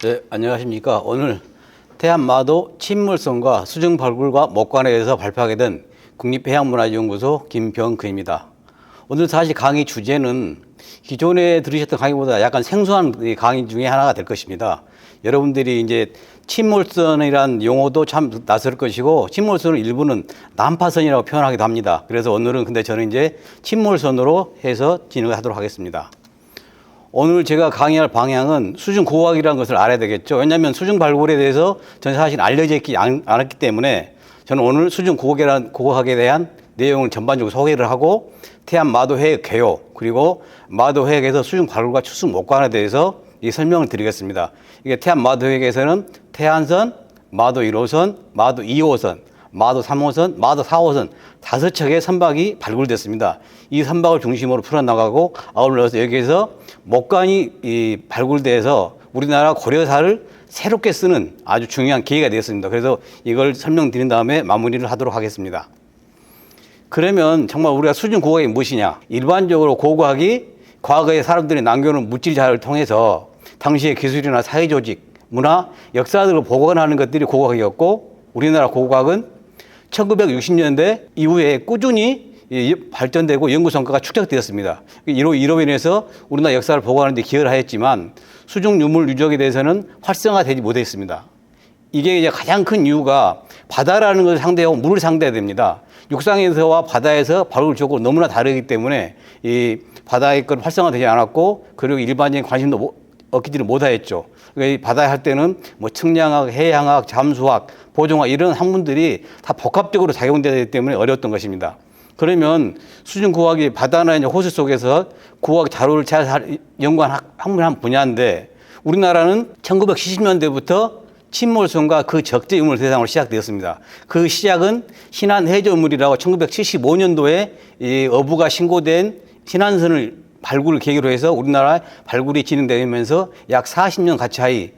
네, 안녕하십니까. 오늘 태안마도 침몰선과 수중 발굴과 목관에 대해서 발표하게 된 국립해양문화연구소 김병근입니다. 오늘 사실 강의 주제는 기존에 들으셨던 강의보다 약간 생소한 강의 중에 하나가 될 것입니다. 여러분들이 이제 침몰선이란 용어도 참 낯설 것이고, 침몰선을 일부는 난파선이라고 표현하기도 합니다. 그래서 오늘은 근데 저는 이제 침몰선으로 해서 진행을 하도록 하겠습니다. 오늘 제가 강의할 방향은 수중 고고학이라는 것을 알아야 되겠죠. 왜냐하면 수중 발굴에 대해서 저는 사실 알려져 있지 않았기 때문에 저는 오늘 수중 고고학에 대한 내용을 전반적으로 소개를 하고 태안 마도 해역 개요, 그리고 마도 해역에서 수중 발굴과 추수 목관에 대해서 이 설명을 드리겠습니다. 이게 태안 마도 해역에서는 태안선, 마도 1호선, 마도 2호선, 마도 3호선, 마도 4호선 5척의 선박이 발굴됐습니다. 이 선박을 중심으로 풀어나가고 아울러서 여기에서 목관이 발굴돼서 우리나라 고려사를 새롭게 쓰는 아주 중요한 계기가 되었습니다. 그래서 이걸 설명드린 다음에 마무리를 하도록 하겠습니다. 그러면 정말 우리가 수중 고고학이 무엇이냐? 일반적으로 고고학이 과거에 사람들이 남겨놓은 물질 자료를 통해서 당시의 기술이나 사회조직, 문화, 역사 등을 보관하는 것들이 고고학이었고, 우리나라 고고학은 1960년대 이후에 꾸준히 발전되고 연구 성과가 축적되었습니다. 이로 인해서 우리나라 역사를 보고하는 데 기여를 하였지만 수중 유물 유적에 대해서는 활성화되지 못했습니다. 이게 이제 가장 큰 이유가 바다라는 것을 상대하고 물을 상대해야 됩니다. 육상에서와 바다에서 발굴적으로 너무나 다르기 때문에 이 바다의 건 활성화되지 않았고, 그리고 일반적인 관심도 얻기지를 못하였죠. 그러니까 바다에 할 때는 뭐 측량학, 해양학, 잠수학, 보종학 이런 학문들이 다 복합적으로 작용되기 때문에 어려웠던 것입니다. 그러면 수중 고고학이 바다나 이제 호수 속에서 고고학 자료를 잘 연구한 학문 한 분야인데, 우리나라는 1970년대부터 침몰선과 그 적재 유물 대상으로 시작되었습니다. 그 시작은 신안 해저물이라고 1975년도에 이 어부가 신고된 신안선을 발굴을 계기로 해서 우리나라 발굴이 진행되면서 약 40년 가까이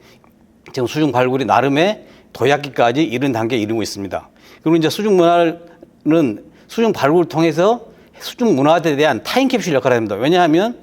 지금 수중 발굴이 나름의 도약기까지 이른 단계에 이르고 있습니다. 그리고 이제 수중 문화는 수중 발굴을 통해서 수중 문화에 대한 타임캡슐 역할을 합니다. 왜냐하면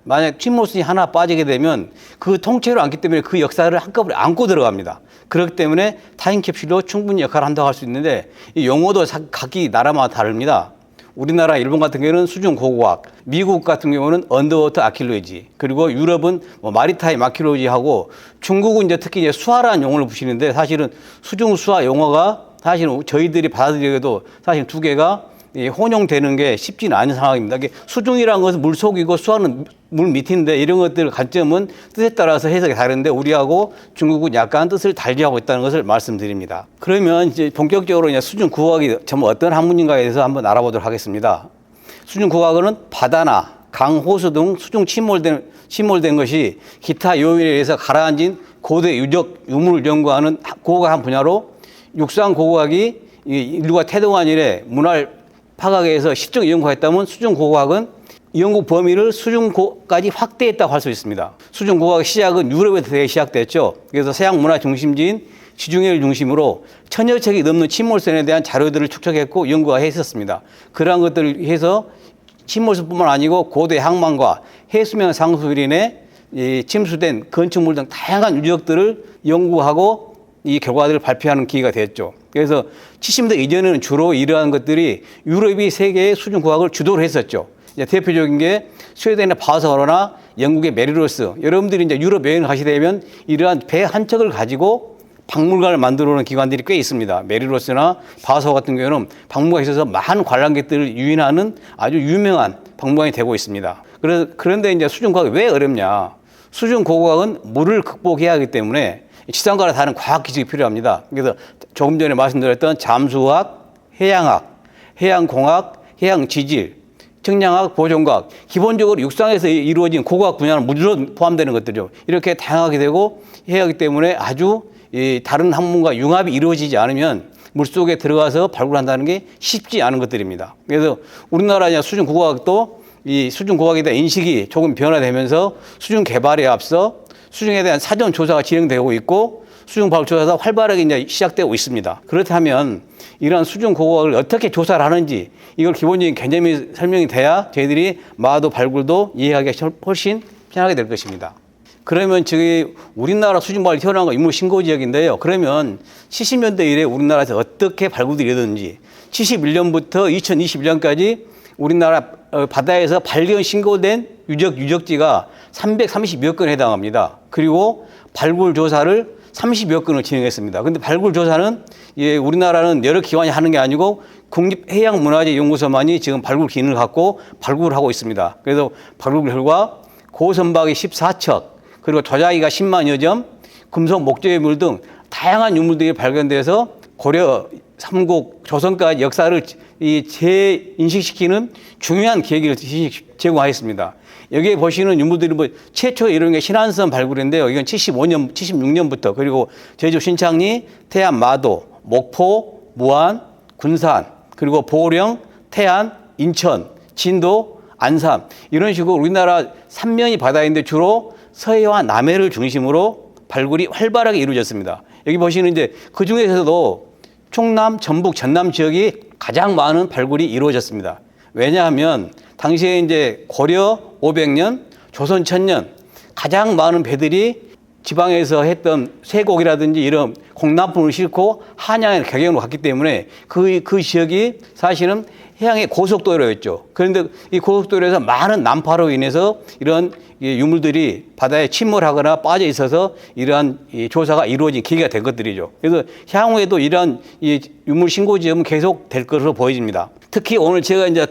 만약 침몰선이 하나 빠지게 되면 그 통째로 안기 때문에 그 역사를 한꺼번에 안고 들어갑니다. 그렇기 때문에 타임캡슐로 충분히 역할을 한다고 할 수 있는데, 이 용어도 각기 나라마다 다릅니다. 우리나라, 일본 같은 경우는 수중 고고학, 미국 같은 경우는 언더워터 아키올로지, 그리고 유럽은 마리타임 아키올로지하고, 중국은 이제 특히 이제 수화라는 용어를 붙이는데, 사실은 수중 수화 용어가 사실은 저희들이 받아들여도 사실 두 개가 혼용되는 게 쉽지는 않은 상황입니다. 수중이라는 것은 물 속이고 수화는 물 밑인데, 이런 것들 관점은 뜻에 따라서 해석이 다른데 우리하고 중국은 약간 뜻을 달리하고 있다는 것을 말씀드립니다. 그러면 이제 본격적으로 이제 수중 고고학이 전부 어떤 학문인가에 대해서 한번 알아보도록 하겠습니다. 수중 고고학은 바다나 강, 호수 등 수중 침몰된 것이 기타 요인에 의해서 가라앉은 고대 유물을 연구하는 고고학 한 분야로, 육상 고고학이 인류가 태동한 이래 문화를 파악해서 실증 연구했다면 수중 고고학은 연구 범위를 수중까지 확대했다고 할 수 있습니다. 수중 고고학의 시작은 유럽에서 시작됐죠. 그래서 서양 문화 중심지인 지중해를 중심으로 천여 척이 넘는 침몰선에 대한 자료들을 축적했고 연구했었습니다. 그러한 것들을 해서 침몰선뿐만 아니고 고대 항만과 해수면 상수로 인해 침수된 건축물 등 다양한 유적들을 연구하고 이 결과들을 발표하는 기회가 됐죠. 그래서 70년대 이전에는 주로 이러한 것들이 유럽이 세계의 수중 고고학을 주도를 했었죠. 이제 대표적인 게 스웨덴의 바서로나 영국의 메리로스. 여러분들이 이제 유럽 여행을 가시게 되면 이러한 배 한 척을 가지고 박물관을 만들어 놓은 기관들이 꽤 있습니다. 메리로스나 바서 같은 경우는 박물관에 있어서 많은 관람객들을 유인하는 아주 유명한 박물관이 되고 있습니다. 그런데 이제 수중 고고학이 왜 어렵냐? 수중 고고학은 물을 극복해야 하기 때문에 지상과는 다른 과학 기술이 필요합니다. 그래서 조금 전에 말씀드렸던 잠수학, 해양학, 해양공학, 해양지질, 측량학, 보존과학, 기본적으로 육상에서 이루어진 고고학 분야는 물론 포함되는 것들이죠. 이렇게 다양하게 되고 해야 하기 때문에 아주 다른 학문과 융합이 이루어지지 않으면 물속에 들어가서 발굴한다는 게 쉽지 않은 것들입니다. 그래서 우리나라 수중 고고학도 이 수중 고고학에 대한 인식이 조금 변화되면서 수중 개발에 앞서 수중에 대한 사전 조사가 진행되고 있고, 수중 발굴 조사가 활발하게 이제 시작되고 있습니다. 그렇다면 이러한 수중 고고학을 어떻게 조사를 하는지 이걸 기본적인 개념이 설명이 돼야 저희들이 마도 발굴도 이해하기 훨씬 편하게 될 것입니다. 그러면 저기 우리나라 수중 발굴 태어난 건 인물 신고 지역인데요. 그러면 70년대 이래 우리나라에서 어떻게 발굴들이 이루어졌는지 71년부터 2021년까지 우리나라 바다에서 발견 신고된 유적지가 330여 건에 해당합니다. 그리고 발굴 조사를 30여 건을 진행했습니다. 근데 발굴 조사는 우리나라는 여러 기관이 하는 게 아니고 국립해양문화재연구소만이 지금 발굴 기능을 갖고 발굴을 하고 있습니다. 그래서 발굴 결과 고선박이 14척, 그리고 도자기가 10만여 점, 금속 목재물 등 다양한 유물들이 발견돼서 고려 삼국 조선까지 역사를 재인식시키는 중요한 계기를 제공하였습니다. 여기에 보시는 유물들이 최초 이런 게 신안선 발굴인데요. 이건 76년부터 그리고 제주 신창리, 태안 마도, 목포, 무안, 군산, 그리고 보령, 태안, 인천, 진도, 안산 이런 식으로 우리나라 삼면이 바다인데 주로 서해와 남해를 중심으로 발굴이 활발하게 이루어졌습니다. 여기 보시는 이제 그 중에서도 충남, 전북, 전남 지역이 가장 많은 발굴이 이루어졌습니다. 왜냐하면 당시에 이제 고려 500년, 조선 1000년 가장 많은 배들이 지방에서 했던 쇠고기라든지 이런 공납품을 싣고 한양에 개경으로 갔기 때문에 그 지역이 사실은 해양의 고속도로였죠. 그런데 이 고속도로에서 많은 난파로 인해서 이런 유물들이 바다에 침몰하거나 빠져 있어서 이러한 조사가 이루어진 계기가 된 것들이죠. 그래서 향후에도 이러한 유물 신고 지역은 계속 될 것으로 보여집니다. 특히 오늘 제가 이제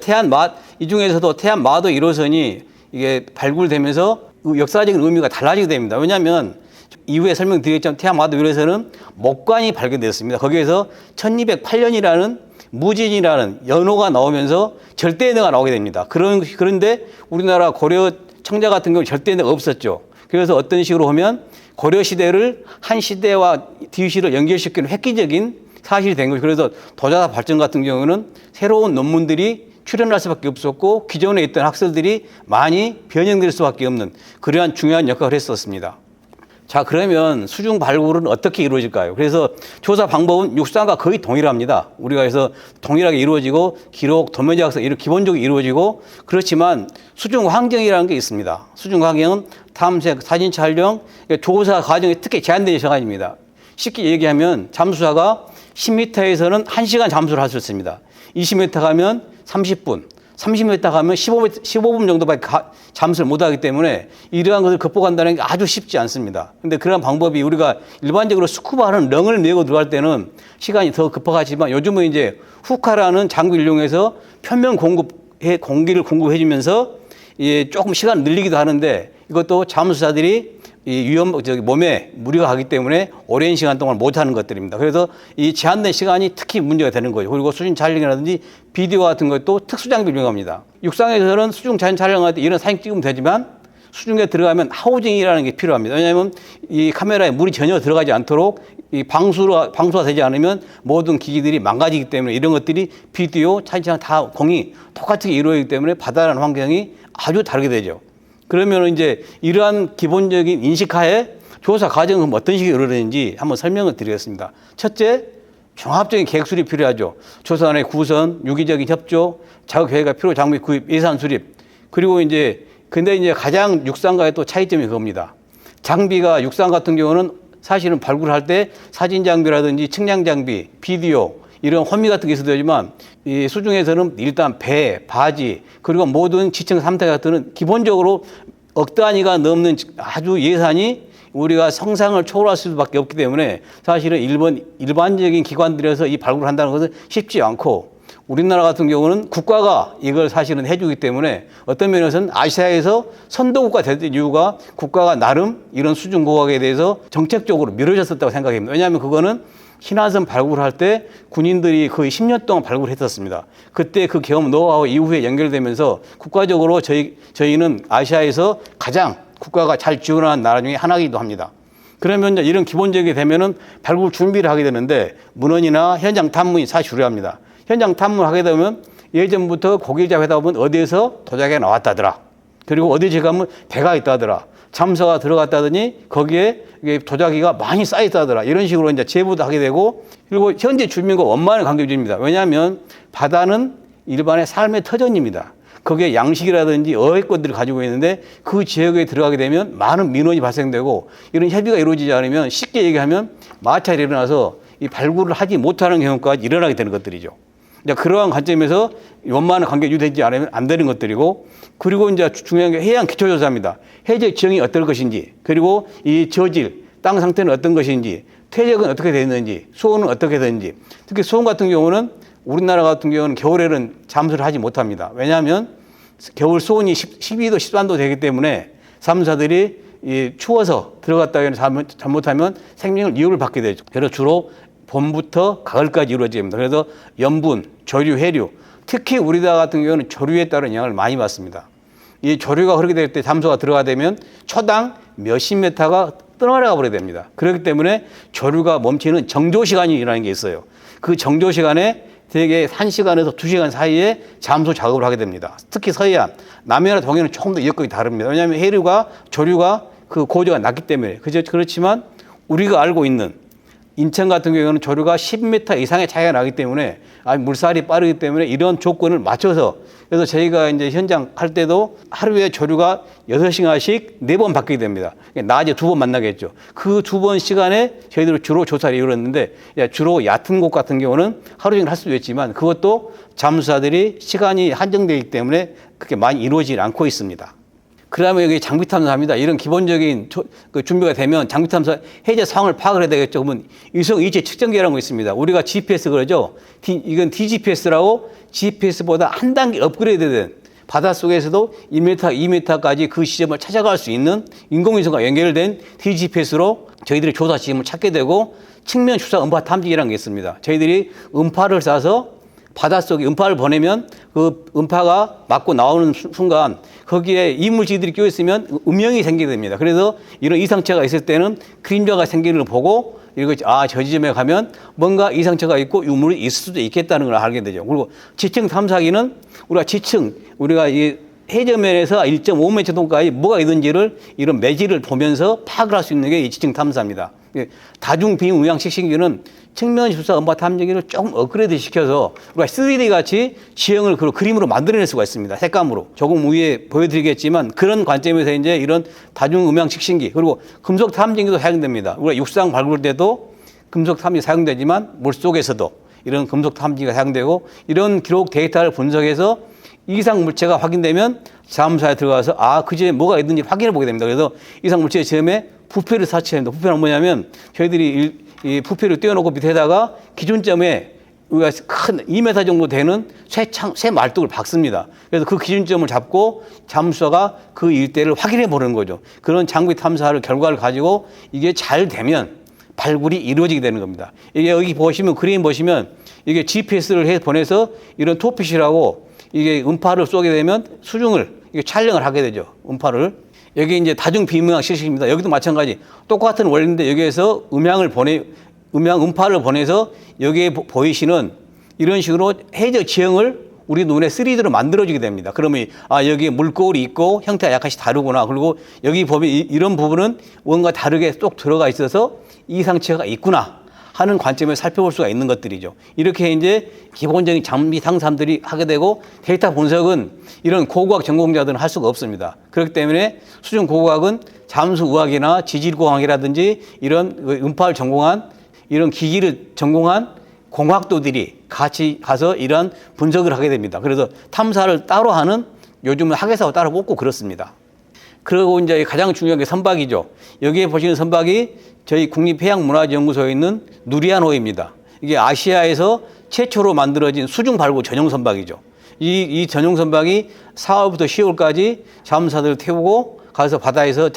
이 중에서도 태안 마도 1호선이 이게 발굴되면서 역사적인 의미가 달라지게 됩니다. 왜냐하면 이후에 설명드리겠지만 태안 마도 1호선은 목관이 발견되었습니다. 거기에서 1208년이라는 무진이라는 연호가 나오면서 절대인해가 나오게 됩니다. 그런데 우리나라 고려 청자 같은 경우 절대인해가 없었죠. 그래서 어떤 식으로 하면 고려 시대를 한 시대와 뒤시를 연결시키는 획기적인 사실이 된 거죠. 그래서 도자사 발전 같은 경우는 새로운 논문들이 출현할 수밖에 없었고 기존에 있던 학설들이 많이 변형될 수밖에 없는 그러한 중요한 역할을 했었습니다. 자, 그러면 수중 발굴은 어떻게 이루어질까요? 그래서 조사 방법은 육상과 거의 동일합니다. 우리가 해서 동일하게 이루어지고 기록, 도면작성 이런 기본적으로 이루어지고 그렇지만 수중 환경이라는 게 있습니다. 수중 환경은 탐색, 사진 촬영, 조사 과정이 특히 제한된 시간입니다. 쉽게 얘기하면 잠수사가 10m에서는 1시간 잠수를 할 수 있습니다. 20m 가면 30분, 30m 가면 15분 정도밖에 잠수를 못하기 때문에 이러한 것을 극복한다는 게 아주 쉽지 않습니다. 그런데 그런 방법이 우리가 일반적으로 스쿠바하는 렁을 메고 들어갈 때는 시간이 더 급하지만 요즘은 이제 후카라는 장비를 이용해서 표면 공기를 공급해 주면서 조금 시간을 늘리기도 하는데 이것도 잠수사들이 몸에 무리가 가기 때문에 오랜 시간 동안 못하는 것들입니다. 그래서 이 제한된 시간이 특히 문제가 되는 거죠. 그리고 수중 촬영이라든지 비디오 같은 것도 특수 장비를 이용합니다. 육상에서는 수중 자연 촬영할 때 이런 사진 찍으면 되지만 수중에 들어가면 하우징이라는 게 필요합니다. 왜냐하면 이 카메라에 물이 전혀 들어가지 않도록 이 방수가 되지 않으면 모든 기기들이 망가지기 때문에 이런 것들이 비디오, 사진 촬영 다 공이 똑같이 이루어지기 때문에 바다라는 환경이 아주 다르게 되죠. 그러면 이제 이러한 기본적인 인식하에 조사 과정은 어떤 식으로 이루어지는지 한번 설명을 드리겠습니다. 첫째, 종합적인 계획 수립이 필요하죠. 조사단의 구선, 유기적인 협조, 작업 계획과 필요 장비 구입, 예산 수립. 그리고 근데 가장 육상과의 또 차이점이 그겁니다. 장비가 육상 같은 경우는 사실은 발굴할 때 사진 장비라든지 측량 장비, 비디오, 이런 호미 같은 게 있어도 되지만 이 수중에서는 일단 배, 바지 그리고 모든 지층 상태 같은 기본적으로 억 단위가 넘는 아주 예산이 우리가 성상을 초월할 수밖에 없기 때문에 사실은 일반적인 기관들에서 이 발굴을 한다는 것은 쉽지 않고 우리나라 같은 경우는 국가가 이걸 사실은 해주기 때문에 어떤 면에서는 아시아에서 선도국가 됐던 이유가 국가가 나름 이런 수중 고고학에 대해서 정책적으로 밀어줬었다고 생각합니다. 왜냐하면 그거는 신안선 발굴할 때 군인들이 거의 10년 동안 발굴했었습니다. 그때 그 경험 노하우 이후에 연결되면서 국가적으로 저희는 아시아에서 가장 국가가 잘 지원하는 나라 중에 하나이기도 합니다. 그러면 이런 기본적이 되면은 발굴 준비를 하게 되는데 문헌이나 현장 탐문이 사실 중요합니다. 현장 탐문을 하게 되면 예전부터 고길자 회담은 어디에서 도자기가 나왔다더라. 그리고 어디 가면 배가 있다더라. 잠수가 들어갔다더니 거기에 이게 도자기가 많이 쌓였다더라. 이런 식으로 이제 제보도 하게 되고, 그리고 현재 주민과 원만한 관계 유지입니다. 왜냐하면 바다는 일반의 삶의 터전입니다. 거기에 양식이라든지 어획권들을 가지고 있는데 그 지역에 들어가게 되면 많은 민원이 발생되고, 이런 협의가 이루어지지 않으면 쉽게 얘기하면 마찰이 일어나서 이 발굴을 하지 못하는 경우까지 일어나게 되는 것들이죠. 이제 그러한 관점에서 원만한 관계 유지되지 않으면 안 되는 것들이고, 그리고 이제 중요한 게 해양 기초조사입니다. 해적 지형이 어떨 것인지, 그리고 이 저질, 땅 상태는 어떤 것인지, 퇴적은 어떻게 되는지, 수온은 어떻게 되는지. 특히 수온 같은 경우는 우리나라 같은 경우는 겨울에는 잠수를 하지 못합니다. 왜냐하면 겨울 수온이 12도, 13도 되기 때문에 잠수사들이 추워서 들어갔다 잘못하면 생명을 위협을 받게 되죠. 그래서 주로 봄부터 가을까지 이루어집니다. 그래서 염분, 조류, 해류, 특히 우리나라 같은 경우는 조류에 따른 영향을 많이 받습니다. 이 조류가 흐르게 될 때 잠수가 들어가게 되면 초당 몇십 메타가 떠나가 버려야 됩니다. 그렇기 때문에 조류가 멈추는 정조 시간이라는 게 있어요. 그 정조 시간에 대개 1시간에서 2시간 사이에 잠수 작업을 하게 됩니다. 특히 서해안, 남해나 동해는 조금 더 여건이 다릅니다. 왜냐하면 해류가, 조류가 그 고도가 낮기 때문에. 그렇지만 우리가 알고 있는 인천 같은 경우는 조류가 10m 이상의 차이가 나기 때문에, 물살이 빠르기 때문에 이런 조건을 맞춰서, 그래서 저희가 이제 현장 할 때도 하루에 조류가 6시간씩 4번 바뀌게 됩니다. 낮에 2번 만나겠죠. 그 2번 시간에 저희들이 주로 조사를 이루었는데, 주로 얕은 곳 같은 경우는 하루 종일 할 수도 있지만 그것도 잠수사들이 시간이 한정되기 때문에 그렇게 많이 이루어지지 않고 있습니다. 그다음에 여기 장비 탐사합니다. 이런 기본적인 준비가 되면 장비 탐사 해저 상황을 파악을 해야 되겠죠. 그러면 위성 이체 측정기라는 거 있습니다. 우리가 GPS 그러죠. 이건 DGPS라고 GPS보다 한 단계 업그레이드된 바닷속에서도 1m, 2m까지 그 지점을 찾아갈 수 있는 인공위성과 연결된 DGPS로 저희들이 조사 지점을 찾게 되고, 측면 추사 음파 탐지기라는 게 있습니다. 저희들이 음파를 쏴서 바닷속에 음파를 보내면 그 음파가 맞고 나오는 순간 거기에 이물질들이 끼어 있으면 음영이 생기게 됩니다. 그래서 이런 이상체가 있을 때는 그림자가 생기는 걸 보고, 이거 저 지점에 가면 뭔가 이상체가 있고 유물이 있을 수도 있겠다는 걸 알게 되죠. 그리고 지층 탐사기는 우리가 이 해저면에서 1.5m 정도까지 뭐가 있는지를 이런 매질을 보면서 파악을 할 수 있는 게 이 지층 탐사입니다. 다중 비임 의향 식신기는 측면 주사 음파 탐지기를 조금 업그레이드 시켜서 우리가 3D 같이 지형을 그림으로 만들어낼 수가 있습니다. 색감으로. 조금 위에 보여드리겠지만 그런 관점에서 이제 이런 다중 음향 식신기, 그리고 금속 탐지기도 사용됩니다. 우리가 육상 발굴 때도 금속 탐지기 사용되지만 물속에서도 이런 금속 탐지기가 사용되고, 이런 기록 데이터를 분석해서 이상 물체가 확인되면 잠수사에 들어가서 그 지점에 뭐가 있는지 확인해 보게 됩니다. 그래서 이상 물체의 지점에 부패를 사치합니다. 부패는 뭐냐면 저희들이 이 부패를 띄워놓고 밑에다가 기준점에 우리가 큰 2m 정도 되는 쇠 말뚝을 박습니다. 그래서 그 기준점을 잡고 잠수사가 그 일대를 확인해 보는 거죠. 그런 장비 탐사를 결과를 가지고 이게 잘 되면 발굴이 이루어지게 되는 겁니다. 이게 여기 보시면 그림 보시면 이게 GPS를 해 보내서 이런 토핏이라고 이게 음파를 쏘게 되면 수중을 이게 촬영을 하게 되죠. 음파를. 여기 이제 다중 비음향 실식입니다. 여기도 마찬가지. 똑같은 원리인데 여기에서 음파를 보내서 여기에 보이시는 이런 식으로 해저 지형을 우리 눈에 3D로 만들어지게 됩니다. 그러면 여기에 물거울이 있고 형태가 약간씩 다르구나. 그리고 여기 보면 이런 부분은 뭔가 다르게 쏙 들어가 있어서 이상체가 있구나 하는 관점에서 살펴볼 수가 있는 것들이죠. 이렇게 이제 기본적인 장비 탐사들이 하게 되고, 데이터 분석은 이런 고고학 전공자들은 할 수가 없습니다. 그렇기 때문에 수중 고고학은 잠수의학이나 지질공학이라든지 이런 음파를 전공한, 이런 기기를 전공한 공학도들이 같이 가서 이런 분석을 하게 됩니다. 그래서 탐사를 따로 하는, 요즘은 학예사고 따로 뽑고 그렇습니다. 그리고 이제 가장 중요한 게 선박이죠. 여기에 보시는 선박이 저희 국립해양문화연구소에 있는 누리안호입니다. 이게 아시아에서 최초로 만들어진 수중 발굴 전용 선박이죠. 이 전용 선박이 4월부터 10월까지 잠수사들을 태우고 가서 바다에서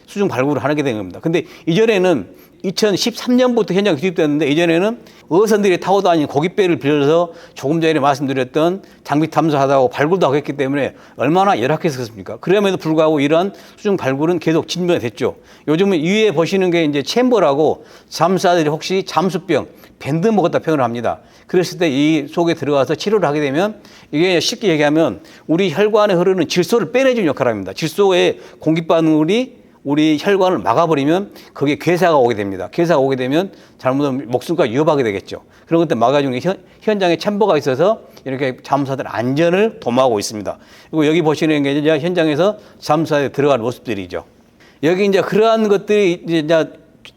수중 발굴을 하게 된 겁니다. 근데 이전에는 2013년부터 현장에 투입됐는데, 이전에는 어선들이 타고 다니는 고깃배를 빌려서 조금 전에 말씀드렸던 장비 탐사하다고 발굴도 하고 했기 때문에 얼마나 열악했었습니까? 그럼에도 불구하고 이런 수중 발굴은 계속 진행이 됐죠. 요즘은 위에 보시는 게 이제 챔버라고, 잠수사들이 혹시 잠수병, 밴드 먹었다 표현을 합니다. 그랬을 때 이 속에 들어가서 치료를 하게 되면, 이게 쉽게 얘기하면 우리 혈관에 흐르는 질소를 빼내주는 역할을 합니다. 질소에 공기방울이 우리 혈관을 막아버리면 거기에 괴사가 오게 됩니다. 괴사가 오게 되면 잘못하면 목숨과 위협하게 되겠죠. 그런 것들 막아주는 게 현장에 챔버가 있어서 이렇게 잠수사들 안전을 도모하고 있습니다. 그리고 여기 보시는 게 이제 현장에서 잠수사에 들어가는 모습들이죠. 여기 이제 그러한 것들이 이제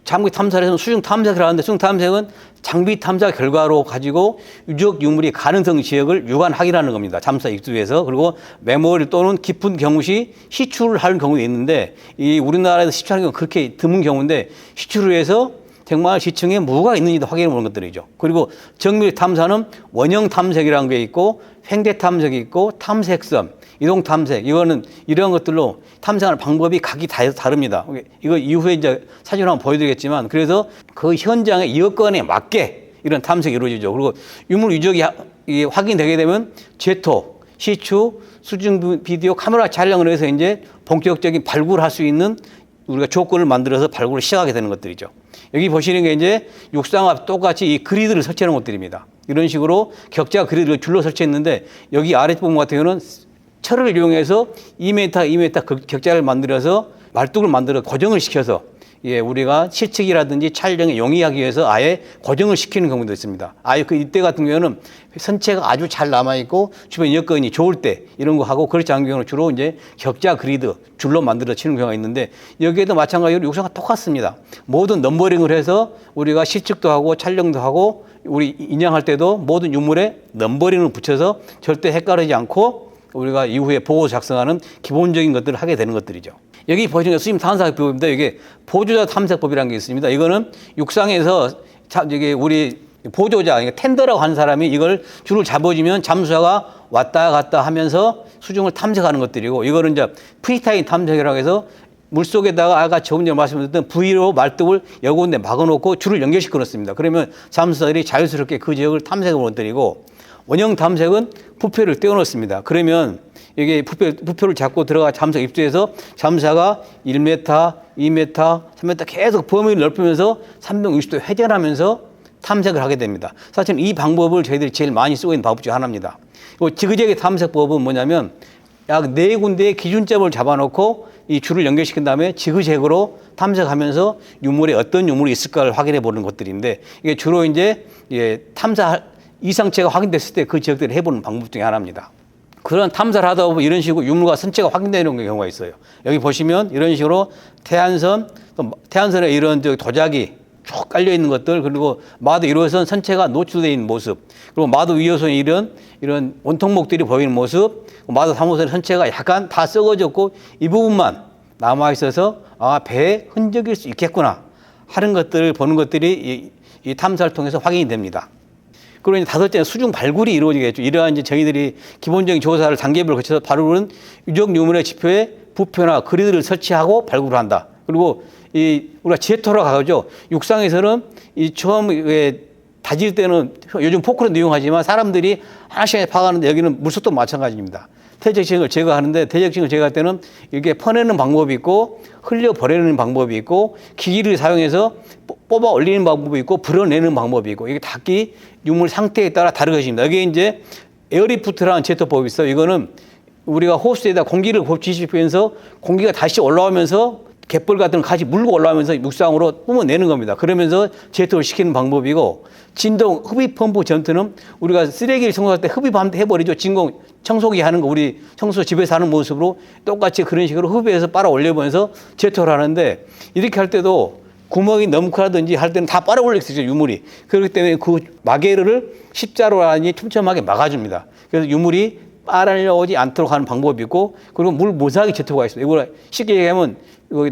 잠기 탐사를 해서 수중 탐색을 하는데 수중 탐색은 장비 탐사 결과로 가지고 유적 유물이 가능성 지역을 유관 확인하는 겁니다. 잠수사 입수해서. 그리고 메모리 또는 깊은 경우시 시추를 하는 경우도 있는데 이 우리나라에서 시추하는 경우는 그렇게 드문 경우인데 시추를 해서 정말 시청에 뭐가 있는지도 확인해 보는 것들이죠. 그리고 정밀 탐사는 원형 탐색이라는 게 있고 횡대 탐색이 있고 탐색섬, 이동 탐색, 이거는 이런 것들로 탐색하는 방법이 각기 다릅니다. 이거 이후에 이제 사진으로 한번 보여드리겠지만 그래서 그 현장의 여건에 맞게 이런 탐색이 이루어지죠. 그리고 유물 유적이 확인되게 되면 제토, 시추, 수중 비디오 카메라 촬영을 해서 이제 본격적인 발굴할 수 있는 우리가 조건을 만들어서 발굴을 시작하게 되는 것들이죠. 여기 보시는 게 이제 육상과 똑같이 이 그리드를 설치하는 것들입니다. 이런 식으로 격자 그리드를 줄로 설치했는데 여기 아래 부분 같은 경우는 철을 이용해서 2m, 2m 격자를 만들어서 말뚝을 만들어 고정을 시켜서 우리가 실측이라든지 촬영에 용이하기 위해서 아예 고정을 시키는 경우도 있습니다. 아예 그 이때 같은 경우는 선체가 아주 잘 남아있고 주변 여건이 좋을 때 이런 거 하고 그렇지 않은 경우는 주로 이제 격자 그리드 줄로 만들어 치는 경우가 있는데 여기에도 마찬가지로 육상과 똑같습니다. 모든 넘버링을 해서 우리가 실측도 하고 촬영도 하고 우리 인양할 때도 모든 유물에 넘버링을 붙여서 절대 헷갈리지 않고 우리가 이후에 보고 작성하는 기본적인 것들을 하게 되는 것들이죠. 여기 보시는 게 수심 탐색법입니다. 이게 보조자 탐색법이라는 게 있습니다. 이거는 육상에서 이게 우리 보조자, 그러니까 텐더라고 하는 사람이 이걸 줄을 잡아주면 잠수사가 왔다 갔다 하면서 수중을 탐색하는 것들이고 이거는 이제 프리타임 탐색이라고 해서 물속에다가 아까 조금 전에 말씀드렸던 V로 말뚝을 여러 군데 막아놓고 줄을 연결시켜 놓습니다. 그러면 잠수사들이 자유스럽게 그 지역을 탐색해 보는 것들이고 원형 탐색은 부표를 떼어놓습니다. 그러면 이게 부표를 잡고 들어가 잠수사 입수해서 잠수사가 1m, 2m, 3m 계속 범위를 넓히면서 360도 회전하면서 탐색을 하게 됩니다. 사실 이 방법을 저희들이 제일 많이 쓰고 있는 방법 중 하나입니다. 지그재그 탐색법은 뭐냐면 약 4군데의 기준점을 잡아놓고 이 줄을 연결시킨 다음에 지그재그로 탐색하면서 유물에 어떤 유물이 있을까를 확인해 보는 것들인데 이게 주로 이제 탐사 이상체가 확인됐을 때 그 지역들을 해보는 방법 중에 하나입니다. 그런 탐사를 하다 보면 이런 식으로 유물과 선체가 확인되는 경우가 있어요. 여기 보시면 이런 식으로 태안선에 이런 도자기 쭉 깔려 있는 것들 그리고 마도 1호선 선체가 노출되어 있는 모습 그리고 마도 2호선에 이런 원통목들이 보이는 모습 마도 3호선 선체가 약간 다 썩어졌고 이 부분만 남아 있어서 배의 흔적일 수 있겠구나 하는 것들을 보는 것들이 이 탐사를 통해서 확인이 됩니다. 그리고 이제 다섯째는 수중 발굴이 이루어지겠죠. 이러한 이제 저희들이 기본적인 조사를 단계별로 거쳐서 발굴은 유적 유물의 지표에 부표나 그리드를 설치하고 발굴을 한다. 그리고 우리가 제토라고 하죠. 육상에서는 처음 다질 때는 요즘 포크레인도 이용하지만 사람들이 하나씩 파가는데 여기는 물속도 마찬가지입니다. 퇴적층을 제거하는데 퇴적층을 제거할 때는 이렇게 퍼내는 방법이 있고 흘려버리는 방법이 있고 기기를 사용해서 뽑아 올리는 방법이 있고 불어내는 방법이 있고 이게 각기 유물 상태에 따라 다르것입니다. 여기 이제 에어리프트라는 제토법이 있어요. 이거는 우리가 호스에다 공기를 지시면서 공기가 다시 올라오면서 갯벌 같은 거 같이 물고 올라오면서 육상으로 뿜어내는 겁니다. 그러면서 제토를 시키는 방법이고 진동 흡입 펌프 전투는 우리가 쓰레기를 청소할 때 흡입해버리죠. 진공 청소기 하는 거 우리 청소 집에서 하는 모습으로 똑같이 그런 식으로 흡입해서 빨아 올려보면서 제토를 하는데 이렇게 할 때도 구멍이 너무 크다든지 할 때는 다 빨아 올릴 수 있어요. 유물이. 그렇기 때문에 그 마개를 십자로 아니 촘촘하게 막아줍니다. 그래서 유물이 빨아오지 않도록 하는 방법이 있고 그리고 물 모사하기 제토가 있습니다. 이걸 쉽게 얘기하면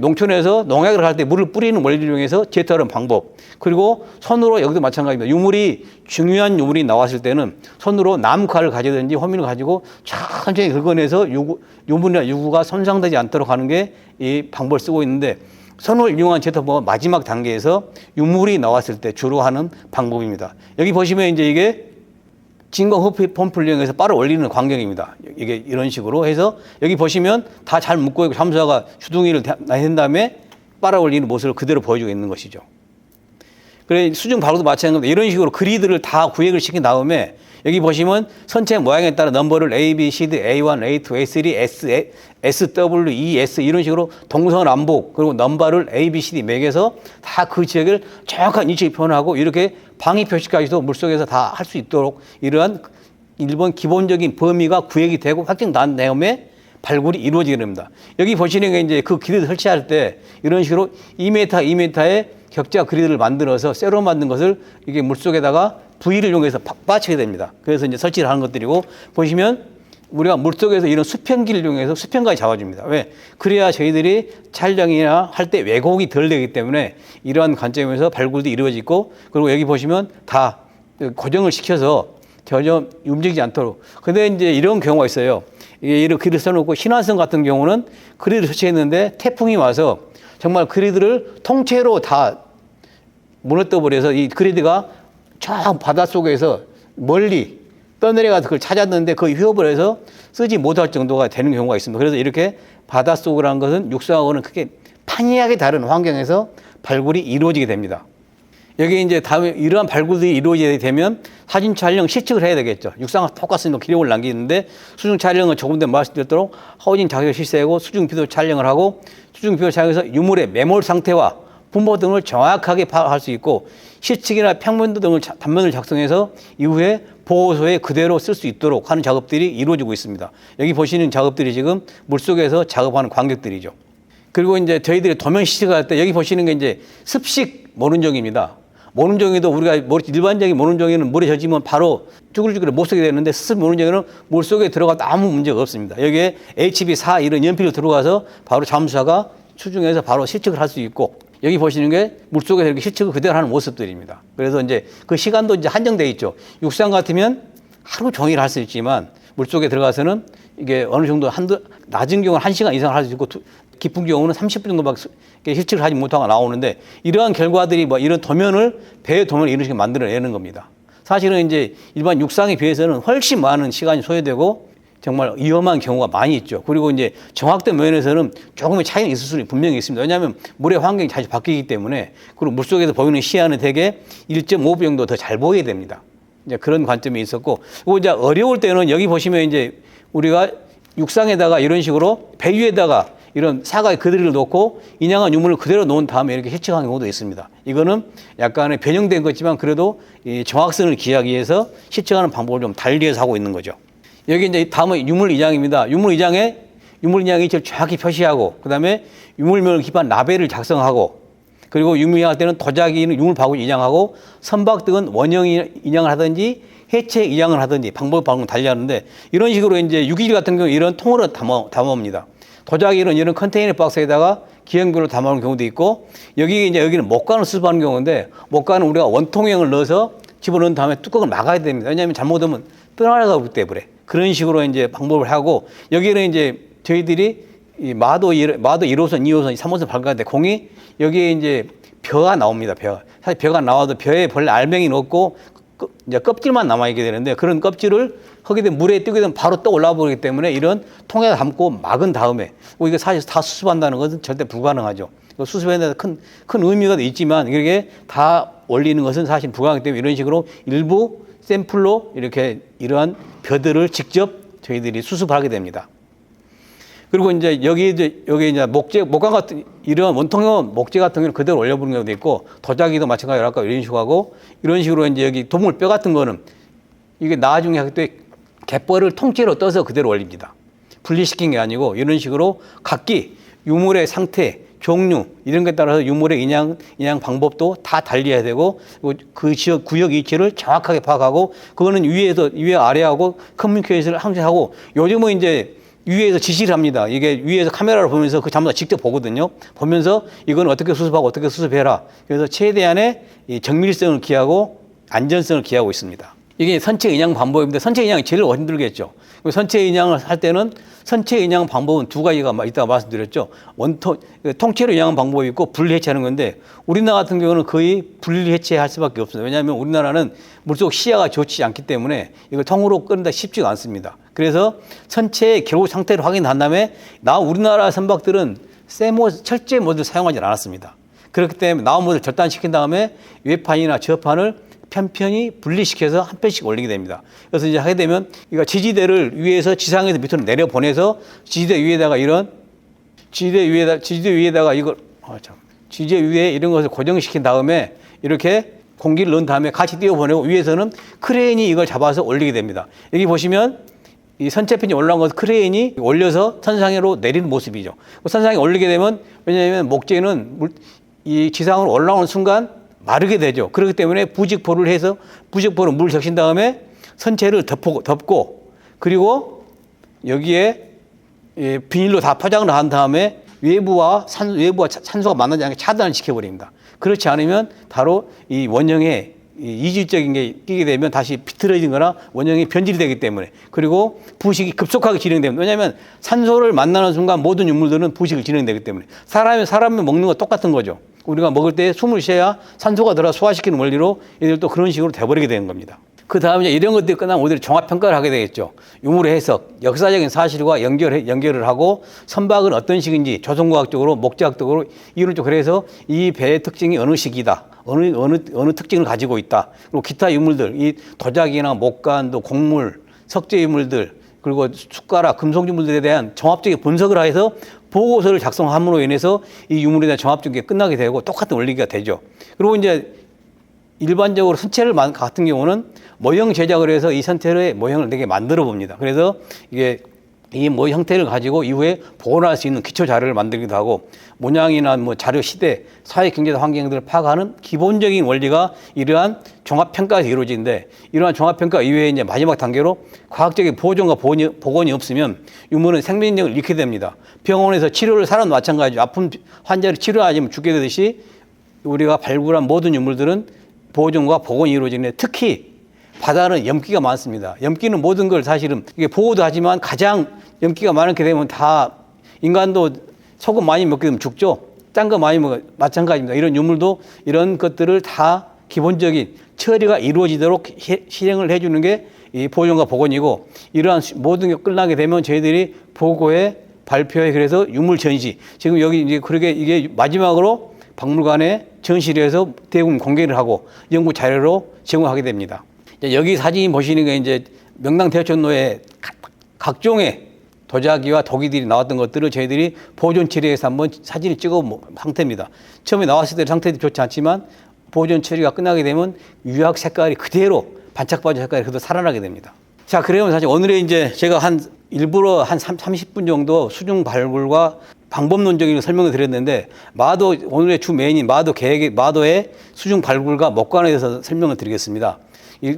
농촌에서 농약을 할 때 물을 뿌리는 원리를 이용해서 제토하는 방법 그리고 손으로 여기도 마찬가지입니다. 유물이 중요한 유물이 나왔을 때는 손으로 나무칼을 가지든지 호미를 가지고 천천히 긁어내서 유물이나 유구가 손상되지 않도록 하는 게 이 방법을 쓰고 있는데 손을 이용한 제토법은 마지막 단계에서 유물이 나왔을 때 주로 하는 방법입니다. 여기 보시면 이제 이게 진공 흡입 펌프를 이용해서 빨아 올리는 광경입니다. 이게 이런 식으로 해서 여기 보시면 다 잘 묶고 있고 잠수사가 주둥이를 낸 다음에 빨아 올리는 모습을 그대로 보여주고 있는 것이죠. 그래 수중 발굴도 마찬가지입니다. 이런 식으로 그리드를 다 구획을 시킨 다음에 여기 보시면 선체 모양에 따라 넘버를 A, B, C, D, A1, A2, A3, S, W, E, S 이런 식으로 동서남북 그리고 넘버를 A, B, C, D 매겨서 다 그 지역을 정확한 위치에 표현하고 이렇게 방위 표시까지도 물속에서 다 할 수 있도록 이러한 일본 기본적인 범위가 구획이 되고 확정된 다음에 발굴이 이루어지게 됩니다. 여기 보시는 게 이제 그 그리드 설치할 때 이런 식으로 2m, 2m의 격자 그리드를 만들어서 쇠로 만든 것을 이게 물속에다가 부위를 이용해서 빠치게 됩니다. 그래서 이제 설치를 하는 것들이고 보시면 우리가 물속에서 이런 수평기를 이용해서 수평까지 잡아줍니다. 왜? 그래야 저희들이 촬영이나 할 때 왜곡이 덜 되기 때문에 이러한 관점에서 발굴도 이루어지고 그리고 여기 보시면 다 고정을 시켜서 전혀 움직이지 않도록. 근데 이제 이런 경우가 있어요. 이게 이런 그리드 써놓고 신안성 같은 경우는 그리드를 설치했는데 태풍이 와서 정말 그리드를 통째로 다 무너뜨려버려서 이 그리드가 저 바닷속에서 멀리 떠내려가서 그걸 찾았는데 거의 휘어버려서 쓰지 못할 정도가 되는 경우가 있습니다. 그래서 이렇게 바닷속이라는 것은 육상하고는 크게 판이하게 다른 환경에서 발굴이 이루어지게 됩니다. 여기 이제 다음에 이러한 발굴들이 이루어지게 되면 사진 촬영 실측을 해야 되겠죠. 육상과 똑같습니다. 기록을 남기는데 수중 촬영은 조금 더 말씀드렸도록 하우징 자격을 실시하고 수중 비도 촬영을 하고 수중 비도 촬영해서 유물의 매몰 상태와 분포 등을 정확하게 파악할 수 있고 실측이나 평면도 등을 단면을 작성해서 이후에 보고서에 그대로 쓸 수 있도록 하는 작업들이 이루어지고 있습니다. 여기 보시는 작업들이 지금 물속에서 작업하는 관객들이죠. 그리고 이제 저희들이 도면 시식할 때 여기 보시는 게 이제 습식 모눈종입니다. 모눈종이도 우리가 일반적인 모눈종이는 물에 젖으면 바로 쭈글쭈글 못 쓰게 되는데 습식 모눈종이는 물속에 들어가도 아무 문제가 없습니다. 여기에 HB4 이런 연필로 들어가서 바로 잠수사가 수중에서 바로 실측을 할 수 있고 여기 보시는 게 물속에서 이렇게 실측을 그대로 하는 모습들입니다. 그래서 이제 그 시간도 이제 한정되어 있죠. 육상 같으면 하루 종일 할 수 있지만 물속에 들어가서는 이게 어느 정도 낮은 경우는 1시간 이상 할 수 있고 깊은 경우는 30분 정도밖에 실측을 하지 못하고 나오는데 이러한 결과들이 뭐 이런 도면을 배의 도면을 이런 식으로 만들어내는 겁니다. 사실은 이제 일반 육상에 비해서는 훨씬 많은 시간이 소요되고 정말 위험한 경우가 많이 있죠. 그리고 이제 정확도 면에서는 조금의 차이는 있을 수는 분명히 있습니다. 왜냐하면 물의 환경이 자주 바뀌기 때문에 그리고 물속에서 보이는 시야는 대개 1.5배 정도 더 잘 보이게 됩니다. 이제 그런 관점이 있었고, 그리고 이제 어려울 때는 여기 보시면 이제 우리가 육상에다가 이런 식으로 배 위에다가 이런 사과의 그들을 놓고 인양한 유물을 그대로 놓은 다음에 이렇게 실측한 경우도 있습니다. 이거는 약간의 변형된 거지만 그래도 이 정확성을 기하기 위해서 실측하는 방법을 좀 달리해서 하고 있는 거죠. 여기 이제 다음은 유물 이장입니다. 유물 이장의 위치를 정확히 표시하고, 그 다음에 유물명을 기반 라벨을 작성하고, 그리고 유물 이장할 때는 도자기는 유물 바구니 이장하고, 선박 등은 원형 이장을 하든지 해체 이장을 하든지 방법을 달리하는데 이런 식으로 이제 유기질 같은 경우 이런 통으로 담아옵니다. 도자기는 이런 컨테이너 박스에다가 기형별로 담아오는 경우도 있고, 여기는 목관을 수습하는 경우인데, 목관은 우리가 원통형을 넣어서 집어넣은 다음에 뚜껑을 막아야 됩니다. 왜냐하면 잘못하면 떠나가기 때문에. 그런 식으로 이제 방법을 하고, 여기는 이제 저희들이 이 마도 1호선, 2호선, 3호선 발굴하는데 공이 여기에 이제 벼가 나옵니다. 사실 벼가 나와도 벼에 본래 알맹이는 없고 이제 껍질만 남아있게 되는데 그런 껍질을 하게 되면 물에 뜨게 되면 바로 떠 올라와 버리기 때문에 이런 통에 담고 막은 다음에 이게 사실 다 수습한다는 것은 절대 불가능하죠. 수습에 대해서 큰 의미가 있지만 이렇게 다 올리는 것은 사실 불가능하기 때문에 이런 식으로 일부 샘플로 이렇게 이러한 벼들을 직접 저희들이 수습을 하게 됩니다. 그리고 이제 여기 이제 목관 같은 이런 원통형 목재 같은 경우는 그대로 올려보는 경우도 있고, 도자기도 마찬가지로 아까 이런 식으로 하고, 이런 식으로 이제 여기 동물 뼈 같은 거는 이게 나중에 할 때 갯벌을 통째로 떠서 그대로 올립니다. 분리시킨 게 아니고 이런 식으로 각기 유물의 상태, 종류 이런 것에 따라서 유물의 인양 방법도 다 달리해야 되고, 그 지역 구역 위치를 정확하게 파악하고, 그거는 위에 아래하고 커뮤니케이션을 항상 하고, 요즘은 이제 위에서 지시를 합니다. 이게 위에서 카메라를 보면서 그 잠수 직접 보거든요. 보면서 이건 어떻게 수습하고 어떻게 수습해라. 그래서 최대한의 이 정밀성을 기하고 안전성을 기하고 있습니다. 이게 선체 인양 방법인데 선체 인양이 제일 힘들겠죠. 선체 인양을 할 때는 선체 인양 방법은 두 가지가 있다고 말씀드렸죠. 통째로 인양하는 방법이 있고 분리 해체하는 건데, 우리나라 같은 경우는 거의 분리 해체할 수밖에 없습니다. 왜냐하면 우리나라는 물속 시야가 좋지 않기 때문에 이걸 통으로 끓는다 쉽지가 않습니다. 그래서 선체의 결국 상태를 확인한 다음에 우리나라 선박들은 철제 모드를 사용하지 않았습니다. 그렇기 때문에 나온 모드를 절단시킨 다음에 외판이나 저판을 편편히 분리시켜서 한 편씩 올리게 됩니다. 그래서 이제 하게 되면 이거 지지대를 위에서 지상에서 밑으로 내려 보내서 지지대 위에다가 지지대 위에다가 이걸 지지대 위에 이런 것을 고정시킨 다음에 이렇게 공기를 넣은 다음에 같이 띄워 보내고 위에서는 크레인이 이걸 잡아서 올리게 됩니다. 여기 보시면 이 선체편이 올라온 것을 크레인이 올려서 선상으로 내리는 모습이죠. 선상에 올리게 되면 왜냐하면 목재는 이 지상으로 올라오는 순간 마르게 되죠. 그렇기 때문에 부직포를 해서 부직포로 물을 적신 다음에 선체를 덮고 그리고 여기에 비닐로 다 포장을 한 다음에 외부와 산소가 만나지 않게 차단을 시켜버립니다. 그렇지 않으면 바로 이 원형에 이질적인 게 끼게 되면 다시 비틀어진 거나 원형이 변질이 되기 때문에 그리고 부식이 급속하게 진행됩니다. 왜냐하면 산소를 만나는 순간 모든 유물들은 부식을 진행되기 때문에 사람이 먹는 거 똑같은 거죠. 우리가 먹을 때 숨을 쉬어야 산소가 들어 소화시키는 원리로 얘들도 그런 식으로 돼버리게 되는 겁니다. 그 다음에 이런 것들이 끝나면 우리들이 종합평가를 하게 되겠죠. 유물의 해석, 역사적인 사실과 연결을 하고 선박은 어떤 식인지 조선과학적으로, 목재학적으로 이론적으로 해서 이 배의 특징이 어느 시기다. 어느 특징을 가지고 있다. 그리고 기타 유물들, 이 도자기나 목관, 또 곡물, 석재 유물들, 그리고 숟가락, 금속 유물들에 대한 종합적인 분석을 해서 보고서를 작성함으로 인해서 이 유물에 대한 종합적인 게 끝나게 되고 똑같은 원리가 되죠. 그리고 이제 일반적으로 선체를 같은 경우는 모형 제작을 해서 이 선체의 모형을 내게 만들어 봅니다. 그래서 이게 이 모형 형태를 가지고 이후에 복원할 수 있는 기초 자료를 만들기도 하고 문양이나 뭐 자료 시대, 사회 경제적 환경들을 파악하는 기본적인 원리가 이러한 종합평가에서 이루어지는데 이러한 종합평가 이외에 이제 마지막 단계로 과학적인 보존과 복원이 없으면 유물은 생명력을 잃게 됩니다. 병원에서 치료를 사람 마찬가지죠. 아픈 환자를 치료하지 않으면 죽게 되듯이 우리가 발굴한 모든 유물들은 보존과 복원이 이루어지는데 특히 바다는 염기가 많습니다. 염기는 모든 걸 사실은 이게 보호도 하지만 가장 염기가 많게 되면 다 인간도 소금 많이 먹게 되면 죽죠. 짠 거 많이 먹어 마찬가지입니다. 이런 유물도 이런 것들을 다 기본적인 처리가 이루어지도록 실행을 해주는 게 이 보존과 복원이고 이러한 모든 게 끝나게 되면 저희들이 보고에 발표에 그래서 유물 전시 지금 여기 이제 그렇게 이게 마지막으로 박물관에 전시를 해서 대부분 공개를 하고 연구 자료로 제공하게 됩니다. 여기 사진 보시는 게 이제 명당 대천로에 각종의 도자기와 도기들이 나왔던 것들을 저희들이 보존 처리해서 한번 사진을 찍어 본 상태입니다. 처음에 나왔을 때 상태도 좋지 않지만 보존 처리가 끝나게 되면 유약 색깔이 그대로 반짝반짝 색깔이 그대로 살아나게 됩니다. 자, 그러면 사실 오늘의 이제 제가 일부러 한 30분 정도 수중 발굴과 방법론적인 설명을 드렸는데 오늘의 주 메인인 마도의 수중 발굴과 목관에 대해서 설명을 드리겠습니다.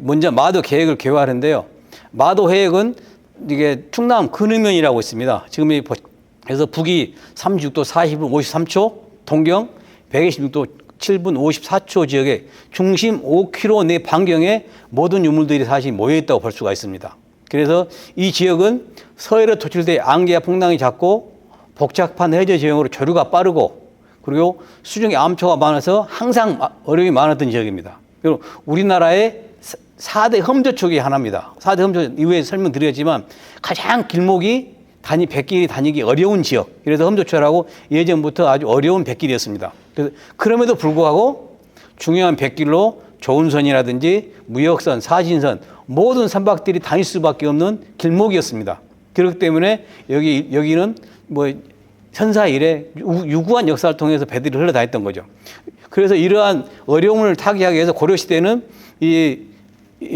먼저 마도 계획을 개화하는데요. 마도 해역은 이게 충남 근음면이라고 있습니다. 지금 그래서 북위 36도 40분 53초, 동경 126도 7분 54초 지역에 중심 5km 내 반경에 모든 유물들이 사실 모여 있다고 볼 수가 있습니다. 그래서 이 지역은 서해로 도출돼 안개와 풍랑이 작고 복잡한 해저 지형으로 조류가 빠르고 그리고 수중에 암초가 많아서 항상 어려움이 많았던 지역입니다. 그리고 우리나라의 4대 험저촉이 하나입니다. 4대 험저촉 이후에 설명드렸지만 가장 길목이 백길이 다니기 어려운 지역. 그래서 험저초라고 예전부터 아주 어려운 백길이었습니다. 그럼에도 불구하고 중요한 백길로 조운선이라든지 무역선, 사진선 모든 선박들이 다닐 수밖에 없는 길목이었습니다. 그렇기 때문에 여기는 뭐 현사 이래 유구한 역사를 통해서 배들이 흘러다녔던 거죠. 그래서 이러한 어려움을 타개하기 위해서 고려시대는 이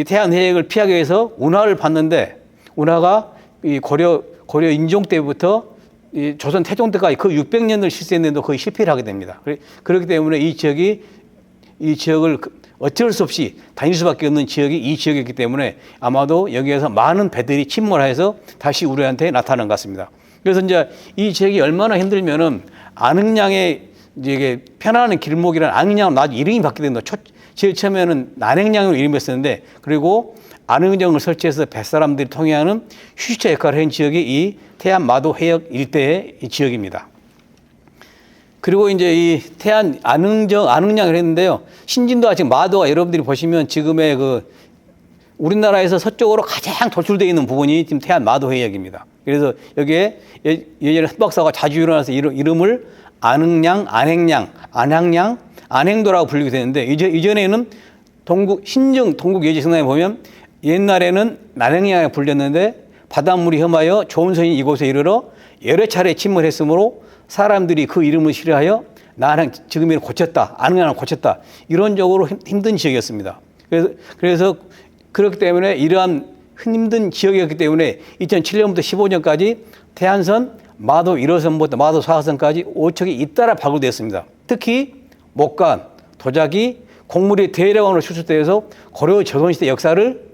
태안 해역을 피하기 위해서 운하를 봤는데 운하가 이 고려 인종 때부터 이 조선 태종 때까지 그 600년을 실시했는데도 거의 실패를 하게 됩니다. 그렇기 때문에 이 지역을 어쩔 수 없이 다닐 수밖에 없는 지역이 이 지역이기 때문에 아마도 여기에서 많은 배들이 침몰해서 다시 우리한테 나타난 것 같습니다. 그래서 이제 이 지역이 얼마나 힘들면은 안흥량의 이게 편안한 길목이라는 안흥량으로 나중에 이름이 바뀌게 된다. 제일 처음에는 난행량으로 이름을 썼는데 그리고 안흥정을 설치해서 뱃사람들이 통행하는 휴식처 역할을 한 지역이 이 태안 마도 해역 일대의 이 지역입니다. 그리고 이제 이 태안 안흥량을 했는데요. 신진도와 지금 마도가 여러분들이 보시면 지금의 우리나라에서 서쪽으로 가장 도출되어 있는 부분이 지금 태안 마도 해역입니다. 그래서 여기에 예전에 흑박사가 자주 일어나서 이름을 안흥량, 안행량, 안향량, 안행도라고 불리게 되는데 이전에는 신정 동국 예지 성당에 보면 옛날에는 난행량에 불렸는데 바닷물이 험하여 조은선이 이곳에 이르러 여러 차례 침몰했으므로 사람들이 그 이름을 싫어하여 난행 지금에는 고쳤다. 안흥양을 고쳤다. 이론적으로 힘든 지역이었습니다. 그래서 그렇기 때문에 이러한 힘든 지역이었기 때문에 2007년부터 15년까지 태안선 마도 1호선부터 마도 4호선까지 5척이 잇따라 발굴되었습니다. 특히 목간, 도자기, 곡물이 대량으로 수출되어서 고려 조선시대 역사를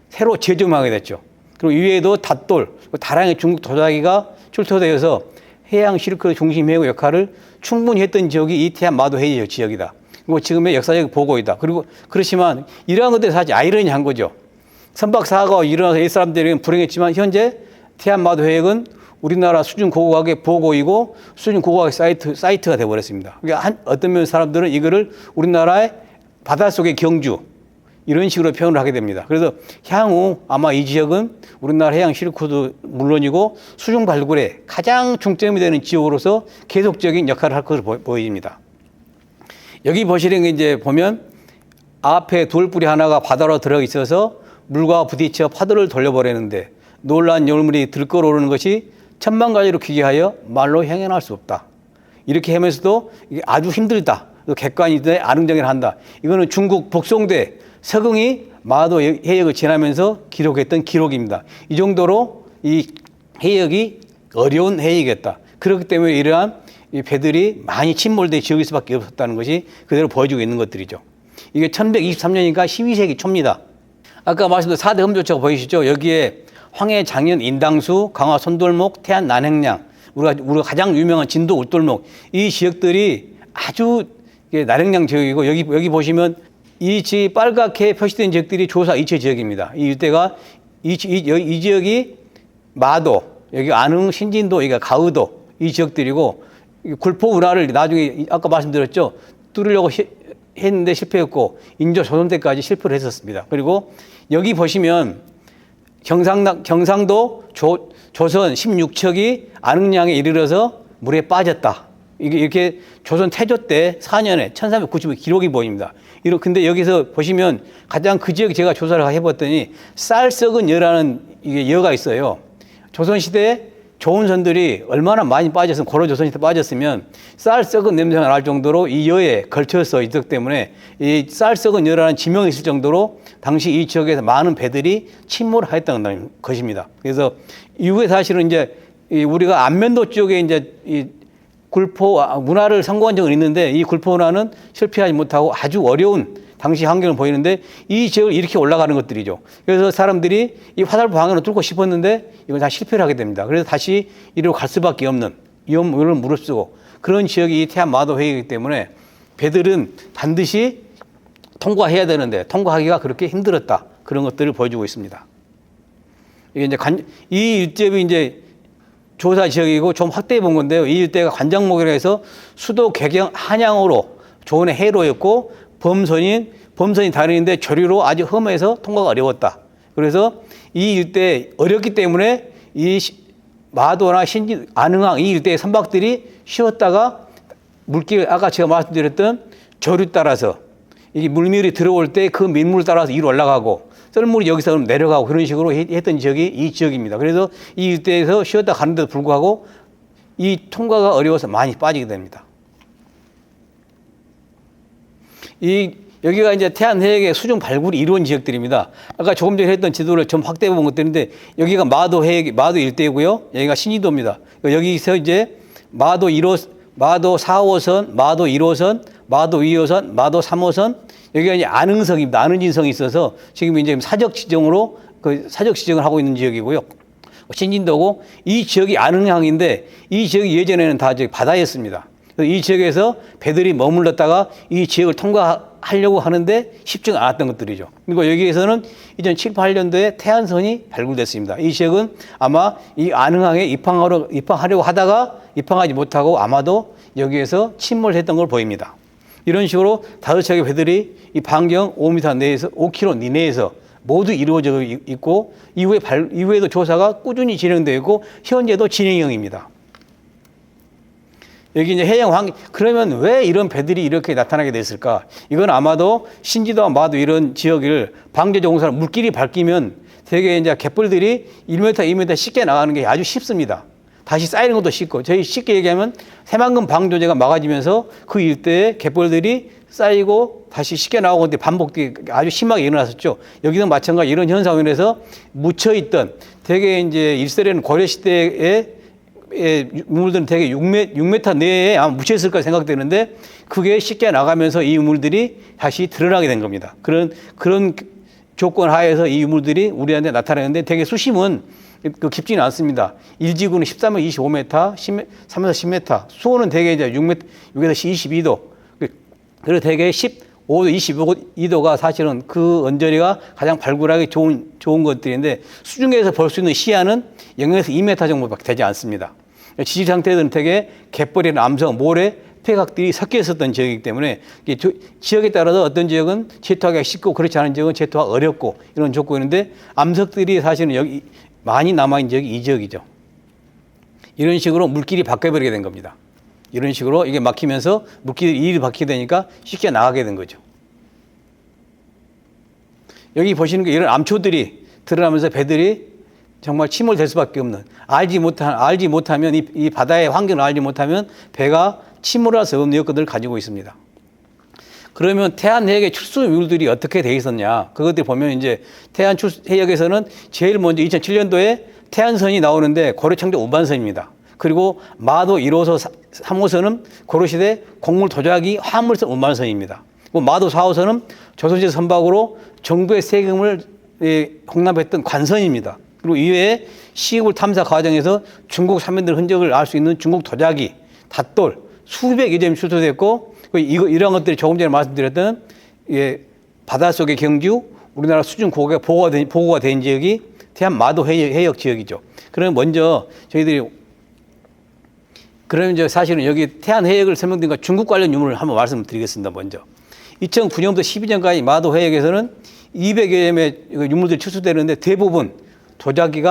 새로 재조명하게 됐죠. 그리고 이외에도 닷돌, 다량의 중국 도자기가 출토되어서 해양 실크 중심 해구 역할을 충분히 했던 지역이 이 태안 마도 해지 지역이다. 그리고 지금의 역사적 보고이다. 그리고 그렇지만 이러한 것들이 사실 아이러니한 거죠. 선박 사고가 일어나서 옛사람들에게는 불행했지만 현재 태안 마도 해역은 우리나라 수중 고고학의 보고이고 수중 고고학의 사이트가 되어버렸습니다. 그러니까 어떤 면 사람들은 이거를 우리나라의 바닷속의 경주 이런 식으로 표현을 하게 됩니다. 그래서 향후 아마 이 지역은 우리나라 해양 실크도 물론이고 수중 발굴에 가장 중점이 되는 지역으로서 계속적인 역할을 할 것으로 보입니다. 여기 보시는 게 이제 보면 앞에 돌뿌리 하나가 바다로 들어 있어서 물과 부딪혀 파도를 돌려버리는데 놀란 열물이 들끓어오르는 것이 천만 가지로 기괴하여 말로 형용할 수 없다. 이렇게 하면서도 이게 아주 힘들다. 객관이되 아릉정을 한다. 이거는 중국 복송대 서경이 마도 해역을 지나면서 기록했던 기록입니다. 이 정도로 이 해역이 어려운 해역이었다. 그렇기 때문에 이러한 이 배들이 많이 침몰된 지역일 수밖에 없었다는 것이 그대로 보여주고 있는 것들이죠. 이게 1123년이니까 12세기 초입니다. 아까 말씀드린 4대 흠조처가 보이시죠? 여기에 황해, 장현, 인당수, 강화, 손돌목, 태안, 난행량, 우리가 가장 유명한 진도 울돌목 이 지역들이 아주 난행량 지역이고 여기 보시면 이 빨갛게 표시된 지역들이 조사 이체 지역입니다. 이 일대가 이 지역이 마도, 여기 안흥, 신진도, 여기가 가의도 이 지역들이고 굴포 운하를 나중에 아까 말씀드렸죠. 뚫으려고 했는데 실패했고 인조 조선 때까지 실패를 했었습니다. 그리고 여기 보시면 경상도 조선 16척이 안흥량에 이르러서 물에 빠졌다. 이렇게 조선 태조 때 4년에 1395 기록이 보입니다. 근데 여기서 보시면 가장 그 지역 제가 조사를 해봤더니 쌀 썩은 여라는 이게 여가 있어요. 조선시대에 조은선들이 얼마나 많이 빠졌으면 고려 조선시대 빠졌으면 쌀 썩은 냄새가 날 정도로 이 여에 걸쳐서 있었기 때문에 이 쌀 썩은 여라는 지명이 있을 정도로 당시 이 지역에서 많은 배들이 침몰하였다는 것입니다. 그래서 이후에 사실은 이제 우리가 안면도 쪽에 이제 이 굴포 문화를 선고한 적은 있는데 이 굴포 문화는 실패하지 못하고 아주 어려운 당시 환경을 보이는데 이 지역을 이렇게 올라가는 것들이죠. 그래서 사람들이 이 화살표 방향으로 뚫고 싶었는데 이건 다 실패를 하게 됩니다. 그래서 다시 이리로 갈 수밖에 없는 위험을 무릅쓰고 그런 지역이 태안 마도 해이기 때문에 배들은 반드시 통과해야 되는데 통과하기가 그렇게 힘들었다. 그런 것들을 보여주고 있습니다. 이게 이제 이 일대이 이제 조사 지역이고 좀 확대해 본 건데요. 이 일대가 관장목이라 해서 수도 개경 한양으로 조은의 해로였고 범선이 다니는데 조류로 아주 험해서 통과가 어려웠다. 그래서 이 일대 어렵기 때문에 이 마도나 신진, 안흥항 이 일대의 선박들이 쉬었다가 물길 아까 제가 말씀드렸던 조류 따라서 이 물밀이 들어올 때 그 민물 따라서 위로 올라가고 썰물이 여기서 내려가고 그런 식으로 했던 지역이 이 지역입니다. 그래서 이 일대에서 쉬었다 가는데도 불구하고 이 통과가 어려워서 많이 빠지게 됩니다. 여기가 이제 태안 해역의 수중 발굴이 이루어진 지역들입니다. 아까 조금 전에 했던 지도를 좀 확대해 본 것들인데 여기가 마도 해역, 마도 일대고요. 여기가 신의도입니다. 여기서 이제 마도 4호선, 마도 1호선, 마도 2호선, 마도 3호선, 여기가 이제 안흥성입니다. 안흥진성이 있어서 지금 이제 사적 지정을 하고 있는 지역이고요. 신진도고 이 지역이 안흥항인데 이 지역이 예전에는 다 바다였습니다. 이 지역에서 배들이 머물렀다가 이 지역을 통과하려고 하는데 쉽지가 않았던 것들이죠. 그리고 여기에서는 2007, 8년도에 태안선이 발굴됐습니다. 이 지역은 아마 이 안흥항에 입항하려고 하다가 입항하지 못하고 아마도 여기에서 침몰했던 걸 보입니다. 이런 식으로 5척의 배들이 이 반경 5m 내에서 5km 이내에서 모두 이루어져 있고 이후에도 조사가 꾸준히 진행되고 있고 현재도 진행형입니다. 여기 이제 해양 환경, 그러면 왜 이런 배들이 이렇게 나타나게 됐을까? 이건 아마도 신지도와 마도 이런 지역을 방제조 공사로 물길이 바뀌면 되게 이제 갯벌들이 1m, 2m 쉽게 나가는 게 아주 쉽습니다. 다시 쌓이는 것도 쉽고, 저희 쉽게 얘기하면 새만금 방조제가 막아지면서 그 일대에 갯벌들이 쌓이고 다시 쉽게 나오고 근데 반복이 아주 심하게 일어났었죠. 여기도 마찬가지 이런 현상으로 인해서 묻혀있던 되게 이제 일세라는 고려시대에 유물들은 되게 6m 내에 아마 묻혀있을까 생각되는데 그게 쉽게 나가면서 이 유물들이 다시 드러나게 된 겁니다. 그런 조건 하에서 이 유물들이 우리한테 나타나는데 되게 수심은 깊지는 않습니다. 일지구는 13에서 25m, 3에서 10m, 수온은 되게 이제 6에서 22도. 그리고 되게 15도, 22도가 사실은 그 언저리가 가장 발굴하기 좋은 것들인데 수중에서 볼 수 있는 시야는 0에서 2m 정도밖에 되지 않습니다. 지질 상태들은 되게 갯벌이나 암석, 모래, 폐각들이 섞여 있었던 지역이기 때문에 지역에 따라서 어떤 지역은 제토하기가 쉽고 그렇지 않은 지역은 제토하기가 어렵고 이런 조건인데 암석들이 사실은 여기 많이 남아있는 지역이 이 지역이죠. 이런 식으로 물길이 바뀌어버리게 된 겁니다. 이런 식으로 이게 막히면서 물길이 일이 바뀌게 되니까 쉽게 나가게 된 거죠. 여기 보시는 게 이런 암초들이 드러나면서 배들이 정말 침몰될 수밖에 없는 알지 못하면 이 바다의 환경을 알지 못하면 배가 침몰할 수 없는 여건들을 가지고 있습니다. 그러면 태안해역의 출수율들이 어떻게 돼 있었냐? 그것들 보면 이제 태안해역에서는 제일 먼저 2007년도에 태안선이 나오는데 고려창조 운반선입니다. 그리고 마도 1호선, 3호선은 고려시대 곡물 도자기 화물선 운반선입니다. 마도 4호선은 조선시대 선박으로 정부의 세금을 공납했던 관선입니다. 그리고 이외에 시골 탐사 과정에서 중국 사면들 흔적을 알 수 있는 중국 도자기, 닷돌 수백여 점이 출토됐고 이런 것들이 조금 전에 말씀드렸던 바닷속의 경주, 우리나라 수중 고개가 보고가 된 지역이 태안 마도 해역 지역이죠. 그러면 먼저 그러면 이제 사실은 여기 태안 해역을 설명드린 거 중국 관련 유물을 한번 말씀드리겠습니다. 먼저 2009년부터 12년까지 마도 해역에서는 200여 점의 유물들이 출수되는데 대부분 도자기,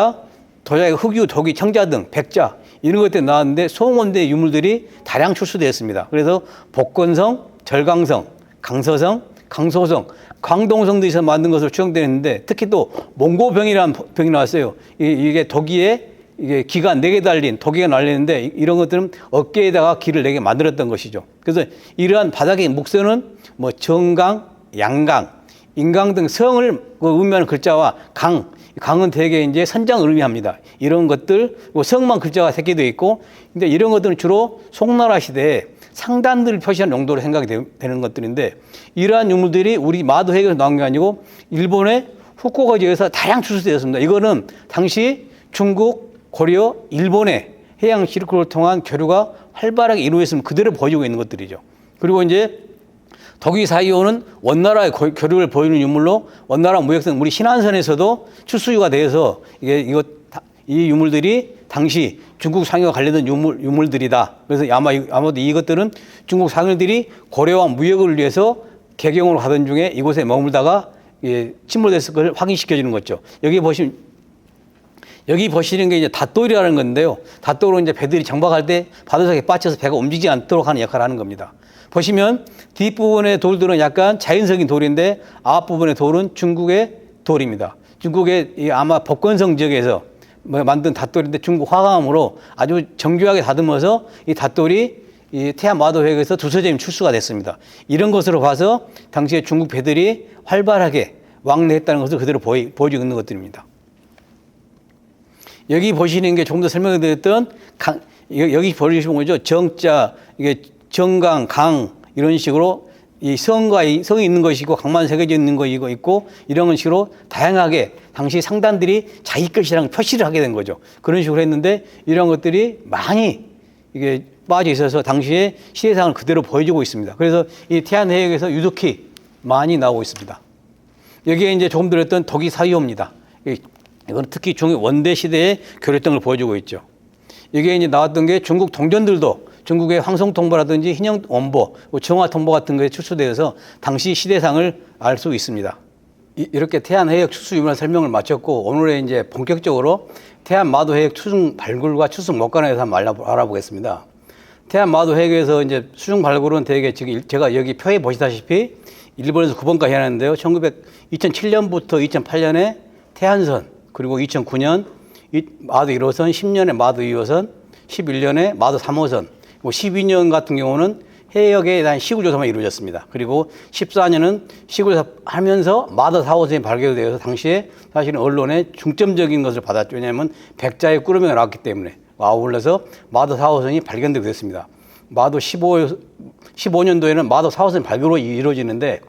흑유, 도기, 청자 등 백자 이런 것들이 나왔는데 송원대 유물들이 다량 출수되었습니다. 그래서 복건성, 절강성, 강서성, 강소성, 광동성들에서 만든 것으로 추정되는데 특히 또 몽고병이라는 병이 나왔어요. 이게 도기에 이게 기가 4개 달린 도기가 날리는데 이런 것들은 어깨에다가 기를 4개 만들었던 것이죠. 그래서 이러한 바닥의 목선은 뭐 정강, 양강, 인강 등 성을 의미하는 글자와 강은 대개 이제 선장을 의미합니다. 이런 것들, 성만 글자가 새겨져 있고, 근데 이런 것들은 주로 송나라 시대에 상단들을 표시하는 용도로 생각이 되는 것들인데, 이러한 유물들이 우리 마도 해역에서 나온 게 아니고, 일본의 후쿠오카 지역에서 다량 출수되었습니다. 이거는 당시 중국, 고려, 일본의 해양 실크를 통한 교류가 활발하게 이루어졌으면 그대로 보여주고 있는 것들이죠. 그리고 이제 독일 사이오는 원나라의 교류를 보이는 유물로 원나라 무역선 우리 신안선에서도 출수유가 되어서 이 유물들이 당시 중국 상여와 관련된 유물들이다. 그래서 아마도 이것들은 중국 상여들이 고려와 무역을 위해서 개경으로 가던 중에 이곳에 머물다가 침몰됐을 걸 확인시켜주는 거죠. 여기 보시는 게 이제 닷돌이라는 건데요. 닷돌은 이제 배들이 정박할 때 바닷속에 빠져서 배가 움직이지 않도록 하는 역할을 하는 겁니다. 보시면 뒷부분의 돌들은 약간 자연적인 돌인데 앞부분의 돌은 중국의 돌입니다. 중국의 아마 복건성 지역에서 만든 닷돌인데 중국 화강암으로 아주 정교하게 다듬어서 이 닷돌이 이 태안 마도 해역에서 두세 점이 출수가 됐습니다. 이런 것으로 봐서 당시에 중국 배들이 활발하게 왕래했다는 것을 그대로 보여주고 있는 것들입니다. 여기 보시는 게 조금 더 설명해 드렸던 여기 보시는 거죠. 정자, 이게 정강, 강 이런 식으로 이 성이 있는 것이고 강만 새겨져 있는 것이고 있고 이런 식으로 다양하게 당시 상단들이 자기 것이라는 표시를 하게 된 거죠. 그런 식으로 했는데 이런 것들이 많이 이게 빠져 있어서 당시의 시대상을 그대로 보여주고 있습니다. 그래서 이 태안 해역에서 유독히 많이 나오고 있습니다. 여기에 이제 조금 들었던 독이 사유입니다. 이건 특히 중국 원대 시대의 교류등을 보여주고 있죠. 여기에 이제 나왔던 게 중국 동전들도 중국의 황성통보라든지 희녕원보, 정화통보 같은 거에 출수되어서 당시 시대상을 알 수 있습니다. 이렇게 태안 해역 출수 유물 설명을 마쳤고 오늘의 이제 본격적으로 태안 마도 해역 추승 발굴과 추승 목관에 대해서 한번 알아보겠습니다. 태안 마도 해역에서 이제 수중 발굴은 되게 지금 제가 여기 표에 보시다시피 1번에서 9번까지 해놨는데요. 2007년부터 2008년에 태안선, 그리고 2009년 마도 1호선, 10년에 마도 2호선, 11년에 마도 3호선, 그리고 12년 같은 경우는 해역에 대한 시굴조사만 이루어졌습니다. 그리고 14년은 시굴조사 하면서 마도 4호선이 발견되어서 당시에 사실은 언론에 중점적인 것을 받았죠. 왜냐하면 백자의 꾸러미가 나왔기 때문에. 아울러서 마도 4호선이 발견되게 됐습니다. 마도 15년도에는 마도 4호선 발굴이 이루어지는데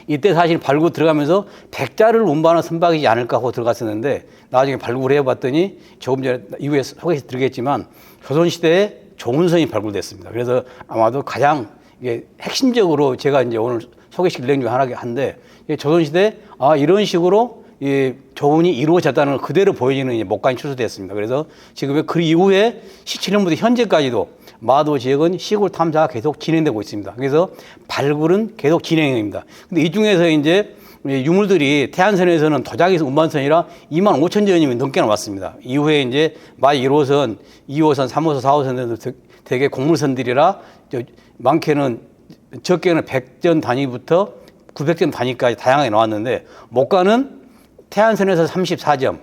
이때 사실 발굴 들어가면서 백자를 운반한 선박이지 않을까 하고 들어갔었는데 나중에 발굴을 해봤더니 조금 전에 이후에 소개해 드리겠지만 조선시대에 조은선이 발굴됐습니다. 그래서 아마도 가장 이게 핵심적으로 제가 이제 오늘 소개시킬 내용 중 하나인데 조선시대 이런 식으로 이 조은이 이루어졌다는 걸 그대로 보여지는 목간이 출소됐습니다. 그래서 지금 그 이후에 17년부터 현재까지도 마도 지역은 시굴 탐사가 계속 진행되고 있습니다. 그래서 발굴은 계속 진행입니다. 근데 이 중에서 이제 유물들이 태안선에서는 도자기 운반선이라 25,000전이 넘게 나왔습니다. 이후에 이제 마 1호선, 2호선, 3호선, 4호선에도 되게 곡물선들이라 많게는 적게는 100전 단위부터 900전 단위까지 다양하게 나왔는데 목간은 태안선에서 34점,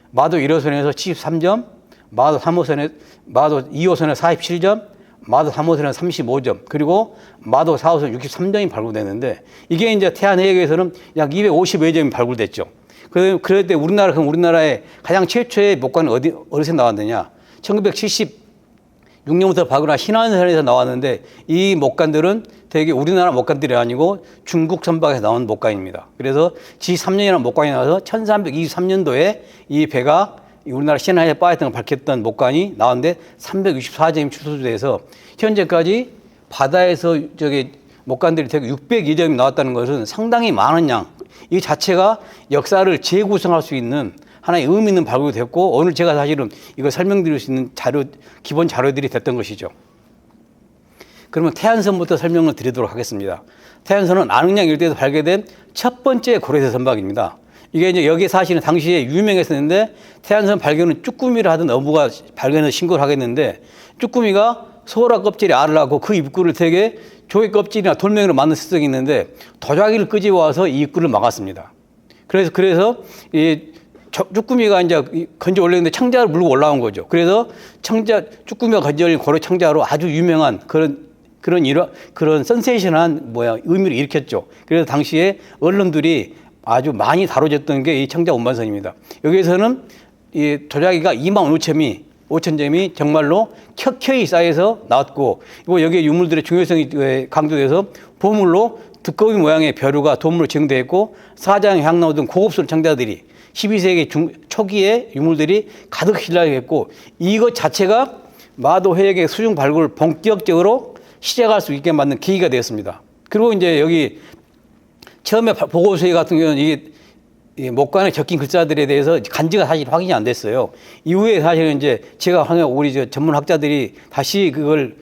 마도 1호선에서 73점, 마도 2호선에 47점, 마도 3호선에 35점, 그리고 마도 4호선 63점이 발굴됐는데 이게 이제 태안 해역에서는 약 250여 점이 발굴됐죠. 그럴 때 우리나라의 가장 최초의 목간은 어디서 나왔느냐? 1976년부터 발굴한 신안선에서 나왔는데 이 목간들은 되게 우리나라 목간들이 아니고 중국 선박에서 나온 목간입니다. 그래서 G3년이라는 목간이 나와서 1323년도에 이 배가 우리나라 신안에 빠졌던 걸 밝혔던 목간이 나왔는데 364점이 출소돼서 현재까지 바다에서 목간들이 되게 602점이 나왔다는 것은 상당히 많은 양. 이 자체가 역사를 재구성할 수 있는 하나의 의미 있는 발굴이 됐고 오늘 제가 사실은 이거 설명드릴 수 있는 기본 자료들이 됐던 것이죠. 그러면 태안선부터 설명을 드리도록 하겠습니다. 태안선은 안흥량 일대에서 발견된 첫 번째 고려대 선박입니다. 이게 이제 여기 사실은 당시에 유명했었는데 태안선 발견은 쭈꾸미를 하던 어부가 발견해서 신고를 하겠는데 쭈꾸미가 소라 껍질에 알을 낳고 그 입구를 되게 조개 껍질이나 돌멩이로 만든 습성이 있는데 도자기를 끄집어 와서 이 입구를 막았습니다. 그래서 이 쭈꾸미가 이제 건져 올렸는데 청자를 물고 올라온 거죠. 그래서 쭈꾸미가 건져 올린 고려 청자로 아주 유명한 그런 센세이션한 의미를 일으켰죠. 그래서 당시에 언론들이 아주 많이 다뤄졌던 게 이 청자 운반선입니다. 여기에서는 이 도자기가 25,000점이 정말로 켜켜이 쌓여서 나왔고, 그리고 여기에 유물들의 중요성이 강조돼서 보물로 두꺼비 모양의 벼루가 도물로 증대했고, 사장, 향나무 등 고급스러운 청자들이 12세기 초기에 유물들이 가득 실려있고, 이것 자체가 마도 해역의 수중 발굴을 본격적으로 시작할 수 있게 만든 계기가 되었습니다. 그리고 이제 여기 처음에 보고서에 같은 경우는 이게 목간에 적힌 글자들에 대해서 간지가 사실 확인이 안 됐어요. 이후에 사실은 이제 제가 우리 전문 학자들이 다시 그걸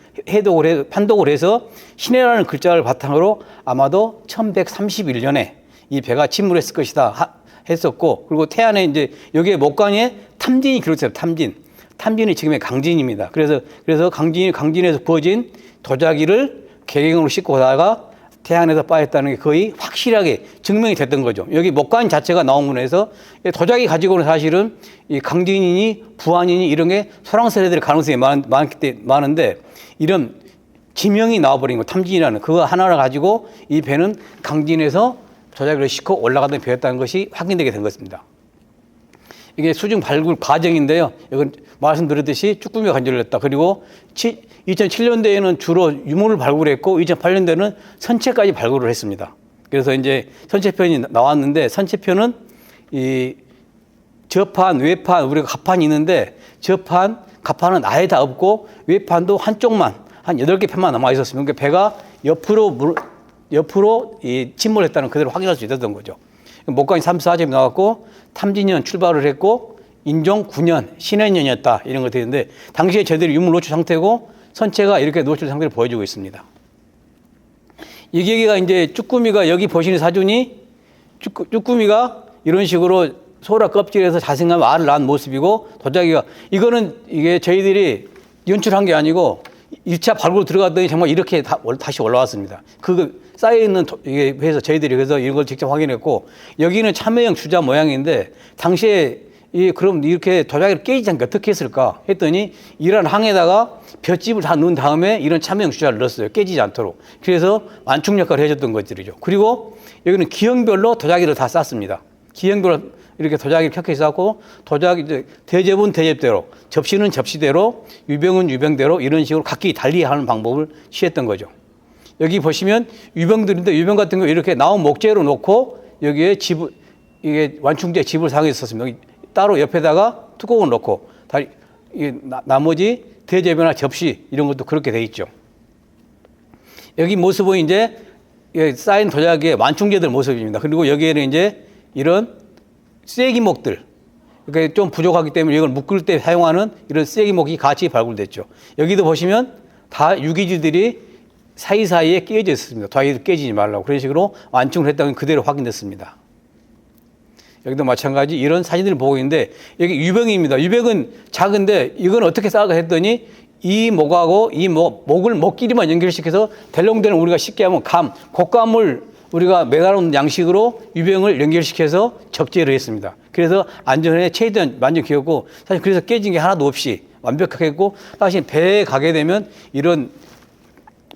판독을 해서 신해라는 글자를 바탕으로 아마도 1131년에 이 배가 침몰했을 것이다 했었고, 그리고 태안에 이제 여기에 목간에 탐진이 기록됐어요. 탐진이 지금의 강진입니다. 그래서 강진에서 부어진 도자기를 개경으로 싣고 가다가 태안에서 빠졌다는 게 거의 확실하게 증명이 됐던 거죠. 여기 목간 자체가 나온 거에서 도자기 가지고는 사실은 이 강진이니 부안이니 이런 게 소랑스레 될 가능성이 많은데 이런 지명이 나와버린 거, 탐진이라는 그거 하나를 가지고 이 배는 강진에서 도자기를 싣고 올라가던 배였다는 것이 확인되게 된 것입니다. 이게 수중 발굴 과정인데요. 이건 말씀드렸듯이 쭈꾸미가 건져올렸다. 그리고 2007년도에는 주로 유물을 발굴했고 2008년도에는 선체까지 발굴을 했습니다. 그래서 이제 선체편이 나왔는데 선체편은 이 저판, 외판, 우리가 갑판이 있는데 갑판은 아예 다 없고 외판도 한쪽만 한 8개 편만 남아 있었습니다. 그러니까 배가 옆으로 침몰했다는 그대로 확인할 수 있었던 거죠. 목간이 34점이 나왔고 탐진년 출발을 했고 인종 9년 신해년이었다 이런 거 되는데 당시에 저희들이 유물 노출 상태고 선체가 이렇게 노출 상태를 보여주고 있습니다. 이게 이제 쭈꾸미가 여기 보시는 사진이 쭈꾸미가 이런 식으로 소라 껍질에서 자생하면 알을 낳은 모습이고 도자기가 이게 저희들이 연출한 게 아니고 1차 발굴 들어갔더니 정말 이렇게 다시 올라왔습니다. 그 쌓여있는 이게 해서 저희들이 그래서 이걸 직접 확인했고, 여기는 참외형 주자 모양인데 당시에 그럼 이렇게 도자기를 깨지지 않게 어떻게 했을까 했더니 이런 항에다가 볏짚을 다 넣은 다음에 이런 참외형 주자를 넣었어요. 깨지지 않도록. 그래서 완충 역할을 해줬던 것들이죠. 그리고 여기는 기형별로 도자기를 다 쌌습니다. 기형별로 이렇게 도자기를 켜켜이 쌓고, 도자기, 대접은 대접대로, 접시는 접시대로, 유병은 유병대로 이런 식으로 각기 달리 하는 방법을 취했던 거죠. 여기 보시면 유병들인데, 유병 같은 거 이렇게 나온 목재로 놓고 여기에 이게 완충제 집을 사용해서 썼습니다. 따로 옆에다가 뚜껑을 놓고, 나머지 대접이나 접시 이런 것도 그렇게 돼 있죠. 여기 모습은 이제 쌓인 도자기의 완충제들 모습입니다. 그리고 여기에는 이제 이런 쐐기목들, 그러니까 좀 부족하기 때문에 이걸 묶을 때 사용하는 이런 쐐기목이 같이 발굴됐죠. 여기도 보시면 다 유기질들이 사이사이에 끼어져 있습니다. 도자기도 깨지지 말라고. 그런 식으로 완충을 했다는 그대로 확인됐습니다. 여기도 마찬가지 이런 사진들을 보고 있는데, 여기 유병입니다. 유병은 작은데 이건 어떻게 쌓아가 했더니 이 목하고 이 목을 목끼리만 연결시켜서 델롱대는 우리가 쉽게 하면 곶감을 우리가 매달아놓은 양식으로 유병을 연결시켜서 접재를 했습니다. 그래서 안전에 최대한 만족했고, 사실 그래서 깨진 게 하나도 없이 완벽하게 했고, 사실 배에 가게 되면 이런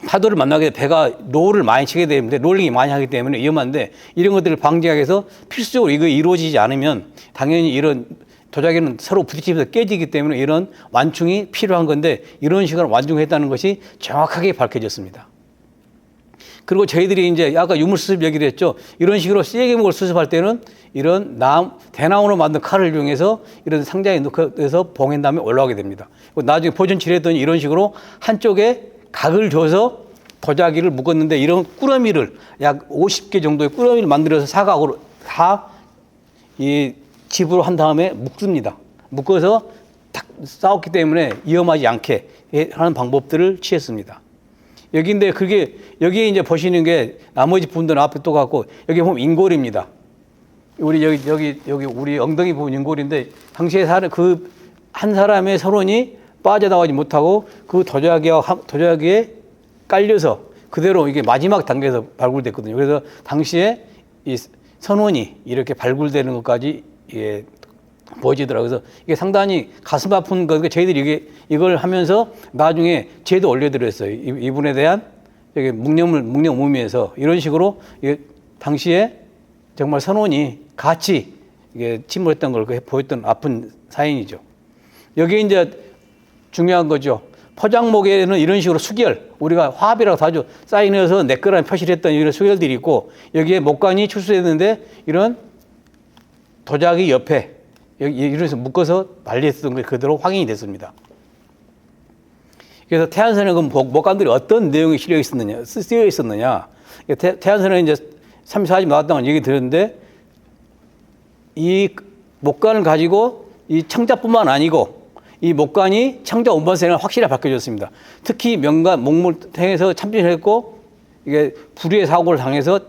파도를 만나게 되면 배가 롤을 많이 치게 되는데, 롤링이 많이 하기 때문에 위험한데, 이런 것들을 방지하기 위해서 필수적으로 이거 이루어지지 않으면 당연히 이런 도자기는 서로 부딪히면서 깨지기 때문에 이런 완충이 필요한 건데, 이런 식으로 완충했다는 것이 정확하게 밝혀졌습니다. 그리고 저희들이 이제 아까 유물 수습 얘기를 했죠. 이런 식으로 쐐기목을 수습할 때는 이런 대나무로 만든 칼을 이용해서 이런 상자에 넣어서 봉한 다음에 올라오게 됩니다. 나중에 보존치를 했더니 이런 식으로 한쪽에 각을 줘서 도자기를 묶었는데, 이런 꾸러미를 약 50개 정도의 꾸러미를 만들어서 사각으로 다 이 집으로 한 다음에 묶습니다. 묶어서 딱 싸웠기 때문에 위험하지 않게 하는 방법들을 취했습니다. 여기인데 그게 여기에 이제 보시는 게 나머지 분들은 앞에 또 갖고, 여기 보면 인골입니다. 우리 여기 우리 엉덩이 부분 인골인데, 당시에 그 한 사람의 서론이 빠져나가지 못하고 그 도자기에 깔려서 그대로 이게 마지막 단계에서 발굴됐거든요. 그래서 당시에 이 선원이 이렇게 발굴되는 것까지 보여지더라고요. 그래서 이게 상당히 가슴 아픈 거니까 저희들이 이걸 하면서 나중에 제도 올려드렸어요. 이분에 대한 묵념 의미에서 이런 식으로 당시에 정말 선원이 같이 침몰했던 걸 보였던 아픈 사연이죠. 여기 이제 중요한 거죠. 포장목에는 이런 식으로 수결, 우리가 화합이라고 하죠. 사인해서 내 거라는 표시를 했던 이런 수결들이 있고, 여기에 목관이 출수했는데 이런 도자기 옆에 이래서 묶어서 발리했던 게 그대로 확인이 됐습니다. 그래서 태안선에 그 목관들이 어떤 내용이 쓰여 있었느냐. 태안선에 이제 34집 나왔다는 얘기 들었는데, 이 목관을 가지고 이 청자뿐만 아니고 이 목관이 청자 운반선을 확실히 밝혀졌습니다. 특히 목물탱에서 참전했고, 이게 불의의 사고를 당해서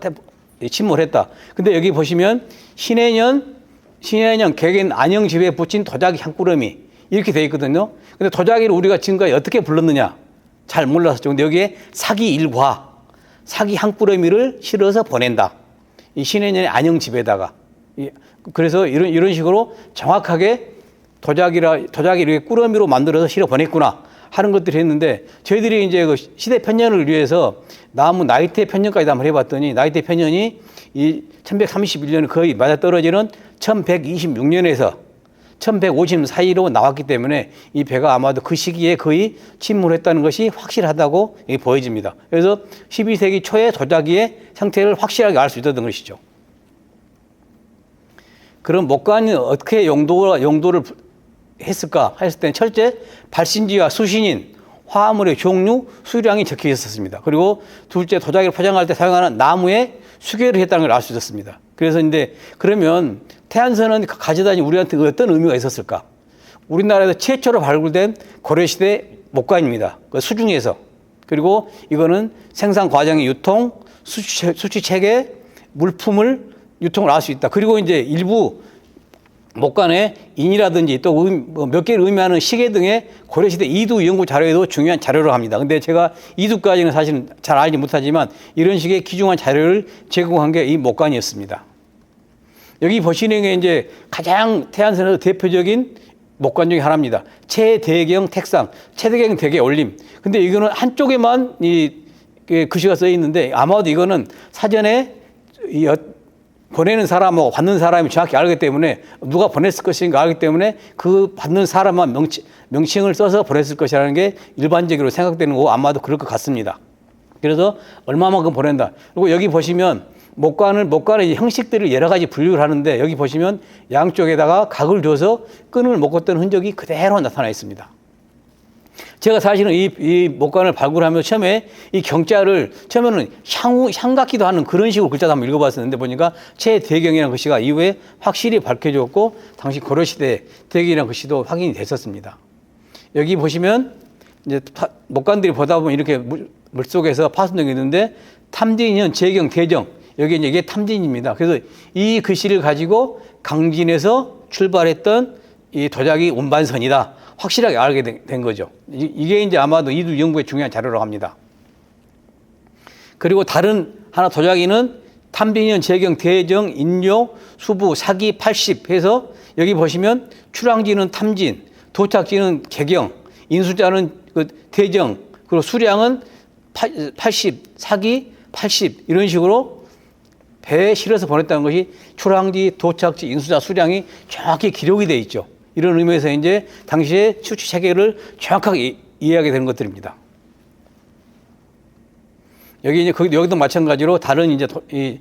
침몰했다. 근데 여기 보시면 신해년 개겐 안영집에 붙인 도자기 향꾸러미 이렇게 돼 있거든요. 근데 도자기를 우리가 지금까지 어떻게 불렀느냐 잘 몰랐었죠. 근데 여기에 사기 향꾸러미를 실어서 보낸다. 이 신해년의 안영집에다가. 그래서 이런 식으로 정확하게 도자기를 이렇게 꾸러미로 만들어서 실어 보냈구나 하는 것들을 했는데, 저희들이 이제 그 시대 편년을 위해서 나무 나이테 편년까지 한번 해봤더니, 나이테 편년이 이 1131년에 거의 맞아떨어지는 1126년에서 1150년 사이로 나왔기 때문에 이 배가 아마도 그 시기에 거의 침몰했다는 것이 확실하다고 보여집니다. 그래서 12세기 초에 도자기의 상태를 확실하게 알 수 있었던 것이죠. 그럼 목관이 어떻게 용도를 했을까 했을 때는 첫째, 발신지와 수신인, 화합물의 종류, 수량이 적혀 있었습니다. 그리고 둘째, 도자기를 포장할 때 사용하는 나무에 수결을 했다는 걸 알 수 있었습니다. 그래서 근데 그러면 태안선은 가져다니 우리한테 어떤 의미가 있었을까? 우리나라에서 최초로 발굴된 고려시대 목관입니다. 수중에서. 그리고 이거는 생산 과정의 유통, 수취 체계, 물품을 유통을 알 수 있다. 그리고 이제 일부 목간의 인이라든지 또 몇 개를 의미하는 시계 등의 고려시대 이두 연구 자료에도 중요한 자료로 합니다. 근데 제가 이두까지는 사실은 잘 알지 못하지만 이런 식의 귀중한 자료를 제공한 게 이 목간이었습니다. 여기 보시는 게 이제 가장 태안선에서 대표적인 목간 중에 하나입니다. 최대경 택상, 최대경 대게 올림. 근데 이거는 한쪽에만 이 글씨가 써 있는데 아마도 이거는 사전에 보내는 사람하고 받는 사람이 정확히 알기 때문에 누가 보냈을 것인가 알기 때문에 그 받는 사람만 명칭을 써서 보냈을 것이라는 게 일반적으로 생각되는 거고 아마도 그럴 것 같습니다. 그래서 얼마만큼 보낸다. 그리고 여기 보시면 목간의 형식들을 여러 가지 분류를 하는데 여기 보시면 양쪽에다가 각을 줘서 끈을 묶었던 흔적이 그대로 나타나 있습니다. 제가 사실은 이 목간을 발굴하면서 처음에 이 경자를 처음에는 향 같기도 하는 그런 식으로 글자도 한번 읽어봤었는데 보니까 최대경이라는 글씨가 이후에 확실히 밝혀졌고 당시 고려시대 대경이라는 글씨도 확인이 됐었습니다. 여기 보시면 이제 목간들이 보다 보면 이렇게 물속에서 파손된 게 있는데 탐진년, 재경, 대정 여기 이제 이게 탐진입니다. 그래서 이 글씨를 가지고 강진에서 출발했던 이 도자기 운반선이다. 확실하게 알게 된 거죠. 이게 이제 아마도 이두 연구의 중요한 자료라고 합니다. 그리고 다른 하나 도자기는 탐진년, 재경, 대정, 인료, 수부, 사기, 80 해서 여기 보시면 출항지는 탐진, 도착지는 개경, 인수자는 그 대정, 그리고 수량은 80, 사기 80 이런 식으로 배에 실어서 보냈다는 것이 출항지, 도착지, 인수자, 수량이 정확히 기록이 되어 있죠. 이런 의미에서 이제 당시의 수출 체계를 정확하게 이해하게 되는 것들입니다. 여기 이제 여기도 마찬가지로 다른 이제 이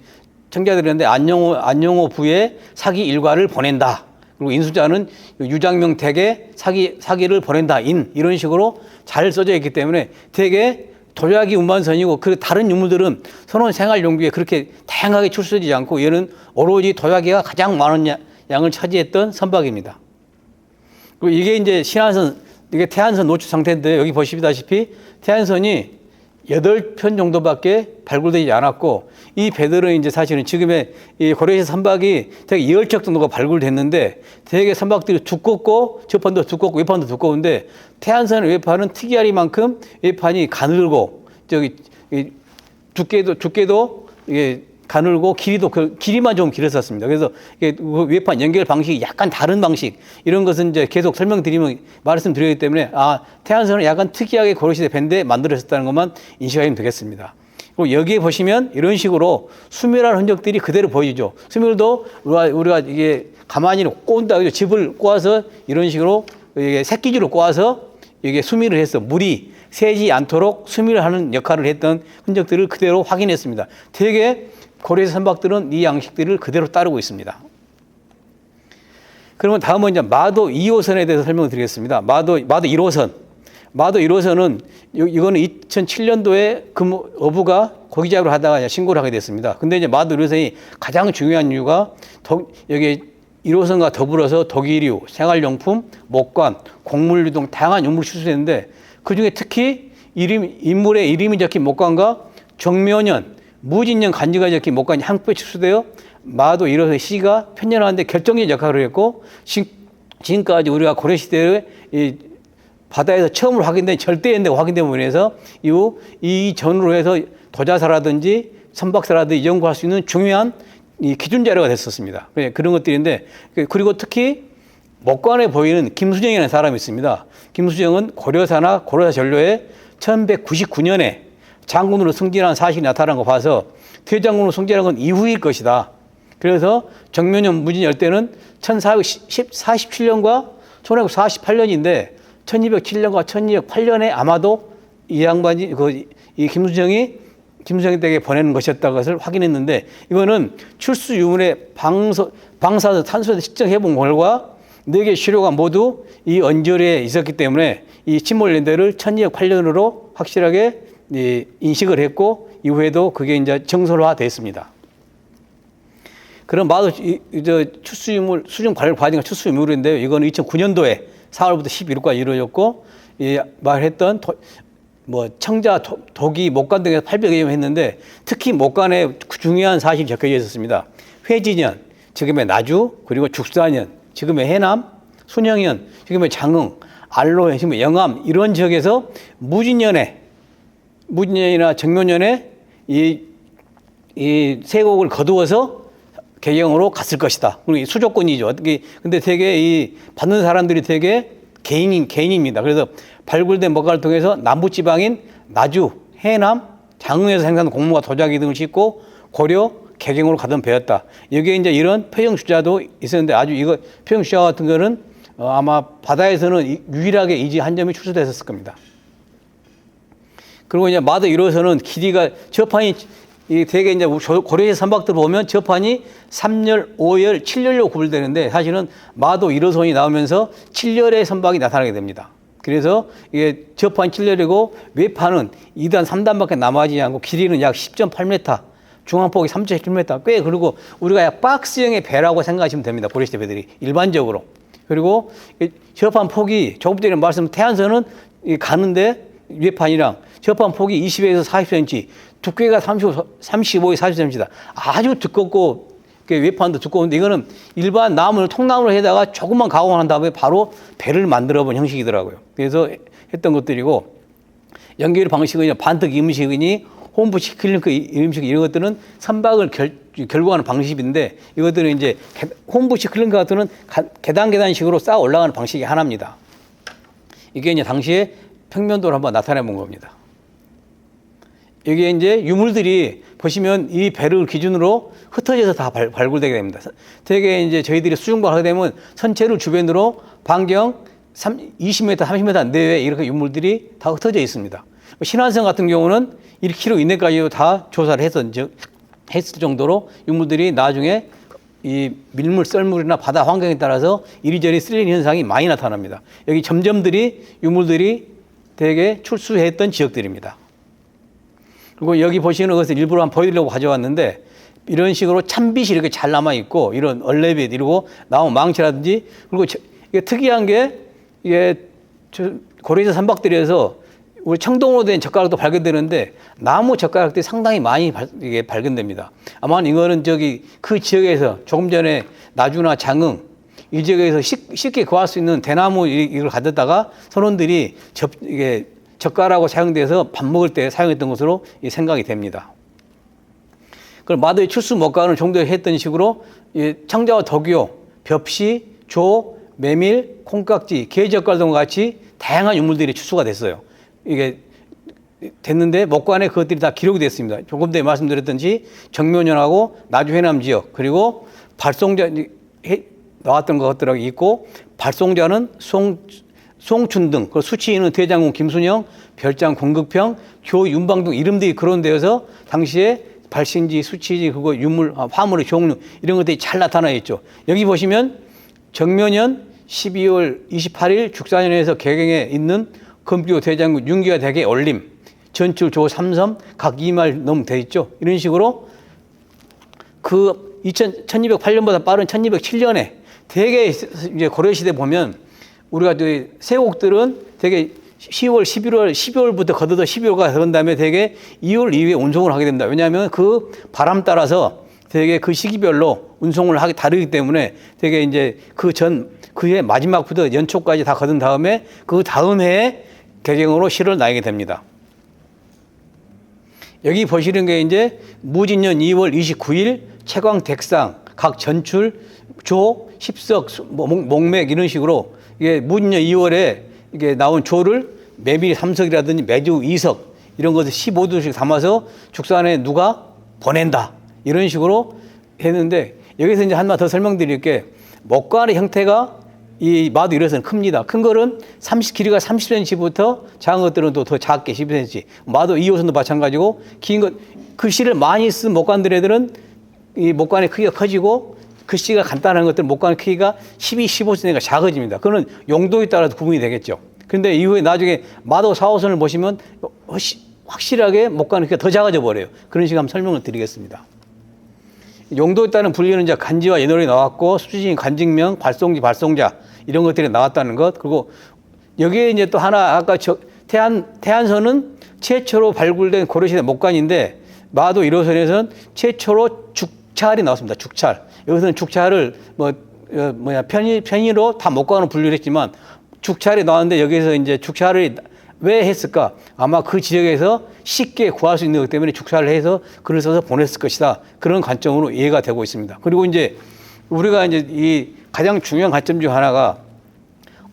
청자들인데 안영호 부에 사기 일과를 보낸다. 그리고 인수자는 유장명 댁에 사기를 보낸다. 이런 식으로 잘 써져 있기 때문에 되게 도자기 운반선이고 그 다른 유물들은 선원 생활 용기에 그렇게 다양하게 출소되지 않고 얘는 오로지 도자기가 가장 많은 양을 차지했던 선박입니다. 그리고 이게 이제 신안선, 이게 태안선 노출 상태인데 여기 보시다시피 태안선이 8편 정도밖에 발굴되지 않았고 이 배들은 이제 사실은 지금의 이 고려시 선박이 되게 10척 정도가 발굴됐는데 되게 선박들이 두껍고 저판도 두껍고 외판도 두꺼운데 태안선의 외판은 특이하리만큼 외판이 가늘고 저기 두께도 이게 가늘고 길이만 좀 길었었습니다. 그래서 외판 연결 방식이 약간 다른 방식 이런 것은 이제 계속 말씀드리기 때문에 태안선은 약간 특이하게 고려시대 배인데 만들어졌다는 것만 인식하시면 되겠습니다. 그리고 여기에 보시면 이런 식으로 수밀한 흔적들이 그대로 보이죠. 수밀도 우리가 이게 가만히 꼰다 그죠? 집을 꼬아서 이런 식으로 이게 새끼줄을 꼬아서 이게 수밀을 해서 물이 새지 않도록 수밀을 하는 역할을 했던 흔적들을 그대로 확인했습니다. 되게 고려시 선박들은 이 양식들을 그대로 따르고 있습니다. 그러면 다음은 이제 마도 2호선에 대해서 설명을 드리겠습니다. 마도 1호선. 마도 1호선은 이거는 2007년도에 어부가 고기 잡으러 하다가 신고를 하게 됐습니다. 근데 이제 마도 1호선이 가장 중요한 이유가 여기 1호선과 더불어서 독일유, 생활용품, 목관, 곡물류 등 다양한 유물이 출수했는데 그중에 특히 인물의 이름이 적힌 목관과 정묘년, 무진년 간지가 적힌 목관이 한꺼번에 출수되어 마도 1호선 시가 편년하는데 결정적인 역할을 했고 지금까지 우리가 고려시대의 이 바다에서 처음으로 확인된 절대연대가 확인된 부분에 서 이후 이 전후로 해서 도자사라든지 선박사라든지 연구할 수 있는 중요한 이 기준 자료가 됐었습니다. 그런 것들인데 그리고 특히 목관에 보이는 김수정이라는 사람이 있습니다. 김수정은 고려사나 고려사 전료에 1199년에 장군으로 승진한 사실이 나타난 거 봐서 대장군으로 승진한 건 이후일 것이다. 그래서 정묘년 무진열 때는 1447년과 1548년인데 1207년과 1208년에 아마도 이 양반이 이 김수정이 댁에 보내는 것이었다는 것을 확인했는데 이거는 출수 유물의 방사선 탄소에 측정해 본 결과 4개 시료가 모두 이 언저리에 있었기 때문에 이 침몰 연대를 1208년으로 확실하게 인식을 했고 이후에도 그게 이제 정설화됐습니다. 그럼 마도 출수유물 수중 발굴 과정과 출수유물인데요. 이거는 2009년도에 4월부터 11월까지 이루어졌고 말했던 청자, 도기, 목관 등에서 800여 점 했는데 특히 목관에 중요한 사실이 적혀져 있었습니다. 회지년, 지금의 나주, 그리고 죽사년, 지금의 해남, 순영현, 지금의 장흥, 알로해, 지금의 영암 이런 지역에서 무진년이나 정묘년에 이 세곡을 거두어서 개경으로 갔을 것이다. 수조권이죠. 근데 되게 이 받는 사람들이 되게 개인입니다. 그래서 발굴된 목가를 통해서 남부지방인 나주, 해남, 장흥에서 생산된 공무와 도자기 등을 싣고 고려, 개경으로 가던 배였다. 여기에 이제 이런 표형 주자도 있었는데 아주 이거 표형 주자 같은 거는 아마 바다에서는 유일하게 이 한 점이 출수됐었을 겁니다. 그리고 이제 마도 1호선은 길이가 저판이 되게 이제 고려시 선박들 보면 저판이 3열, 5열, 7열로 구분되는데 사실은 마도 1호선이 나오면서 7열의 선박이 나타나게 됩니다. 그래서 이게 저판 7열이고 외판은 2단, 3단밖에 남아지지 않고 길이는 약 10.8m, 중앙폭이 3.7m. 꽤 그리고 우리가 약 박스형의 배라고 생각하시면 됩니다. 고려시대 배들이 일반적으로. 그리고 저판 폭이 조금 전에 말씀 태안선은 가는데 외판이랑 저판 폭이 20에서 40cm, 두께가 35에서 40cm다. 아주 두껍고 외판도 두꺼운데 이거는 일반 나무를 통나무로 해다가 조금만 가공한 다음에 바로 배를 만들어 본 형식이더라고요. 그래서 했던 것들이고 연결 방식은 반특 이음식이니 홈부시 클링크 이음식 이런 것들은 선박을 결구하는 방식인데 이것들은 이제 홈부시 클링크 같은 건 계단식으로 쌓아 올라가는 방식이 하나입니다. 이게 이제 당시에 평면도를 한번 나타내 본 겁니다. 여기에 이제 유물들이 보시면 이 배를 기준으로 흩어져서 다 발굴되게 됩니다. 되게 이제 저희들이 수중발 하게 되면 선체를 주변으로 반경 20m, 30m 내외에 이렇게 유물들이 다 흩어져 있습니다. 신안성 같은 경우는 1km 이내까지도 다 조사를 했을 정도로 유물들이 나중에 이 밀물, 썰물이나 바다 환경에 따라서 이리저리 쓸리는 현상이 많이 나타납니다. 여기 점점들이 유물들이 되게 출수했던 지역들입니다. 그리고 여기 보시는 것을 일부러 한번 보여드리려고 가져왔는데 이런 식으로 참빛이 이렇게 잘 남아있고 이런 얼레빛 이러고 나온 망치라든지 그리고 이게 특이한 게 이게 고려시 선박들에서 우리 청동으로 된 젓가락도 발견되는데 나무 젓가락들이 상당히 많이 이게 발견됩니다. 아마 이거는 그 지역에서 조금 전에 나주나 장흥 이 지역에서 쉽게 구할 수 있는 대나무 이걸 가져다가 선원들이 이게 젓가락으로 사용돼서 밥 먹을 때 사용했던 것으로 생각이 됩니다. 그럼 마도의 출수 목가는 종도에 했던 식으로 청자와 덕요, 벽시, 조, 메밀, 콩깍지, 게젓갈 등과 같이 다양한 유물들이 출수가 됐어요. 이게 됐는데 목관에 그것들이 다 기록이 됐습니다. 조금 전에 말씀드렸던지 정묘년하고 나주 해남 지역 그리고 발송자 나왔던 것들하고 있고 발송자는 송춘 등 수치인은 대장군 김순영, 별장 공극평, 교윤방 등 이름들이 거론되어서 당시에 발신지, 수치지, 그거 유물, 화물의 종류 이런 것들이 잘 나타나 있죠. 여기 보시면 정묘년 12월 28일 죽사년에서 개경에 있는 금교 대장군 윤기와 대계 올림, 전출 조 3섬 각 2말 넘 돼 있죠. 이런 식으로 그 1208년보다 빠른 1207년에 되게 이제 고려시대 보면 우리가 세곡들은 되게 10월, 11월, 12월부터 거둬서 12월까지 그런 다음에 되게 2월 이후에 운송을 하게 됩니다. 왜냐하면 그 바람 따라서 되게 그 시기별로 운송을 하기 다르기 때문에 되게 이제 그해 마지막부터 연초까지 다 거둔 다음에 그 다음 해에 개경으로 실을 나게 됩니다. 여기 보시는 게 이제 무진년 2월 29일 채광 덱상 각 전출 조 10석 목맥 이런 식으로 이게 무진년 2월에 이게 나온 조를 메밀 3석이라든지 매주 2석 이런 것을 15도씩 담아서 죽산에 누가 보낸다 이런 식으로 했는데 여기서 이제 하나 더 설명드릴 게 목관의 형태가 이 마도 1호선은 큽니다. 큰 거는 길이가 30cm부터 작은 것들은 또 더 작게 12cm. 마도 2호선도 마찬가지고 긴 것 글씨를 많이 쓴 목관들애들은 이 목관의 크기가 커지고 글씨가 간단한 것들은 목관의 크기가 12, 15cm가 작아집니다. 그거는 용도에 따라서 구분이 되겠죠. 그런데 이후에 나중에 마도 4호선을 보시면 확실하게 목관의 크기가 더 작아져 버려요. 그런 식으로 한번 설명을 드리겠습니다. 용도에 따른 분류는 이제 간지와 예놀이 나왔고 수지진 간직명, 발송지, 발송자 이런 것들이 나왔다는 것. 그리고 여기에 이제 또 하나 아까 태안선은 최초로 발굴된 고려시대 목관인데 마도 1호선에서는 최초로 죽찰이 나왔습니다. 죽찰. 여기서는 죽찰을 편의로 다 목관으로 분류를 했지만 축찰이 나왔는데 여기서 이제 축찰을 왜 했을까? 아마 그 지역에서 쉽게 구할 수 있는 것 때문에 축찰을 해서 글을 써서 보냈을 것이다. 그런 관점으로 이해가 되고 있습니다. 그리고 이제 우리가 이제 이 가장 중요한 관점 중 하나가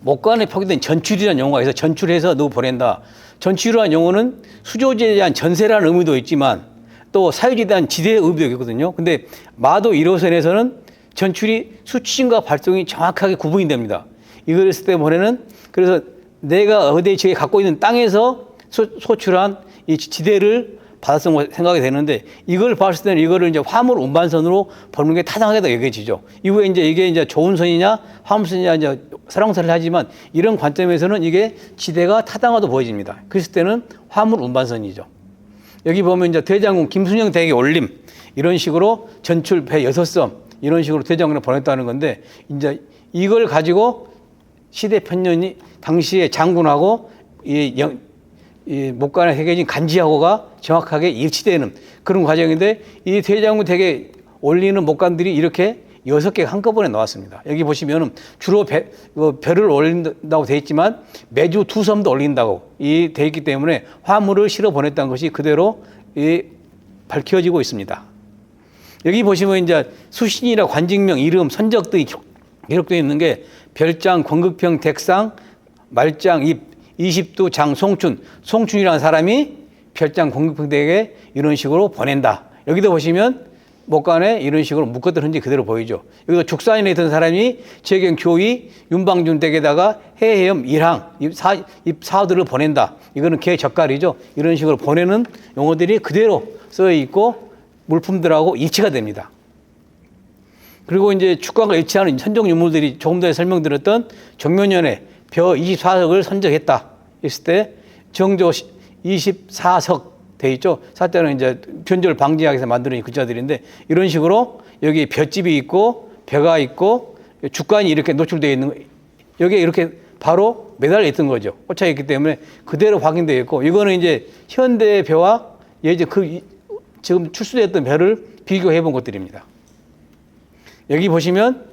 목관에 표기된 전출이라는 용어가 있어. 전출해서 누구 보낸다. 전출이라는 용어는 수조지에 대한 전세라는 의미도 있지만 또 사유지에 대한 지대의 의미도 있거든요. 근데 마도 1호선에서는 전출이 수취진과 발송이 정확하게 구분이 됩니다. 이걸 했을 때 보내는 그래서 내가 어디 지역에 갖고 있는 땅에서 소출한 이 지대를 받았던 생각이 되는데 이걸 봤을 때는 이거를 이제 화물 운반선으로 보는 게 타당하게 여겨지죠. 이후에 이게 이제 좋은 선이냐 화물선이냐 이제 설왕설을 하지만 이런 관점에서는 이게 지대가 타당하도 보여집니다. 그랬을 때는 화물 운반선이죠. 여기 보면 이제 대장군 김순영 대학에 올림 이런 식으로 전출 배 6섬 이런 식으로 대장군에 보냈다는 건데 이제 이걸 가지고 시대 편년이 당시에 장군하고 이 목관에 새겨진 간지하고가 정확하게 일치되는 그런 과정인데 이 대장군 댁에 올리는 목관들이 이렇게 6개가 한꺼번에 나왔습니다. 여기 보시면은 주로 별을 올린다고 되어 있지만 매주 2섬도 올린다고 되어 있기 때문에 화물을 실어 보냈다는 것이 그대로 밝혀지고 있습니다. 여기 보시면 이제 수신이나 관직명, 이름, 선적 등이 기록되어 있는 게 별장, 권극평, 덱상, 말장, 입, 20두, 장, 송춘이라는 사람이 별장, 권극평 댁에 이런 식으로 보낸다. 여기도 보시면 목관에 이런 식으로 묶었던 흔적이 그대로 보이죠. 여기도 죽산인에 있던 사람이 재경, 교위, 윤방준 댁에다가 해해염, 일항, 입사들을 보낸다. 이거는 개젓갈이죠. 이런 식으로 보내는 용어들이 그대로 써 있고 물품들하고 일치가 됩니다. 그리고 이제 축관과 일치하는 선적 유물들이 조금 전에 설명드렸던 정묘년에 벼 24석을 선적했다. 했을 때 정조 24석 돼 있죠. 사자는 이제 변조를 방지하기 위해서 만드는 글자들인데 이런 식으로 여기 벼집이 있고 벼가 있고 주관이 이렇게 노출되어 있는 여기에 이렇게 바로 매달려 있던 거죠. 꽂혀 있기 때문에 그대로 확인되어 있고 이거는 이제 현대 벼와 예전 지금 출수됐던 벼를 비교해 본 것들입니다. 여기 보시면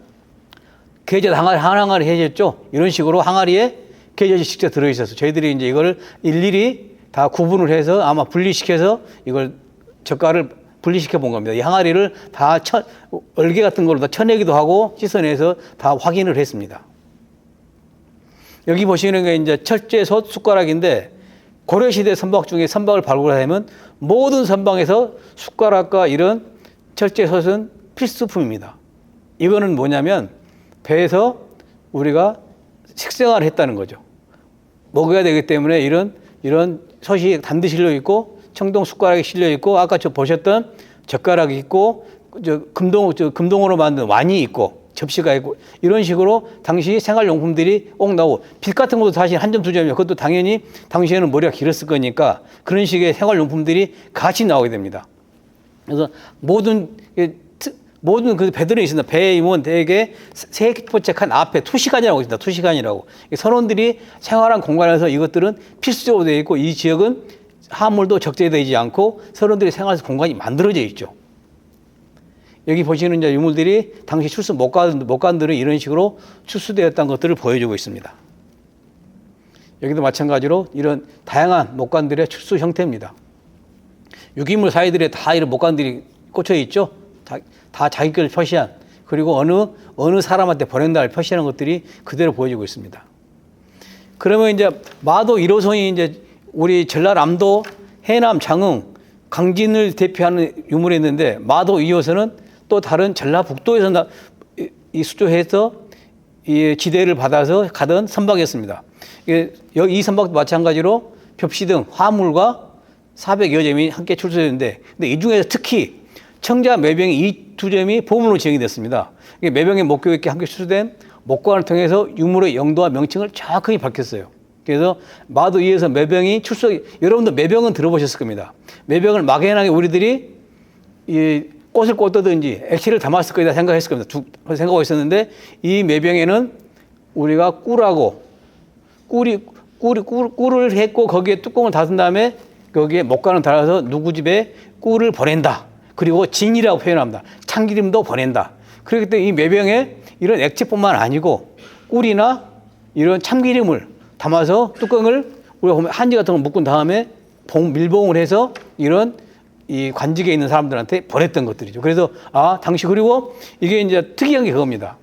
계절 항아리 해졌죠. 이런 식으로 항아리에 계절이 직접 들어있어서 저희들이 이제 이걸 일일이 다 구분을 해서 아마 분리시켜서 이걸 젓갈을 분리시켜 본 겁니다. 이 항아리를 다 얼개 같은 걸로 다 쳐내기도 하고 씻어내서 다 확인을 했습니다. 여기 보시는 게 이제 철제솥 숟가락인데 고려시대 선박 중에 선박을 발굴하면 모든 선박에서 숟가락과 이런 철제솥은 필수품입니다. 이거는 뭐냐면 배에서 우리가 식생활을 했다는 거죠. 먹어야 되기 때문에 이런 솥이 단디 실려 있고 청동 숟가락이 실려 있고 아까 보셨던 젓가락이 있고 금동으로 만든 완이 있고 접시가 있고 이런 식으로 당시 생활용품들이 꼭 나오고 빛 같은 것도 사실 한 점 두 점이에요. 그것도 당연히 당시에는 머리가 길었을 거니까 그런 식의 생활용품들이 같이 나오게 됩니다. 그래서 모든 그 배들은 있습니다. 배에 보면 대개 세포책한 앞에 투시간이라고 있습니다. 투시간이라고. 선원들이 생활한 공간에서 이것들은 필수적으로 되어 있고 이 지역은 화물도 적재되지 않고 선원들이 생활할 공간이 만들어져 있죠. 여기 보시는 이제 유물들이 당시 출수 목관들은 이런 식으로 출수되었다는 것들을 보여주고 있습니다. 여기도 마찬가지로 이런 다양한 목관들의 출수 형태입니다. 유기물 사이들에 다 이런 목관들이 꽂혀 있죠. 다 자기 걸 표시한 그리고 어느 사람한테 보낸다를 표시하는 것들이 그대로 보여지고 있습니다. 그러면 이제 마도 1호선이 이제 우리 전라남도, 해남, 장흥, 강진을 대표하는 유물이 있는데 마도 2호선은 또 다른 전라북도에서 이 수조해서 이 지대를 받아서 가던 선박이었습니다. 이 선박도 마찬가지로 벽시 등 화물과 400여 점이 함께 출소했는데 근데 이 중에서 특히 청자 매병이 이 두 점이 보물로 지정이 됐습니다. 매병의 목표 있게 함께 출소된 목관을 통해서 유물의 영도와 명칭을 정확하게 밝혔어요. 그래서 마도 2에서 매병이 출소, 여러분도 매병은 들어보셨을 겁니다. 매병을 막연하게 우리들이 이 꽃을 꽂든지 액체를 담았을 거다 생각했을 겁니다. 생각하고 있었는데 이 매병에는 우리가 꿀을 했고 거기에 뚜껑을 닫은 다음에 거기에 목관을 달아서 누구 집에 꿀을 보낸다. 그리고 진이라고 표현합니다. 참기름도 보낸다. 그렇기 때문에 이 매병에 이런 액체뿐만 아니고 꿀이나 이런 참기름을 담아서 뚜껑을 우리가 보면 한지 같은 거 묶은 다음에 밀봉을 해서 이런 이 관직에 있는 사람들한테 보냈던 것들이죠. 그래서 당시 그리고 이게 이제 특이한 게 그겁니다.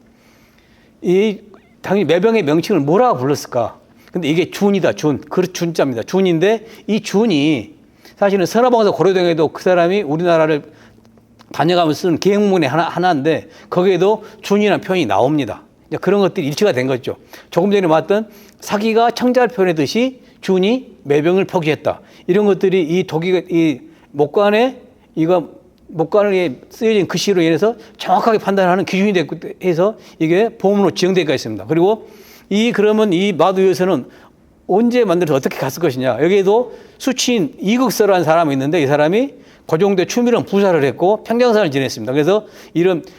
이 당연히 매병의 명칭을 뭐라고 불렀을까? 근데 이게 준이다, 준. 그 준자입니다. 준인데 이 준이 사실은 선화방사 고려동에도 그 사람이 우리나라를 다녀가면서 쓴 계획문의 하나인데 거기에도 준이라는 표현이 나옵니다. 그런 것들이 일치가 된 거죠. 조금 전에 봤던 사기가 청자를 표현했듯이 준이 매병을 포기했다. 이런 것들이 이 도기가 이 목관에 목관에 쓰여진 글씨로 인해서 정확하게 판단하는 기준이 해서 이게 보문으로 지정되어 있습니다. 그리고 그러면 이 마두에서는 언제 만들어서 어떻게 갔을 것이냐. 여기에도 수치인 이극서라는 사람이 있는데 이 사람이 고종대 추미령 부사를 했고 평정사를 지냈습니다. 그래서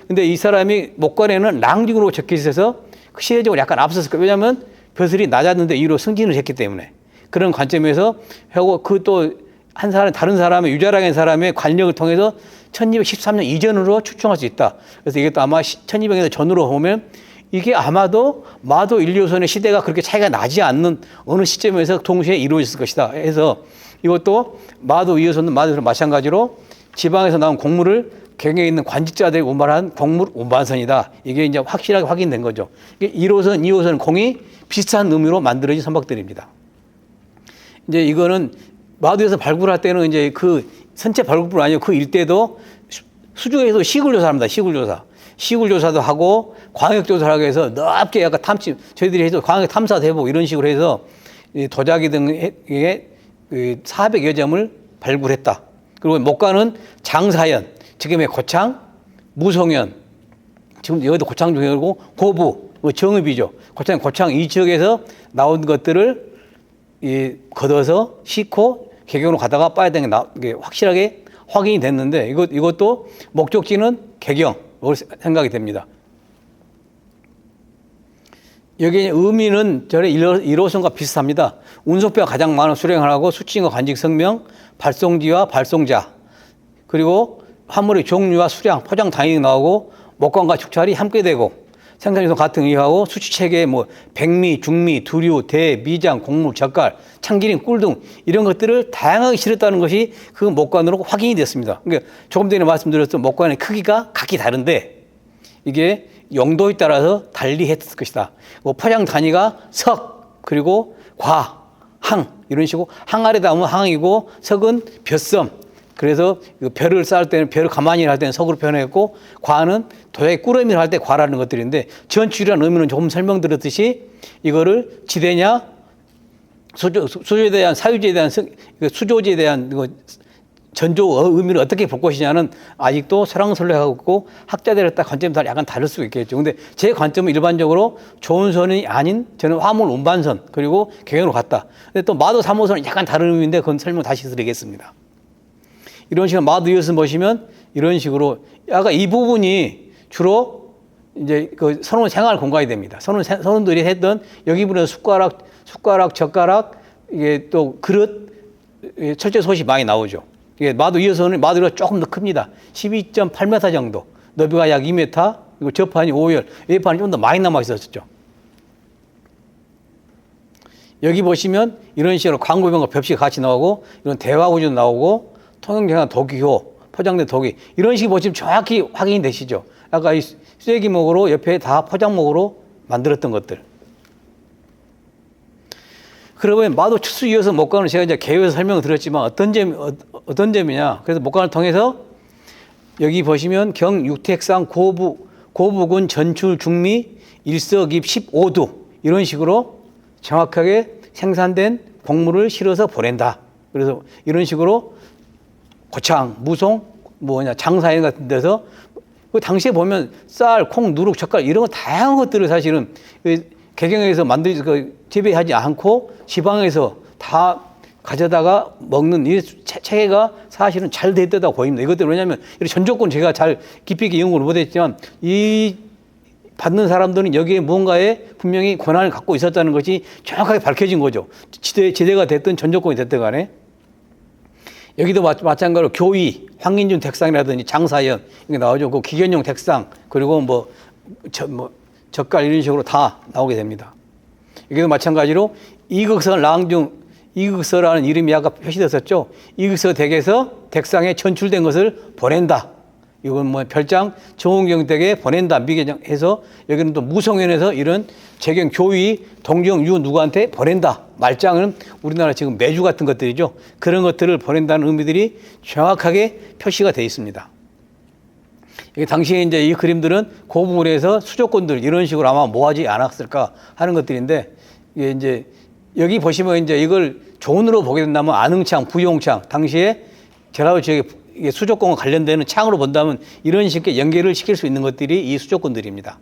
근데 이 사람이 목관에는 랑직으로 적혀 있어서 시대적으로 약간 앞섰을 거예요. 왜냐하면 벼슬이 낮았는데 이로 승진을 했기 때문에 그런 관점에서 하고 다른 사람의 유자랑의 사람의 관력을 통해서 1213년 이전으로 추정할 수 있다. 그래서 이게 또 아마 1200년 전으로 보면 이게 아마도 마도 1, 2호선의 시대가 그렇게 차이가 나지 않는 어느 시점에서 동시에 이루어졌을 것이다. 해서 이것도 마도 2호선은 마도에서 마찬가지로 지방에서 나온 공물을 경에 있는 관직자들이 운반한 공물 운반선이다. 이게 이제 확실하게 확인된 거죠. 1호선, 2호선 공이 비슷한 의미로 만들어진 선박들입니다. 이제 이거는 마도에서 발굴할 때는 이제 그 선체 발굴뿐 아니고 그 일대도 수중에서 시굴조사 합니다. 시굴조사도 하고 광역조사를 하기 위해서 넓게 약간 저희들이 해서 광역 탐사도 해보고 이런 식으로 해서 도자기 등의 400여 점을 발굴했다. 그리고 목관은 장사연, 지금의 고창, 무송연, 지금 여기도 고창 중이고 고부, 정읍이죠. 고창 이 지역에서 나온 것들을 걷어서 싣고 개경으로 가다가 빠야 되는 게 확실하게 확인이 됐는데 이것도 목적지는 개경으로 생각이 됩니다. 여기 의미는 전에 1호선과 비슷합니다. 운송배가 가장 많은 수령을 하고 수칭과 관직 성명, 발송지와 발송자, 그리고 화물의 종류와 수량, 포장 단위 나오고 목관과 축찰이 함께 되고 생산유통 같은 의하고 수치체계 백미, 중미, 두류, 대, 미장, 곡물, 젓갈, 참기름, 꿀 등 이런 것들을 다양하게 실었다는 것이 그 목관으로 확인이 됐습니다. 그러니까 조금 전에 말씀드렸던 목관의 크기가 각기 다른데 이게 용도에 따라서 달리 했을 것이다. 포장 단위가 석, 그리고 과, 항 이런 식으로 항아리다 하면 항이고 석은 벼섬. 그래서 별을 쌓을 때는 별을 가만히 할 때는 석으로 표현했고 과는 도자기 꾸러미를 할 때 과라는 것들인데 전출이라는 의미는 조금 설명드렸듯이 이거를 지대냐 수조에 대한 사유지에 대한 수조지에 대한 전조 의미를 어떻게 볼 것이냐는 아직도 설왕설래하고 있고 학자들에 따라 관점이 약간 다를 수 있겠죠. 근데 제 관점은 일반적으로 조은선이 아닌 저는 화물 운반선 그리고 경영으로 갔다. 근데 또 마도 3호선은 약간 다른 의미인데 그건 설명 다시 드리겠습니다. 이런 식으로 마도 2호선 보시면 이런 식으로 아까 이 부분이 주로 이제 그 선원 생활 공간이 됩니다. 선원들이 했던 여기 보면 숟가락, 젓가락, 이게 또 그릇, 철제 솥이 많이 나오죠. 이게 마도 2호선은 마도가 조금 더 큽니다. 12.8m 정도. 너비가 약 2m, 그리고 저판이 5열, 외판이 좀 더 많이 남아 있었죠. 여기 보시면 이런 식으로 광고병과 벽시가 같이 나오고, 이런 대화구조 나오고, 통영장한 도기호, 포장된 도기, 이런 식으로 보시면 정확히 확인이 되시죠. 아까 이 쐐기목으로 옆에 다 포장목으로 만들었던 것들. 그러면 마도 추수 이어서 목관을 제가 이제 개요에서 설명을 드렸지만 어떤 점이냐. 그래서 목관을 통해서 여기 보시면 경 육택상 고부군 전출 중미 일석입 15두 이런 식으로 정확하게 생산된 곡물을 실어서 보낸다. 그래서 이런 식으로 고창, 무송, 장사연 같은 데서 그 당시에 보면 쌀, 콩, 누룩, 젓갈 이런 거 다양한 것들을 사실은 개경에서 재배하지 않고 지방에서 다 가져다가 먹는 이 체계가 사실은 잘 됐다고 보입니다. 이것들 왜냐하면 전조권 제가 잘 깊이 있게 연구를 못했지만 이 받는 사람들은 여기에 무언가에 분명히 권한을 갖고 있었다는 것이 정확하게 밝혀진 거죠. 지대가 됐든 전조권이 됐든 간에. 여기도 마찬가지로 교위, 황인준 택상이라든지 장사연 이게 나오죠. 그 기견용 택상 그리고 젓갈 이런 식으로 다 나오게 됩니다. 여기도 마찬가지로 이극서 랑중, 이극서라는 이름이 아까 표시됐었죠. 이극서 댁에서 댁상에 전출된 것을 보낸다. 이건 뭐 별장 정원경 댁에 보낸다. 미개정해서 여기는 또 무성현에서 이런 재경 교위 동정 유 누구한테 보낸다. 말장은 우리나라 지금 매주 같은 것들이죠. 그런 것들을 보낸다는 의미들이 정확하게 표시가 되어 있습니다. 당시에 이제 이 그림들은 그 부분에서 수조권들 이런 식으로 아마 모아지 않았을까 하는 것들인데, 이게 이제 여기 보시면 이제 이걸 조문으로 보게 된다면 안흥창, 부용창, 당시에 전라도 지역의 수조권과 관련되는 창으로 본다면 이런 식의 연계를 시킬 수 있는 것들이 이 수조권들입니다.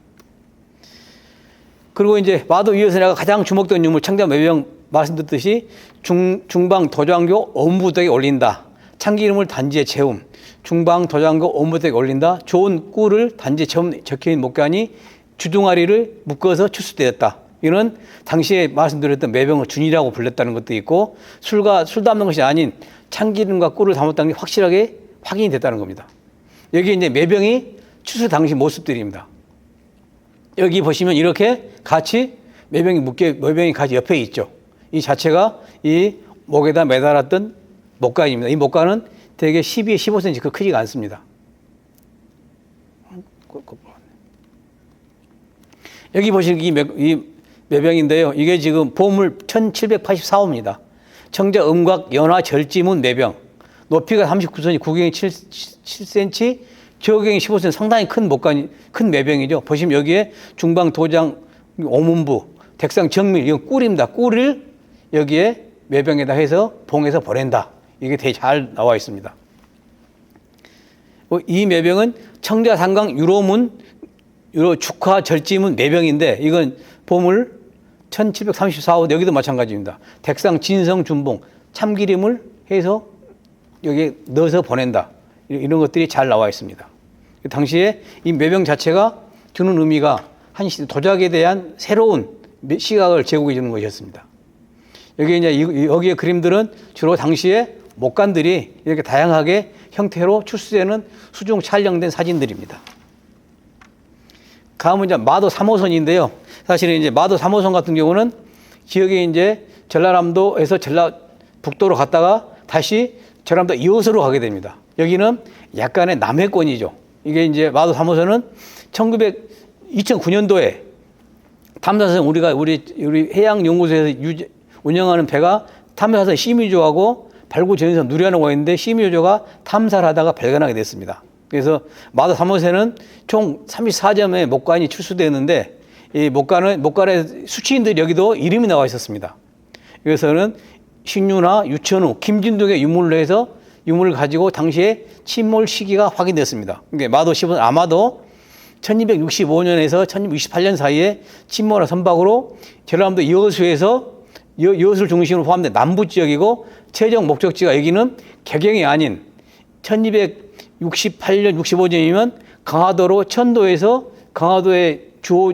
그리고 이제 마도 위에서 내가 가장 주목된 유물 청자 매병 말씀드렸듯이 중방 도장교 엄부덕에 올린다. 참기름을 단지에 채움. 중방 도장교 엄부덕에 올린다. 좋은 꿀을 단지에 채움 적혀있는 목간이 주둥아리를 묶어서 출수되었다. 이는 당시에 말씀드렸던 매병을 준이라고 불렸다는 것도 있고, 술 담는 것이 아닌 참기름과 꿀을 담았다는 게 확실하게 확인이 됐다는 겁니다. 여기 이제 매병이 추수 당시 모습들입니다. 여기 보시면 이렇게 같이 매병이 같이 옆에 있죠. 이 자체가 이 목에다 매달았던 목간입니다. 이 목간은 대개 12, 15cm 그 크지가 않습니다. 여기 보시는 이 매병인데요. 이게 지금 보물 1784호입니다. 청자 음각 연화 절지문 매병. 높이가 39cm, 구경이 7cm, 저경이 15cm, 상당히 큰 목간이, 큰 매병이죠. 보시면 여기에 중방 도장 오문부, 댁상 정밀, 이건 꿀입니다. 꿀을 여기에 매병에다 해서 봉해서 보낸다. 이게 되게 잘 나와 있습니다. 이 매병은 청자 상강 유로문, 유로 축화 절지문 매병인데, 이건 보물 1734호, 여기도 마찬가지입니다. 댁상 진성 준봉, 참기름을 해서 여기에 넣어서 보낸다. 이런 것들이 잘 나와 있습니다. 당시에 이 매병 자체가 주는 의미가 한 도자기에 대한 새로운 시각을 제공해 주는 것이었습니다. 여기 이제 여기의 그림들은 주로 당시에 목간들이 이렇게 다양하게 형태로 출수되는 수중 촬영된 사진들입니다. 다음은 이제 마도 3호선인데요. 사실은 이제 마도 3호선 같은 경우는 지역에 이제 전라남도에서 북도로 갔다가 다시 전라남도 2호선으로 가게 됩니다. 여기는 약간의 남해권이죠. 이게 이제 마도 3호선은 2009년도에 탐사선 우리 해양연구소에서 운영하는 배가 탐사선 심의조하고 발굴 전선에서 누리하는 거였는데 심의조가 탐사를 하다가 발견하게 됐습니다. 그래서 마도 3호선은 총 34점의 목간이 출수되었는데, 이 목간의 수취인들이 여기도 이름이 나와 있었습니다. 그래서는 신유나 유천우, 김진 등의 유물로 해서 유물을 가지고 당시에 침몰 시기가 확인됐습니다. 그러니까 마도 10은 아마도 1265년에서 1268년 사이에 침몰과 선박으로 전라남도 여수를 중심으로 포함된 남부 지역이고, 최종 목적지가 여기는 개경이 아닌 1268년, 65년이면 강화도로 천도에서 강화도의 주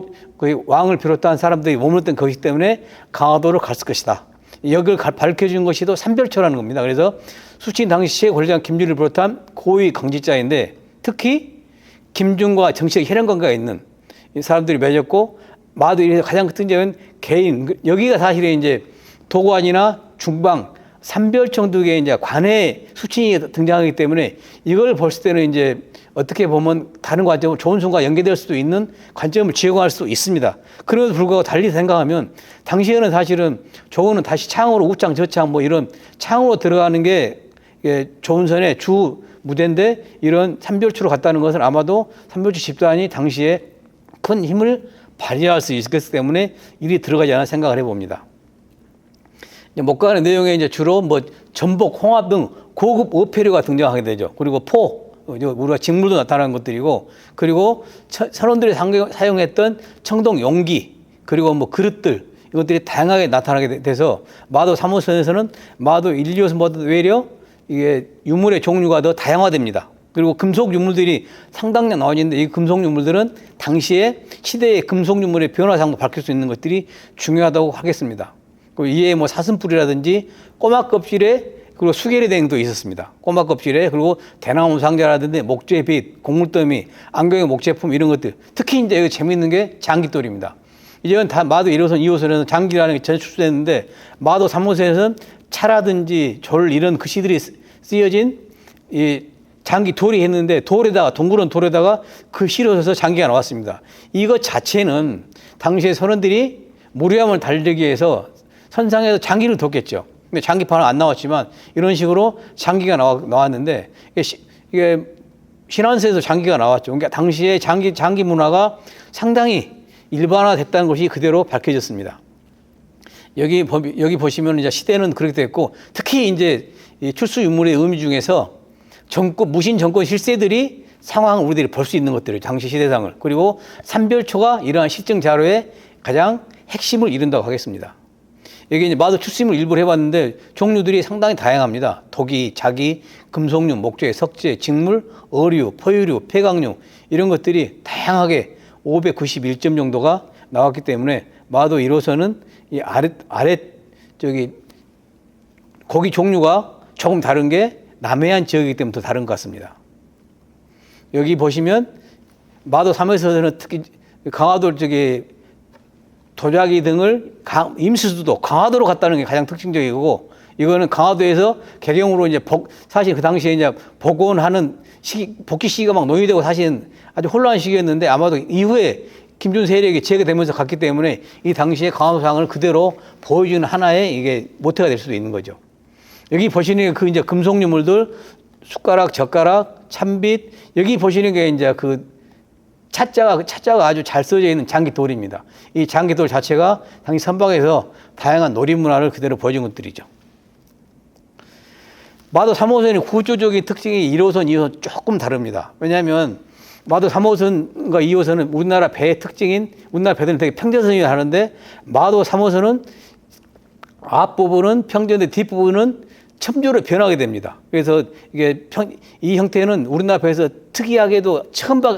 왕을 비롯한 사람들이 머물렀던 것이기 때문에 강화도로 갔을 것이다. 여기를 밝혀준 것이 또 삼별초라는 겁니다. 그래서 수친 당시의 권력장 김준을 비롯한 고위 강직자인데, 특히 김준과 정치적 혈연관계가 있는 사람들이 맺었고, 마도에서 가장 큰 점은 개인, 여기가 사실은 이제 도관이나 중방, 삼별청 등의 이제 관내 수친이 등장하기 때문에 이걸 봤을 때는 이제 어떻게 보면 다른 관점으로 조은순과 연계될 수도 있는 관점을 제공할 수도 있습니다. 그럼에도 불구하고 달리 생각하면 당시에는 사실은 조은은 다시 창으로 우창 저창 뭐 이런 창으로 들어가는 게 조은선의 주 무대인데, 이런 삼별초로 갔다는 것은 아마도 삼별초 집단이 당시에 큰 힘을 발휘할 수 있었기 때문에 일이 들어가지 않아 생각을 해봅니다. 목간의 내용에 이제 주로 뭐 전복, 홍합 등 고급 어패류가 등장하게 되죠. 그리고 우리가 직물도 나타나는 것들이고, 그리고 선원들이 사용했던 청동 용기, 그리고 뭐 그릇들, 이것들이 다양하게 나타나게 돼서 마도 3호선에서는 마도 1, 2호선보다 외려 이게 유물의 종류가 더 다양화됩니다. 그리고 금속 유물들이 상당량 나와있는데, 이 금속 유물들은 당시에 시대의 금속 유물의 변화상도 밝힐 수 있는 것들이 중요하다고 하겠습니다. 이에 뭐 사슴뿔이라든지 꼬막 껍질에 그리고 수계리댕도 있었습니다. 꼬막 껍질에. 그리고 대나무 상자라든지 목재빗, 곡물더미, 안경의 목제품 이런 것들. 특히 이제 여기 재미있는 게 장기돌입니다. 이제는 다 마도 1호선, 2호선에는 장기라는 게 전출됐는데 마도 3호선에서는 차라든지 졸 이런 글씨들이 쓰여진 이 장기 돌이 했는데 돌에다가 둥그런 돌에다가 글씨로 써서 장기가 나왔습니다. 이것 자체는 당시에 선원들이 무리함을 달리기 위해서 선상에서 장기를 뒀겠죠. 근데 장기판은 안 나왔지만 이런 식으로 장기가 나왔는데 이게 신안서에서 장기가 나왔죠. 그러니까 당시에 장기 문화가 상당히 일반화됐다는 것이 그대로 밝혀졌습니다. 여기 보시면 이제 시대는 그렇게 됐고 특히 이제 이 출수 유물의 의미 중에서 무신 정권 실세들이 상황을 우리들이 볼 수 있는 것들을 당시 시대상을 그리고 삼별초가 이러한 실증 자료의 가장 핵심을 이룬다고 하겠습니다. 여기 이제 마도 출수임을 일부러 해봤는데 종류들이 상당히 다양합니다. 독이, 자기, 금속류, 목재, 석재, 직물, 어류, 포유류, 폐강류 이런 것들이 다양하게 591점 정도가 나왔기 때문에 마도 1호선은 이 아래 고기 종류가 조금 다른 게 남해안 지역이기 때문에 더 다른 것 같습니다. 여기 보시면 마도 3호선은 특히 강화도 도자기 등을 임수수도 강화도로 갔다는 게 가장 특징적이고 이거는 강화도에서 개경으로 이제 사실 그 당시에 이제 복원하는 복귀 시기가 막 논의되고 사실은 아주 혼란한 시기였는데 아마도 이후에 김준 세력이 제거되면서 갔기 때문에 이 당시에 강화도상을 그대로 보여주는 하나의 이게 모태가 될 수도 있는 거죠. 여기 보시는 그 이제 금속 유물들 숟가락, 젓가락, 찬빛 여기 보시는 게 이제 그 차자가 아주 잘 써져 있는 장기돌입니다. 이 장기돌 자체가 당시 선박에서 다양한 놀이 문화를 그대로 보여준 것들이죠. 마도 3호선의 구조적인 특징이 1호선, 2호선 조금 다릅니다. 왜냐하면 마도 3호선과 2호선은 우리나라 배의 특징인 우리나라 배들은 되게 평전선이 하는데 마도 3호선은 앞부분은 평전인데 뒷부분은 첨조로 변하게 됩니다. 그래서 이게 이 형태는 우리나라 배에서 특이하게도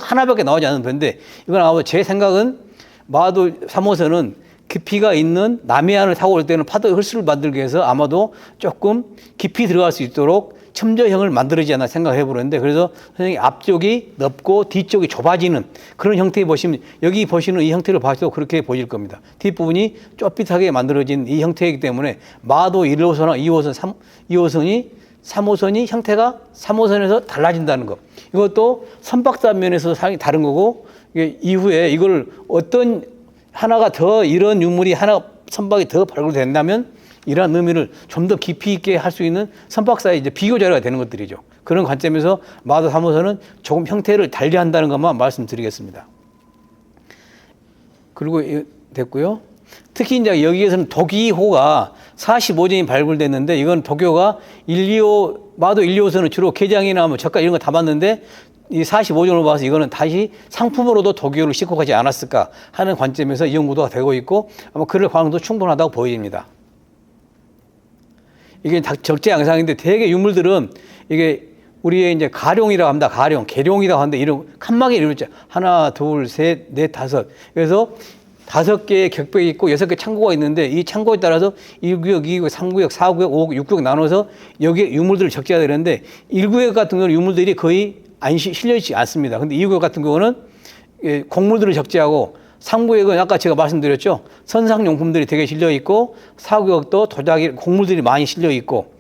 하나밖에 나오지 않는 배인데 이건 아마 제 생각은 마도 3호선은 깊이가 있는 남해안을 타고 올 때는 파도 홀수를 만들기 위해서 아마도 조금 깊이 들어갈 수 있도록 첨저형을 만들지 않나 생각해 보는데 그래서 선생님 앞쪽이 넓고 뒤쪽이 좁아지는 그런 형태 보시면 여기 보시는 이 형태를 봐도 그렇게 보일 겁니다. 뒷부분이 좁빗하게 만들어진 이 형태이기 때문에 마도 1호선과 3호선이 형태가 3호선에서 달라진다는 것. 이것도 선박사 면에서 상당히 다른 거고 이후에 이걸 어떤 하나가 더 이런 유물이 하나 선박이 더 발굴된다면 이러한 의미를 좀 더 깊이 있게 할 수 있는 선박사의 이제 비교 자료가 되는 것들이죠. 그런 관점에서 마도 3호선은 조금 형태를 달리한다는 것만 말씀드리겠습니다. 그리고 됐고요. 특히 이제 여기에서는 독이호가 45전이 발굴됐는데 이건 독요가 마도 1, 2호선은 주로 게장이나 뭐 젓갈 이런 거 담았는데 이 45전으로 봐서 이거는 다시 상품으로도 독요를 싣고 가지 않았을까 하는 관점에서 이 연구가 되고 있고 아마 그럴 가능성도 충분하다고 보입니다. 이게 적재 양상인데 대개 유물들은 이게 우리의 이제 가룡이라고 합니다. 계룡이라고 하는데 이런 칸막이 이름 있죠. 하나, 둘, 셋, 넷, 다섯. 그래서 5개의 격벽이 있고 6개 창고가 있는데 이 창고에 따라서 1구역, 2구역, 3구역, 4구역, 5구역, 6구역 나눠서 여기에 유물들을 적재해야 되는데 1구역 같은 경우는 유물들이 거의 실려있지 않습니다. 근데 2구역 같은 경우는 곡물들을 적재하고 3구역은 아까 제가 말씀드렸죠. 선상용품들이 되게 실려있고 4구역도 도자기 곡물들이 많이 실려있고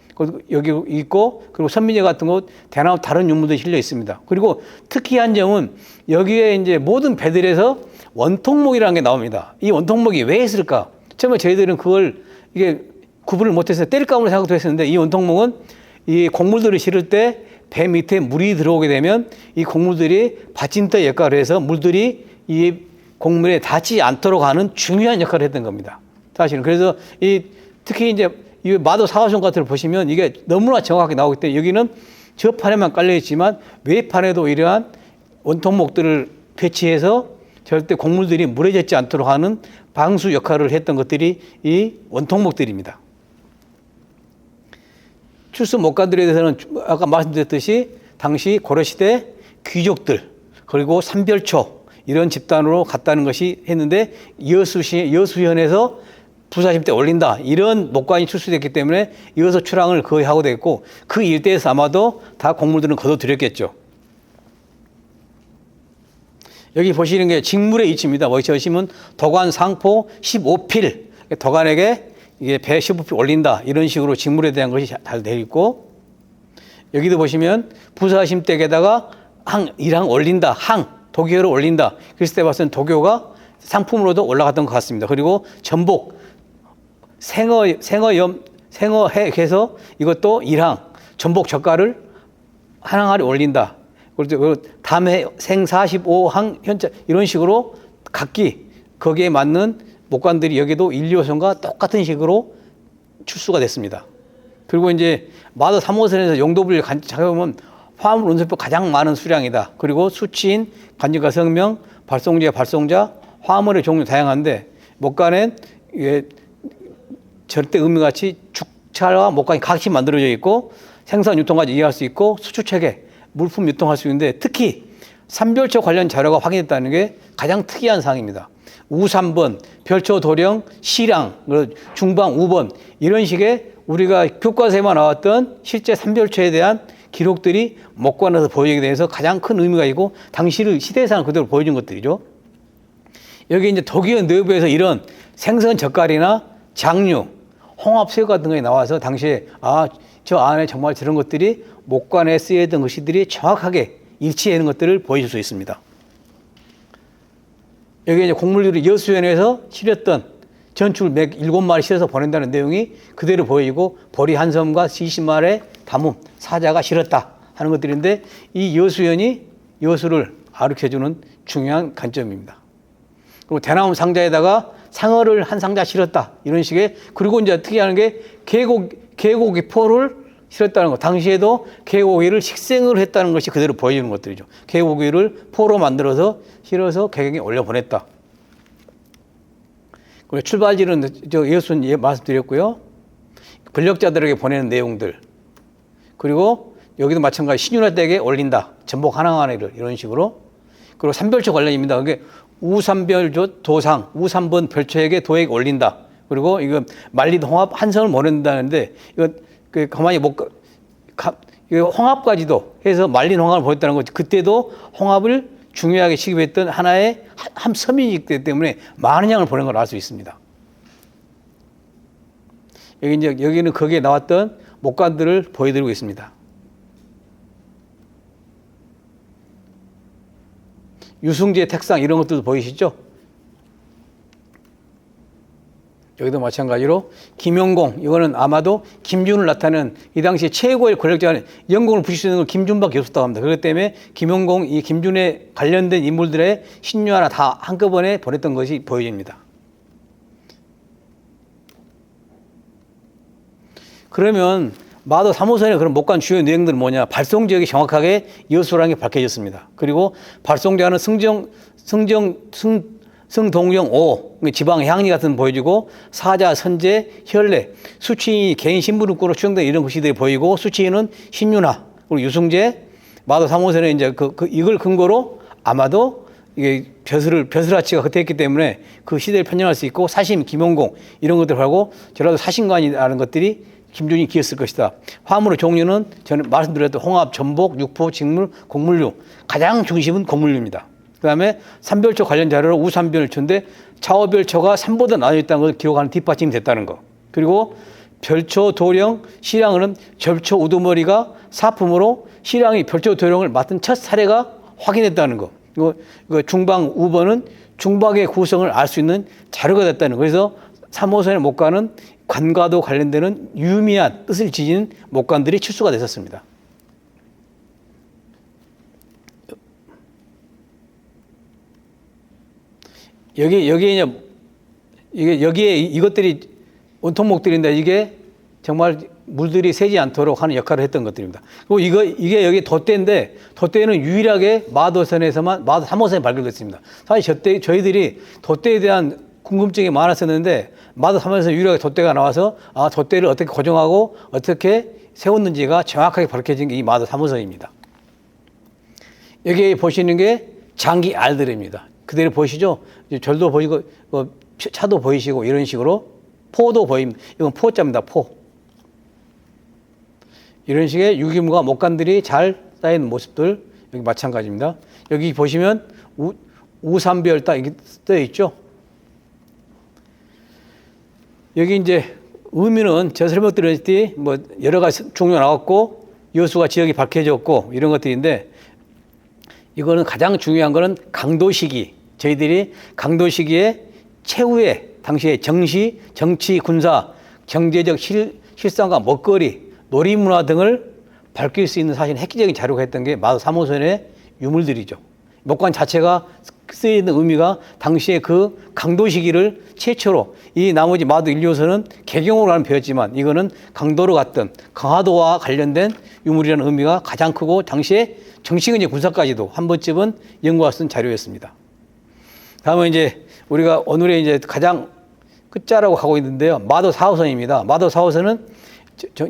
여기 있고 그리고 선민제 같은 곳 대나무 다른 유물들이 실려 있습니다. 그리고 특이한 점은 여기에 이제 모든 배들에서 원통목이라는 게 나옵니다. 이 원통목이 왜 했을까? 처음에 저희들은 그걸 이게 구분을 못해서 뗄감으로 생각도 했었는데 이 원통목은 이 곡물들을 실을 때 배 밑에 물이 들어오게 되면 이 곡물들이 받침대 역할을 해서 물들이 이 곡물에 닿지 않도록 하는 중요한 역할을 했던 겁니다. 사실은. 그래서 특히 이제 이 마도 4호선 같은 걸 보시면 이게 너무나 정확하게 나오기 때문에 여기는 저 판에만 깔려 있지만 외판에도 이러한 원통목들을 배치해서 절대 곡물들이 물에 젖지 않도록 하는 방수 역할을 했던 것들이 이 원통목들입니다. 출수 목간들에 대해서는 아까 말씀드렸듯이 당시 고려시대 귀족들 그리고 삼별초 이런 집단으로 갔다는 것이 했는데 여수현에서 부사심 때 올린다. 이런 목관이 출수됐기 때문에 이어서 출항을 거의 하고 됐고 그 일대에서 아마도 다 곡물들은 거둬들였겠죠. 여기 보시는 게 직물의 위치입니다. 보시면 도관 상포 15필. 도관에게 이게 배 15필 올린다. 이런 식으로 직물에 대한 것이 잘 되어 있고 여기도 보시면 부사심 댁에다가 일항 올린다. 도교를 올린다. 그랬을 때 봤을 때 도교가 상품으로도 올라갔던 것 같습니다. 그리고 전복, 생어해서 이것도 일항, 전복 젓갈을 한 항아리 올린다. 그리고 다음에 생 45항 현자 이런 식으로 각기 거기에 맞는 목관들이 여기도 1, 2호선과 똑같은 식으로 출수가 됐습니다. 그리고 이제 마도 3호선에서 용도분리를 찾아보면 화물 운송표 가장 많은 수량이다. 그리고 수치인, 간직과 성명, 발송자, 화물의 종류 다양한데 목관엔 절대 의미같이 축차와 목관이 각시 만들어져 있고 생산 유통까지 이해할 수 있고 수출체계, 물품 유통할 수 있는데 특히 삼별초 관련 자료가 확인됐다는 게 가장 특이한 사항입니다. 우3번, 별초 도령, 시량, 중방 우번 이런 식의 우리가 교과서에만 나왔던 실제 삼별초에 대한 기록들이 목관에서 보이게 돼서 가장 큰 의미가 있고 당시의 시대상을 그대로 보여준 것들이죠. 여기 이제 독일 내부에서 이런 생선 젓갈이나 장류, 홍합새우 같은 것이 나와서 당시에 저 안에 정말 저런 것들이 목관에 쓰여있던 것들이 정확하게 일치하는 것들을 보여줄 수 있습니다. 여기 이제 곡물들이 여수연에서 실었던 전출 107마리 실어서 보낸다는 내용이 그대로 보이고 보리 한 섬과 70마리의 담음, 사자가 실었다 하는 것들인데 이 여수연이 여수를 가르쳐주는 중요한 관점입니다. 그리고 대나무 상자에다가 상어를 한 상자 실었다 이런 식의 그리고 이제 특이한 게 개고기 포를 실었다는 것. 당시에도 개고기를 식생을 했다는 것이 그대로 보여주는 것들이죠. 개고기를 포로 만들어서 실어서 개경에 올려보냈다. 그리고 출발지는 예수는 말씀드렸고요. 권력자들에게 보내는 내용들. 그리고 여기도 마찬가지 신윤화 댁에 올린다. 전복 하나하나를 이런 식으로. 그리고 삼별초 관련입니다. 그게 우삼별조 도상, 우삼번 별초에게 도액 올린다. 그리고 이거 말린 홍합 한 선을 보낸다는데 이거 가만히 홍합까지도 해서 말린 홍합을 보냈다는 거죠. 그때도 홍합을 중요하게 취급했던 하나의 한 섬이기 때문에 많은 양을 보낸 걸 알 수 있습니다. 여기는 거기에 나왔던 목관들을 보여드리고 있습니다. 유승지의 택상 이런 것들도 보이시죠? 여기도 마찬가지로 김용공 이거는 아마도 김준을 나타내는 이 당시 최고의 권력자는 영공을 부실 수 있는 건 김준밖에 없었다고 합니다. 그렇기 때문에 김용공 이 김준에 관련된 인물들의 신유하나 다 한꺼번에 보냈던 것이 보여집니다. 그러면 마도 3호선의 그런 목관 주요 내용들은 뭐냐? 발송지역이 정확하게 여수라는 게 밝혀졌습니다. 그리고 발송자는 성동령 5, 지방 향리 같은 보여지고 사자, 선제, 혈례, 수치인이 개인 신분으로 추정된 이런 것들이 보이고 수치인은 신윤화, 그리고 유승재, 마도 3호선에 이제 이걸 근거로 아마도 이게 벼슬아치가 그때였기 때문에 그 시대를 편찬할 수 있고 사심, 김용공 이런 것들을 하고 저라도 사심관이라는 것들이 김준이 기었을 것이다. 화물의 종류는 저는 말씀드렸던 홍합, 전복, 육포, 직물, 곡물류. 가장 중심은 곡물류입니다. 그 다음에 삼별초 관련 자료로 우삼별초인데 차오별초가 3보다 나눠 있다는 것을 기록하는 뒷받침이 됐다는 거. 그리고 별초, 도령, 시량은 절초, 우두머리가 사품으로 시량이 별초, 도령을 맡은 첫 사례가 확인됐다는 거. 이거 중방 우번은 중박의 구성을 알 수 있는 자료가 됐다는 거. 그래서 3호선의 목관은 관과도 관련되는 유미한 뜻을 지닌 목관들이 출수가 됐었습니다. 여기에 이것들이 원통목들인데 이게 정말 물들이 새지 않도록 하는 역할을 했던 것들입니다. 그리고 이게 여기 돛대인데 돛대는 유일하게 마도선에서만 마도 3호선에 발견됐습니다. 사실 저희들이 돛대에 대한 궁금증이 많았었는데 마도 3호선에서 유일하게 돛대가 나와서 돛대를 어떻게 고정하고 어떻게 세웠는지가 정확하게 밝혀진 게 이 마도 3호선입니다. 여기 보시는 게 장기 알들입니다. 그대로 보이시죠? 절도 보이고 차도 보이시고 이런 식으로 포도 보입니다. 이건 포자입니다. 포. 이런 식의 유기물과 목간들이 잘 쌓이는 모습들 여기 마찬가지입니다. 여기 보시면 우삼별 딱 이렇게 떠 있죠. 여기 이제 의미는 제가 설명드렸듯이 뭐 여러 가지 종류가 나왔고 여수가 지역이 밝혀졌고 이런 것들인데 이거는 가장 중요한 거는 강도 시기. 저희들이 강도 시기에 최후의 당시의 정치, 군사, 경제적 실상과 먹거리, 놀이문화 등을 밝힐 수 있는 사실 획기적인 자료가 했던 게 마도 3호선의 유물들이죠. 목관 자체가 쓰이는 의미가 당시에 그 강도 시기를 최초로 이 나머지 마도 1, 2호선은 개경으로 하는 배였지만 이거는 강도로 갔던 강화도와 관련된 유물이라는 의미가 가장 크고 당시에 정치, 경제, 군사까지도 한 번쯤은 연구가 쓴 자료였습니다. 다음은 이제 우리가 오늘의 이제 가장 끝자라고 가고 있는데요. 마도 4호선입니다. 마도 4호선은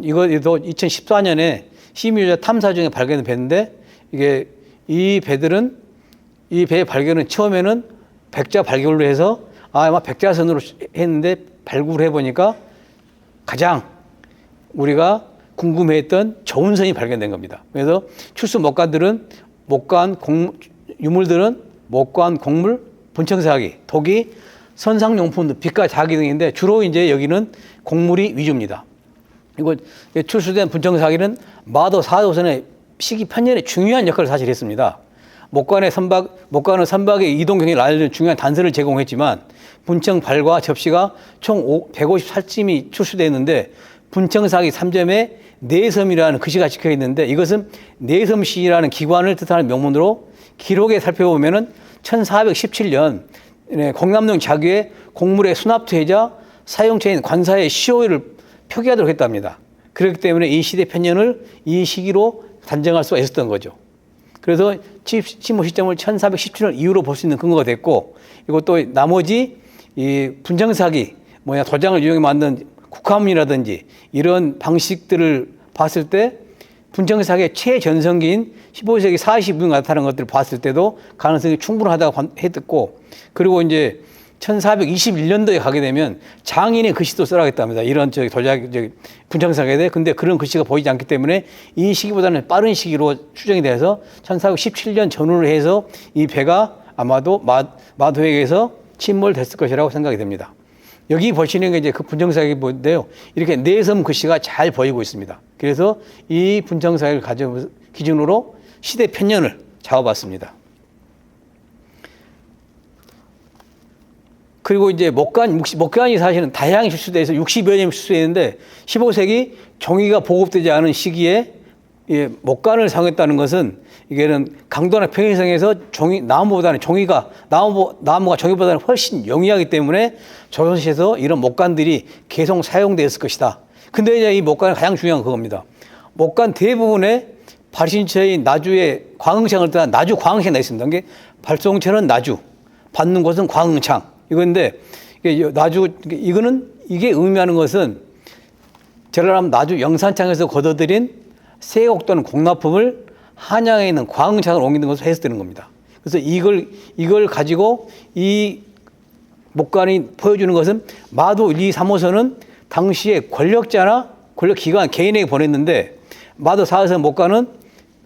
이거도 2014년에 시민유자 탐사 중에 발견된 배인데 이게 이 배의 발견은 처음에는 백자 발굴로 해서 아마 백자선으로 했는데 발굴을 해보니까 가장 우리가 궁금해했던 저운선이 발견된 겁니다. 그래서 출수 유물들은 목관, 곡물, 분청사기, 토기, 선상용품 등 빛과 자기 등인데 주로 이제 여기는 곡물이 위주입니다. 그리고 출수된 분청사기는 마도 4호선의 시기 편년에 중요한 역할을 사실 했습니다. 목관은 선박의 이동 경로를 알려주는 중요한 단서를 제공했지만 분청 발과 접시가 총 150살쯤이 출수되었는데 분청사기 3점에 내섬이라는 글씨가 찍혀 있는데 이것은 내섬시라는 기관을 뜻하는 명문으로 기록에 살펴보면은 1417년 공남동 자규에 곡물의 수납처이자 사용처인 관사의 시효를 표기하도록 했답니다. 그렇기 때문에 이 시대 편년을 이 시기로 단정할 수가 있었던 거죠. 그래서 침몰 시점을 1417년 이후로 볼 수 있는 근거가 됐고 이것도 나머지 이 분청사기 도장을 이용해 만든 국화문이라든지 이런 방식들을 봤을 때 분청사기의 최전성기인 15세기 40년 나타나는 것들을 봤을 때도 가능성이 충분하다고 했고 그리고 이제 1421년도에 가게 되면 장인의 글씨도 써라겠답니다. 이런 분청사기에 대해. 근데 그런 글씨가 보이지 않기 때문에 이 시기보다는 빠른 시기로 추정이 돼서 1417년 전후로 해서 이 배가 아마도 마도에게서 침몰됐을 것이라고 생각이 됩니다. 여기 보시는 게 이제 그 분청사기인데요. 이렇게 내섬 글씨가 잘 보이고 있습니다. 그래서 이 분청사기를 기준으로 시대 편년을 잡아봤습니다. 그리고 이제 목관이 사실은 다양히 출수돼서 60여 년이 출수했는데 15세기 종이가 보급되지 않은 시기에 목관을 사용했다는 것은 이게는 강도나 평행성에서 나무가 종이보다는 훨씬 용이하기 때문에 조선시대에서 이런 목관들이 계속 사용되었을 것이다. 근데 이제 이 목관은 가장 중요한 그겁니다. 목관 대부분에 발신처인 나주의 광흥창을 떠난 나주 광흥창이 있습니다. 이게 발송처는 나주, 받는 곳은 광흥창. 이건데 이게 의미하는 것은 전라남 나주 영산창에서 거둬들인 세곡 또는 공납품을 한양에 있는 광흥창을 옮기는 것으로 해석되는 겁니다. 그래서 이걸 가지고 이 목관이 보여주는 것은 마도 1, 2, 3호선은 당시에 권력자나 권력기관 개인에게 보냈는데 마도 4호선 목관은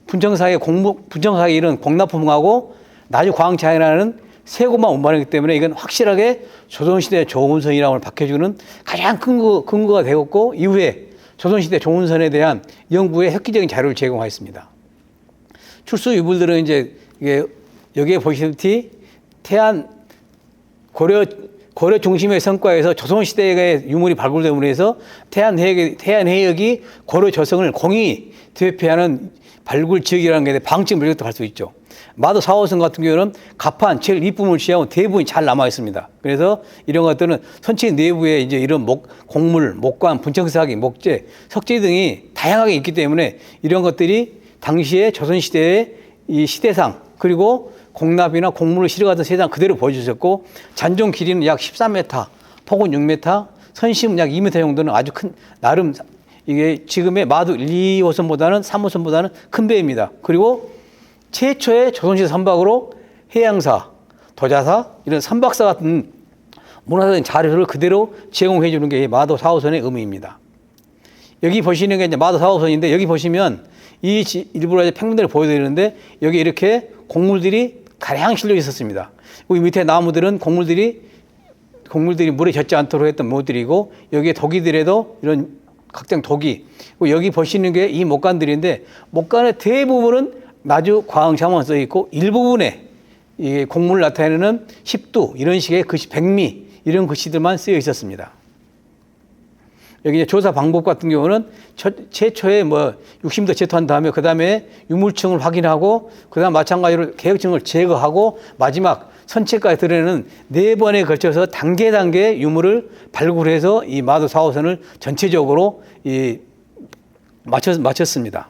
분청사기 이런 공납품하고 나주 광흥창이라는 세고만 운반했기 때문에 이건 확실하게 조선시대 조운선이라고 밝혀주는 가장 근거가 되었고 이후에 조선시대 조운선에 대한 연구에 획기적인 자료를 제공하였습니다. 출수 유물들은 이제 여기에 보시다시피 태안 고려 중심의 성과에서 조선시대의 유물이 발굴됨으로 해서 태안 해역이 고려 조성을 공히 대표하는 발굴 지역이라는 게 방증 이것도 할 수 있죠. 마도 4호선 같은 경우는 갑판, 제일 이쁨을 취하고 대부분이 잘 남아 있습니다. 그래서 이런 것들은 선체 내부에 이제 이런 곡물, 목관, 분청사기, 목재, 석재 등이 다양하게 있기 때문에 이런 것들이 당시에 조선시대의 이 시대상 그리고 공납이나 곡물을 실어가던 세상 그대로 보여주셨고 잔종 길이는 약 13m, 폭은 6m, 선심은 약 2m 정도는 아주 큰 나름 이게 지금의 마도 1, 2호선보다는 3호선보다는 큰 배입니다. 그리고 최초의 조선시대 선박으로 해양사, 도자사 이런 선박사 같은 문화적인 자료를 그대로 제공해 주는 게 마도 4호선의 의미입니다. 여기 보시는 게 이제 마도 4호선인데 여기 보시면 이 일부러 이제 평면대를 보여드리는데 여기 이렇게 곡물들이 가량 실려 있었습니다. 여기 밑에 나무들은 곡물들이 물에 젖지 않도록 했던 모들이고 여기에 독이들에도 이런 각종 독이 여기 보시는 게 이 목간들인데 목간의 대부분은 나주 과흥창만 써 있고 일부분에 이 곡물을 나타내는 십두 이런 식의 글씨 백미 이런 글씨들만 쓰여 있었습니다. 여기 이제 조사 방법 같은 경우는 최초에 육심도 제토한 다음에 그 다음에 유물층을 확인하고 그 다음 마찬가지로 계획층을 제거하고 마지막 선체까지 드러내는 4번에 걸쳐서 단계 유물을 발굴해서 이 마도 4호선을 전체적으로 마쳤습니다.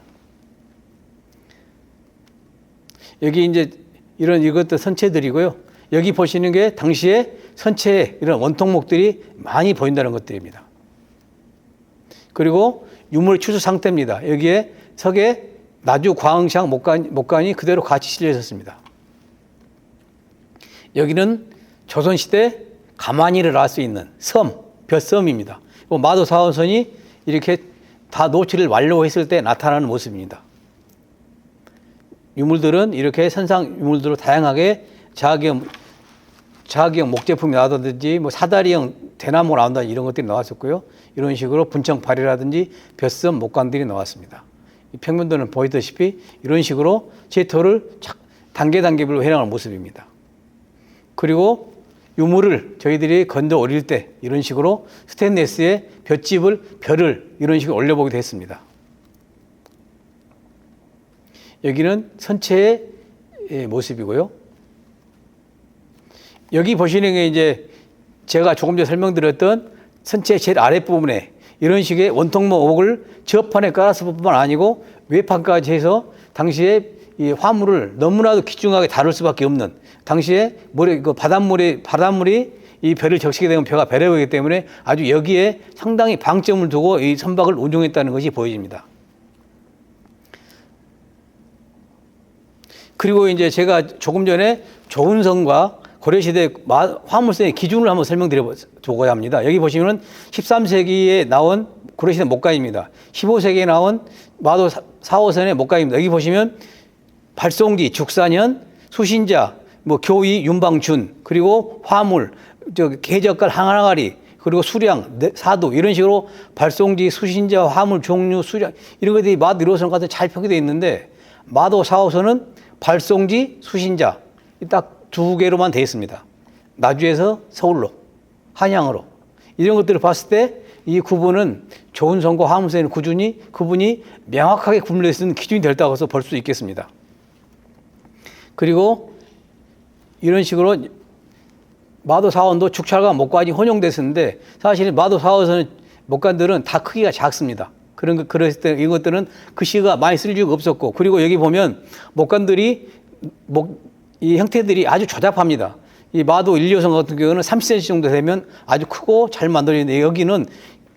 여기 이제 이것도 선체들이고요. 여기 보시는 게 당시에 선체에 이런 원통목들이 많이 보인다는 것들입니다. 그리고 유물의 추수 상태입니다. 여기에 석에 나주 과흥창 목간이 그대로 같이 실려 있었습니다. 여기는 조선시대 가만히를 알 수 있는 벼섬입니다. 마도 4호선이 이렇게 다 노출을 완료했을 때 나타나는 모습입니다. 유물들은 이렇게 선상 유물들로 다양하게 자기형 목제품이 나왔다든지 사다리형 대나무가 나온다든지 이런 것들이 나왔었고요. 이런 식으로 분청발이라든지 벼섬 목관들이 나왔습니다. 이 평면도는 보이다시피 이런 식으로 제토를 단계별로 해나가는 모습입니다. 그리고 유물을 저희들이 건져 올릴 때 이런 식으로 스테인리스에 별을 이런 식으로 올려보기도 했습니다. 여기는 선체의 모습이고요. 여기 보시는 게 이제 제가 조금 전에 설명드렸던 선체 제일 아랫부분에 이런 식의 원통목을 저판에 깔았을 뿐만 아니고 외판까지 해서 당시에 이 화물을 너무나도 귀중하게 다룰 수밖에 없는 당시에 바닷물이 이 별을 적시게 되면 벼가 배려 보이기 때문에 아주 여기에 상당히 방점을 두고 이 선박을 운용했다는 것이 보여집니다. 그리고 이제 제가 조금 전에 조은성과 고려시대 화물선의 기준을 한번 설명드려보고자 합니다. 여기 보시면은 13세기에 나온 고려시대 목간입니다. 15세기에 나온 마도 4호선의 목간입니다. 여기 보시면 발송지, 죽산현, 수신자, 교의, 윤방준, 그리고 화물, 계적갈, 항아리, 그리고 수량, 사도 이런 식으로 발송지, 수신자, 화물, 종류, 수량 이런 것들이 마도 1호선 같은 잘 표기되어 있는데 마도 4호선은 발송지, 수신자 딱 2개로만 되어 있습니다. 나주에서 서울로, 한양으로 이런 것들을 봤을 때 이 구분은 조은성과 화물선의 구분이 명확하게 구분되어 있는 기준이 됐다고 해서 볼 수 있겠습니다. 그리고 이런 식으로 마도 4호선도 죽찰과 목간이 혼용됐었는데 사실 마도 4호선 목간들은 다 크기가 작습니다. 그랬을 때 이것들은 글씨가 많이 쓸 이유가 없었고 그리고 여기 보면 목간들이 이 형태들이 아주 조잡합니다. 이 마도 1, 2호선 같은 경우는 30cm 정도 되면 아주 크고 잘 만들어지는데 여기는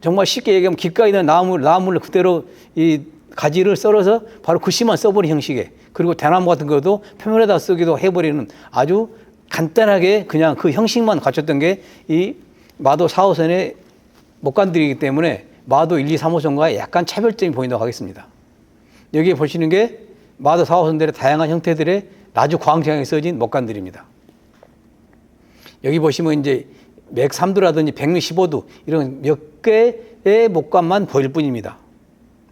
정말 쉽게 얘기하면 길가에 있는 나무를 그대로 이 가지를 썰어서 바로 글씨만 써버린 형식의 그리고 대나무 같은 것도 표면에다 쓰기도 해버리는 아주 간단하게 그냥 그 형식만 갖췄던 게 이 마도 4호선의 목간들이기 때문에 마도 1, 2, 3호선과 약간 차별점이 보인다고 하겠습니다. 여기 보시는 게 마도 4호선들의 다양한 형태들의 나주 광장에 써진 목간들입니다. 여기 보시면 이제 맥3도라든지 115도 이런 몇 개의 목간만 보일 뿐입니다.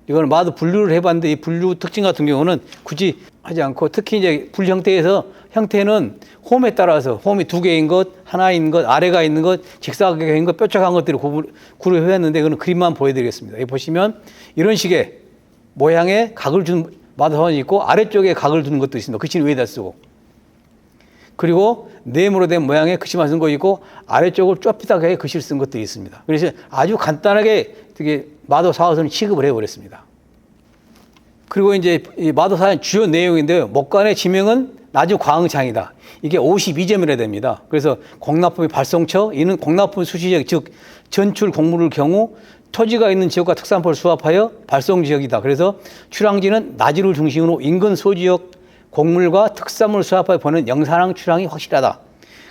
이거는 마도 분류를 해봤는데 이 분류 특징 같은 경우는 굳이 하지 않고 특히 이제 분류 형태는 홈에 따라서 홈이 2개인 것, 하나인 것, 아래가 있는 것, 직사각인 것, 뾰족한 것들을 구분을 해왔는데 이거는 그림만 보여드리겠습니다. 여기 보시면 이런 식의 모양의 각을 준 마도선이 있고 아래쪽에 각을 두는 것도 있습니다. 글씨는 위에다 쓰고 그리고 네모로 된 모양의 글씨만 쓴 거 있고 아래쪽을 좁히다게 글씨를 쓴 것도 있습니다. 그래서 아주 간단하게 되게 마도 4호선을 취급을 해버렸습니다. 그리고 이제 이 마도 4호선 주요 내용인데요. 목간의 지명은 나주 과흥창이다. 이게 52점이라 됩니다. 그래서 공납품의 발송처, 이는 공납품 수시지역, 즉 전출 공물의 경우 토지가 있는 지역과 특산물을 수합하여 발송 지역이다. 그래서 출항지는 나주를 중심으로 인근 소지역 곡물과 특산물을 수합하여 보는 영산항 출항이 확실하다.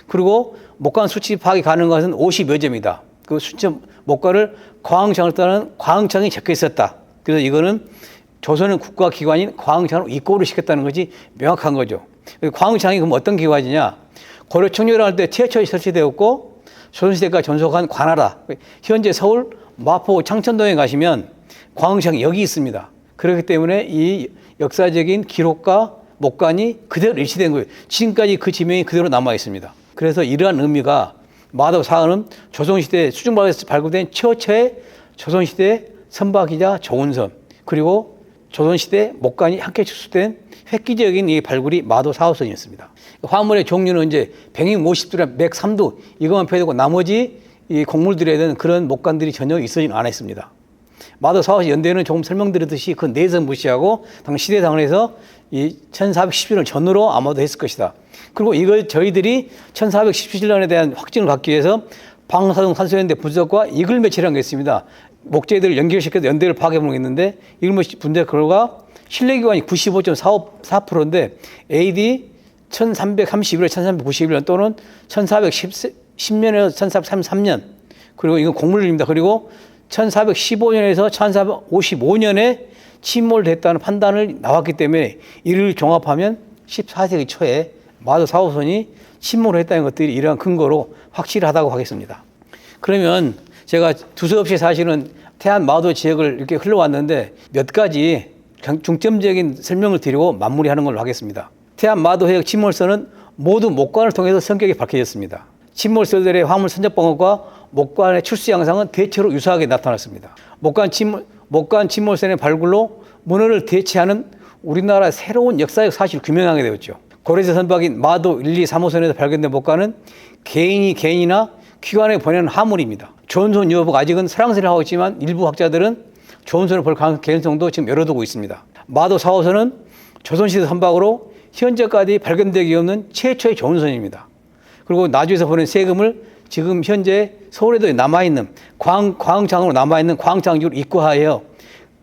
그리고 목간 수치 파악이 가능한 것은 50여 점이다. 그 수치 목간을 광항청을 따는 광항청이 적혀 있었다. 그래서 이거는 조선은 국가기관인 광항청으로 입고를 시켰다는 것이 명확한 거죠. 광항청이 그럼 어떤 기관이냐? 고려 청렬할 때 최초에 설치되었고 조선시대까지 존속한 관하라. 현재 서울 마포 창천동에 가시면 광항청이 여기 있습니다. 그렇기 때문에 이 역사적인 기록과 목간이 그대로 일치된 거예요. 지금까지 그 지명이 그대로 남아 있습니다. 그래서 이러한 의미가 마도 사헌은 조선시대 수중발에서 발굴된 최초의 조선시대 선박이자 조운선 그리고 조선시대 목간이 함께 출수된 획기적인 이 발굴이 마도 사호선이었습니다. 화물의 종류는 이제 150두랑 103두 이것만 표되고 나머지 이 곡물들에 대한 그런 목간들이 전혀 있어지는 않았습니다. 마도 사호선 연대는 조금 설명드렸듯이 그 내선 무시하고 당 시대 당원에서 이 1417년 전후로 아마도 했을 것이다. 그리고 이걸 저희들이 1417년에 대한 확증을 갖기 위해서 방사동 산소연대 분석과 이글매치라는 게 있습니다. 목재들을 연결시켜서 연대를 파악해보는 게 있는데 이글매치 분석 결과 신뢰기관이 95.45%인데 AD 1331년, 1391년 또는 1410년에서 1433년 그리고 이건 곡물입니다. 그리고 1415년에서 1455년에 침몰됐다는 판단을 나왔기 때문에 이를 종합하면 14세기 초에 마도 4호선이 침몰을 했다는 것들이 이러한 근거로 확실하다고 하겠습니다. 그러면 제가 두서없이 사실은 태안 마도 지역을 이렇게 흘러왔는데 몇 가지 중점적인 설명을 드리고 마무리하는 걸로 하겠습니다. 태안 마도 해역 침몰선은 모두 목관을 통해서 성격이 밝혀졌습니다. 침몰선들의 화물 선적 방법과 목관의 출수 양상은 대체로 유사하게 나타났습니다. 목관 침몰선의 발굴로 문어를 대체하는 우리나라 새로운 역사적 사실을 규명하게 되었죠. 고려제 선박인 마도 1, 2, 3호선에서 발견된 목관은 개인이나 기관에 보내는 화물입니다. 조은선 여부가 아직은 설랑설하고 있지만 일부 학자들은 조은선을 볼 가능성도 지금 열어두고 있습니다. 마도 4호선은 조선시대 선박으로 현재까지 발견되기 없는 최초의 조은선입니다. 그리고 나주에서 보낸 세금을 지금 현재 서울에도 남아있는 광항장으로 남아있는 광항장으로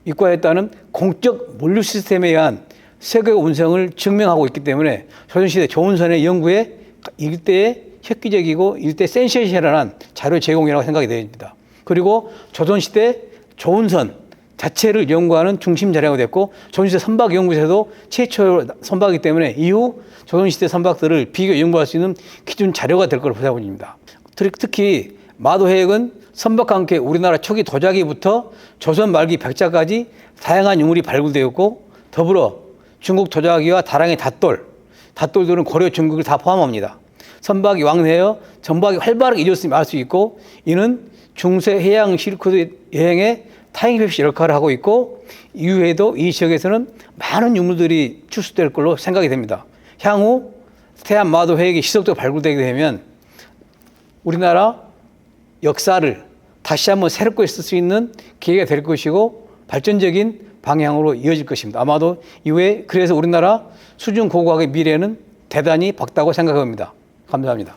입고하였다는 공적 물류 시스템에 의한 세계 운성을 증명하고 있기 때문에 조선시대 조은선의 연구에 일대의 획기적이고 일대 센세이션한 자료 제공이라고 생각이 됩니다. 그리고 조선시대 조은선 자체를 연구하는 중심 자료가 됐고 조선시대 선박연구소에도 최초 선박이기 때문에 이후 조선시대 선박들을 비교 연구할 수 있는 기준 자료가 될 것으로 보입니다. 특히 마도해역은 선박과 함께 우리나라 초기 도자기부터 조선 말기 백자까지 다양한 유물이 발굴되었고 더불어 중국 도자기와 다랑의 닷돌들은 고려 중국을 다 포함합니다. 선박이 왕래하여 전박이 활발하게 이루어졌음을 알 수 있고 이는 중세 해양 실크로드 여행의 타임 캡슐 역할을 하고 있고 이후에도 이 지역에서는 많은 유물들이 출수될 걸로 생각이 됩니다. 향후 태안 마도 해역이 시속적으로 발굴되게 되면 우리나라 역사를 다시 한번 새롭게 쓸 수 있는 기회가 될 것이고 발전적인 방향으로 이어질 것입니다. 아마도 이후에 그래서 우리나라 수중 고고학의 미래는 대단히 밝다고 생각합니다. 감사합니다.